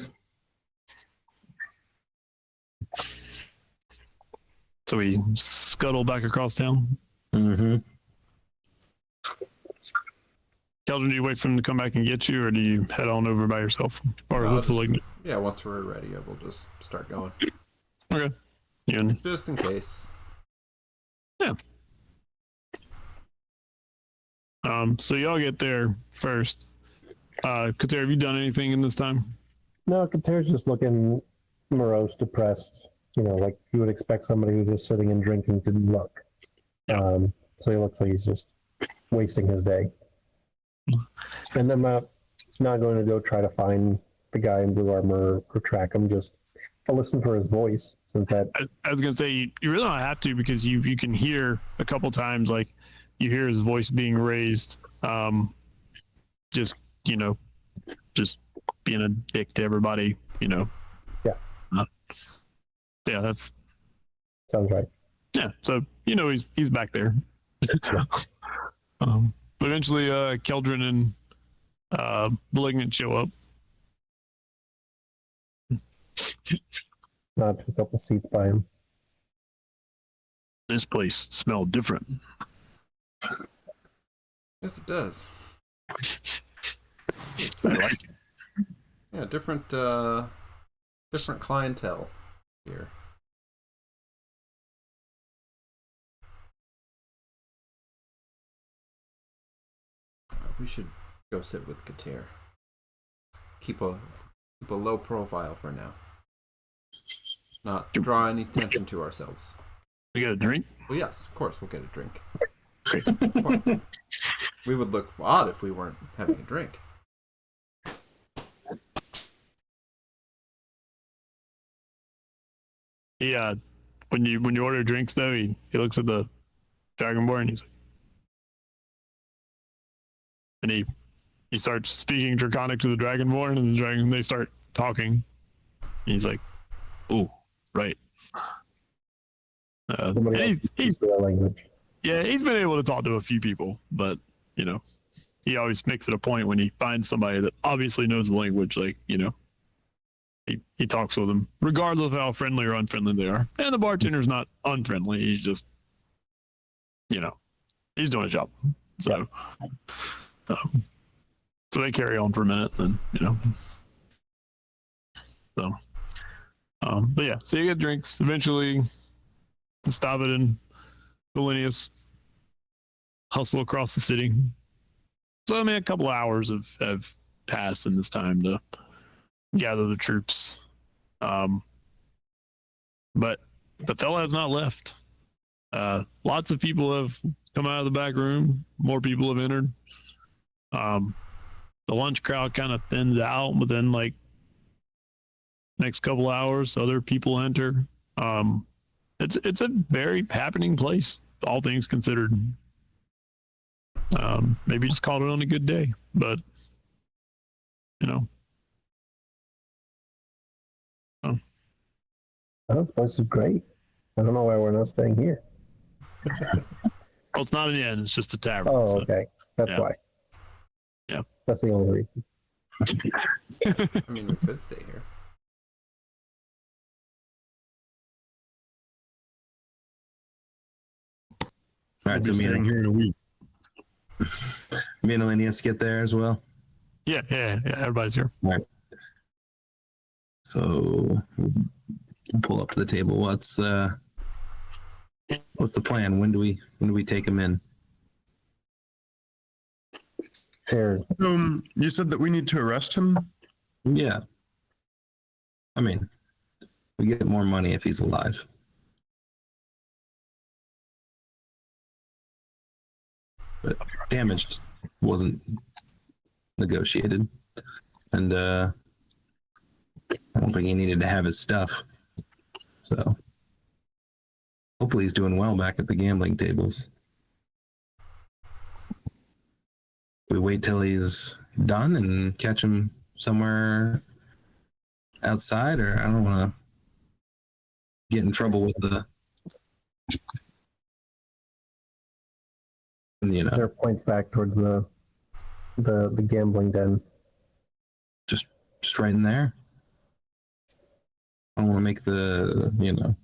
So we scuttle back across town. Mm-hmm. Keldrin, do you wait for him to come back and get you, or do you head on over by yourself? Or with the Malignant? Yeah, once we're ready, we'll just start going. Okay. Yeah. Just in case. Yeah. So y'all get there first. Katera, have you done anything in this time? No, Katera's just looking morose, depressed. like you would expect somebody who's just sitting and drinking to look. So he looks like he's just wasting his day. And I'm not going to go try to find the guy in blue armor or track him. Just to listen for his voice, since that. I was gonna say you really don't have to, because you can hear a couple times, like you hear his voice being raised. Just just being a dick to everybody. Yeah. Yeah, that's Sounds right. yeah. So he's back there. But eventually, Keldrin and Malignant show up. Not a couple seats by him. This place smelled different. Yes, it does. I like it. Yeah, different clientele here. We should go sit with Katir. Keep a low profile for now. Not draw any attention to ourselves. We got a drink? Well, yes, of course, we'll get a drink. Great. We would look odd if we weren't having a drink. Yeah. When you order drinks, though, he looks at the Dragonborn and he's like, and he starts speaking Draconic to the Dragonborn, and they start talking. And he's like, "Oh, right." Somebody else speaks their language. Yeah, he's been able to talk to a few people, but he always makes it a point when he finds somebody that obviously knows the language, like he talks with them, regardless of how friendly or unfriendly they are. And the bartender's not unfriendly; he's just he's doing a job. So. So they carry on for a minute, and but yeah, so you get drinks. Eventually, Stavit and Valenius hustle across the city. So a couple of hours have passed in this time to gather the troops. But the fella has not left. Lots of people have come out of the back room. More people have entered. The lunch crowd kind of thins out, but then next couple hours, other people enter. It's a very happening place, all things considered. Maybe just called it on a good day, but This place is great. I don't know why we're not staying here. Well, it's not an inn; it's just a tavern. Oh, so. okay. That's Yeah. why. Yeah. That's the only reason. I mean, we could stay here. All right, I'll so be staying here in a week. me and Linus get there as well. Yeah. Everybody's here. So we'll pull up to the table. What's the plan? When do we take him in? Here, You said that we need to arrest him? Yeah. I mean, we get more money if he's alive. But damage wasn't negotiated. And I don't think he needed to have his stuff. So hopefully he's doing well back at the gambling tables. We wait till he's done and catch him somewhere outside, or I don't want to get in trouble with the there points back towards the gambling den. just right in there. I don't want to make the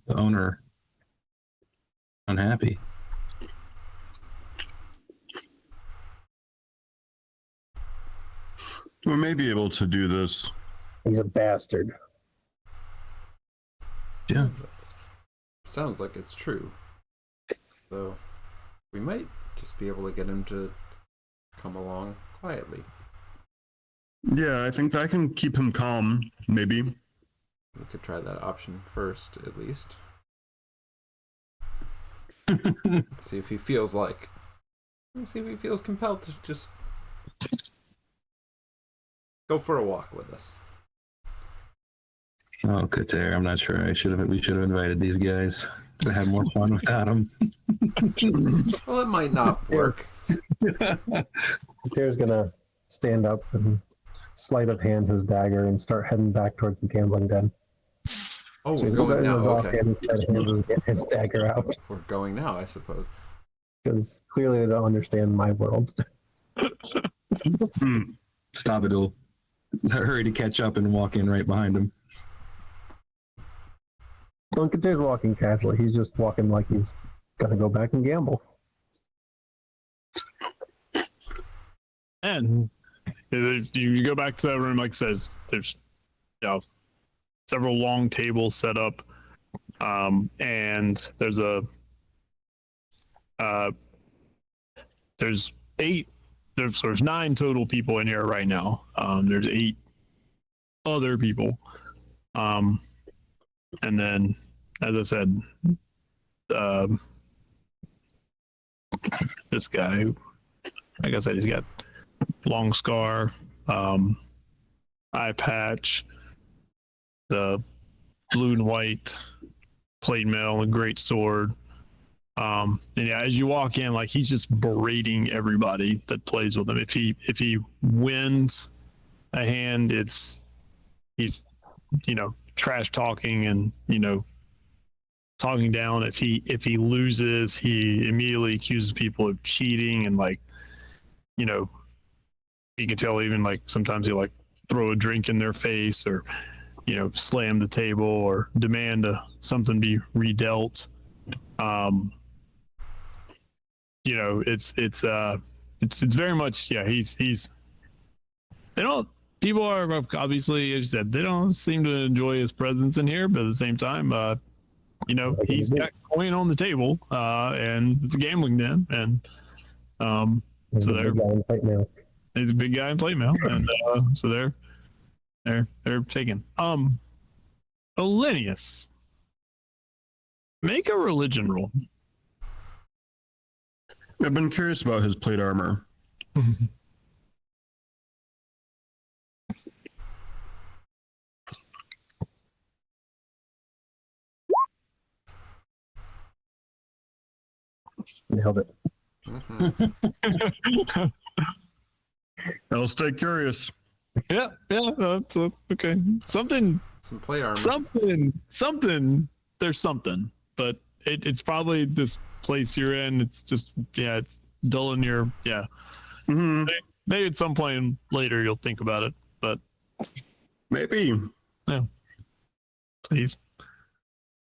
the owner unhappy. We may be able to do this. He's a bastard. Yeah. Sounds like it's true. So we might just be able to get him to come along quietly. Yeah, I think that can keep him calm, maybe. We could try that option first, at least. See if he feels compelled to just go for a walk with us. Oh, Kater, I'm not sure. We should have invited these guys to have more fun without them. Well, it might not work. Kater's gonna stand up and sleight of hand his dagger and start heading back towards the gambling den. Oh, So we're he's going now. goes off Okay. and sleight of hands his dagger out We're going now, I suppose. because clearly they don't understand my world. Stop it, all. Hurry to catch up and walk in right behind him. Well, Kater's walking casually. He's just walking like he's gonna go back and gamble. And you go back to that room, like it says, there's several long tables set up, and there's there's 9 total people in here right now. There's 8 other people, and then, as I said, this guy who, like I said, he's got long scar, eye patch, the blue and white plate mail, and great sword. And yeah, as you walk in, like, he's just berating everybody that plays with him. If he wins a hand, he's trash talking and talking down. If he loses, he immediately accuses people of cheating, and you can tell even like sometimes he'll like throw a drink in their face, or slam the table, or demand something be redealt. It's very much, yeah, he's people are obviously, as you said, they don't seem to enjoy his presence in here, but at the same time, he's got coin on the table, and it's a gambling den, and He's so a big guy in plate mail. he's a big guy in plate mail, and so they're taking. Olenius, make a religion roll. I've been curious about his plate armor. Nailed it. Mm-hmm. I'll stay curious. Yeah, so, okay. Something, Some plate armor. something. There's something, but it's probably this place you're in. It's just, yeah, it's dull in your, yeah. Mm-hmm. Maybe at some point later you'll think about it, but Maybe. please.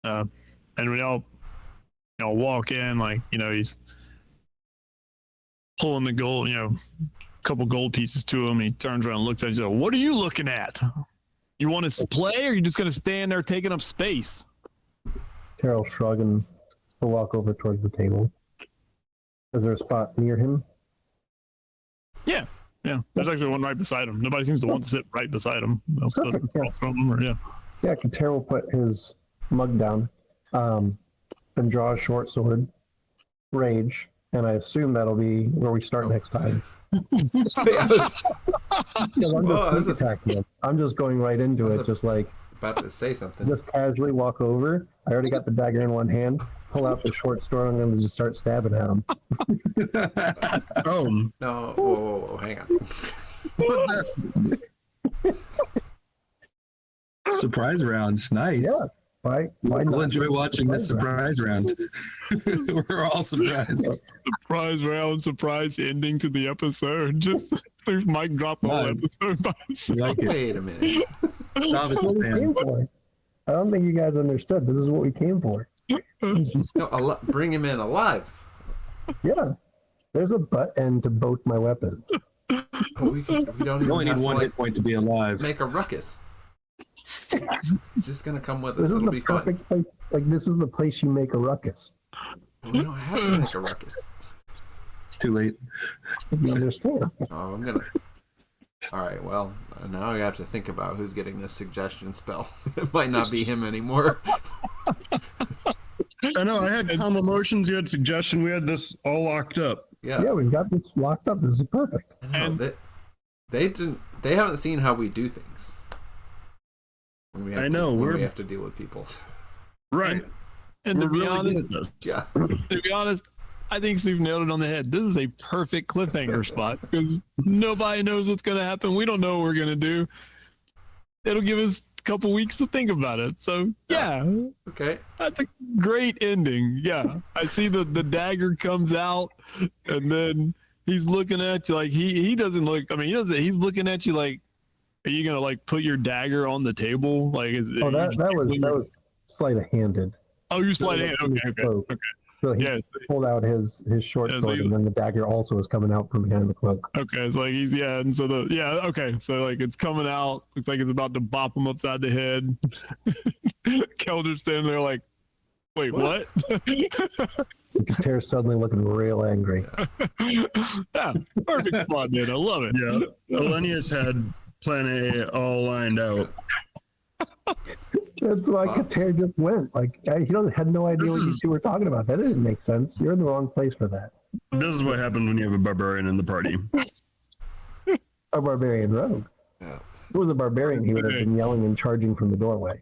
And we all walk in, like, he's pulling the gold, couple gold pieces to him. He turns around and looks at you. What are you looking at? You want to play, or are you just going to stand there taking up space? Terrell shrug and will walk over towards the table. Is there a spot near him? Yeah. There's actually one right beside him. Nobody seems to want to sit right beside him. They'll sit Perfect, yeah. across from him, or, yeah. Yeah, Terrell will put his mug down, then draw a short sword, rage, and I assume that'll be where we start next time. Because I'm just sneak attacking him. I'm just going right into it, just like about to say something. just casually walk over. I already got the dagger in one hand. Pull out the short sword. I'm going to just start stabbing at him. Oh, No, whoa, hang on. Surprise rounds, nice. Yeah. Why We'll not? enjoy watching this surprise round. We're all surprised. Surprise round, surprise ending to the episode. Just there's mic drop the whole Nice. episode by We itself. like it. Wait a minute. Stop it, What we man. came for. I don't think you guys understood. This is what we came for. No, bring him in alive. Yeah. There's a butt end to both my weapons. But we don't You even only have need to one hit point to be alive. make a ruckus. He's just gonna come with This us. is It'll the be fun. perfect place. Like, this is the place you make a ruckus. We don't have to make a ruckus. Too late. You understand? Oh, I'm gonna All right, well, now I have to think about who's getting this suggestion spell. It might not be him anymore. I know. I had calm emotions. You had suggestion. We had this all locked up. Yeah, Yeah, we've got this locked up. This is perfect. I know. And- They haven't seen how we do things. When we have I know, when we're- we have to deal with people. Right. And We're to be really honest, good at this. Yeah. to be honest, I think Steve nailed it on the head. This is a perfect cliffhanger spot because nobody knows what's going to happen. We don't know what we're going to do. It'll give us a couple weeks to think about it. So yeah, Okay. that's a great ending. Yeah, I see the dagger comes out, and then he's looking at you like he doesn't look. I mean, he doesn't. He's looking at you like, are you gonna like put your dagger on the table? Like, Oh, that was sleight of handed. Oh, you slide in. Okay. So he Yeah. pulled out his short Yeah, so sword, he- and then the dagger also was coming out from behind the cloak. Okay, it's like he's and so okay, so like it's coming out, looks like it's about to bop him upside the head. Kelder's standing there like, wait, what? Kater's suddenly looking real angry. Yeah, perfect spot, man. I love it. Yeah. Elenius had plan A all lined out. That's why Kater just went. Like he had no idea This what you is- two were talking about. That didn't make sense. You're in the wrong place for that. This is what happens when you have a barbarian in the party. A barbarian rogue. Yeah. If it was a barbarian, he would have been yelling and charging from the doorway.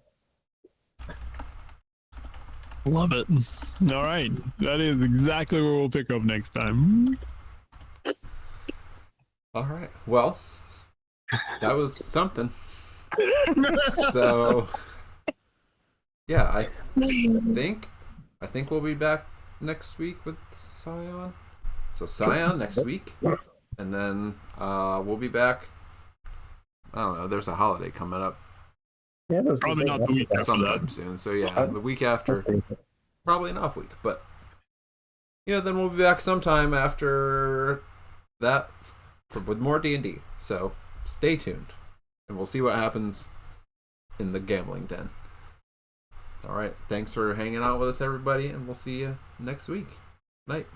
Love it. All right, that is exactly where we'll pick up next time. All right. Well, that was something. So, yeah, I think we'll be back next week with Scion. So Scion next week, and then we'll be back. I don't know. There's a holiday coming up Yeah, that was Probably not the week after sometime that. soon. So yeah, the week after, probably an off week, but then we'll be back sometime after that with more D&D. So stay tuned, and we'll see what happens in the gambling den. All right, thanks for hanging out with us, everybody, and we'll see you next week. Night.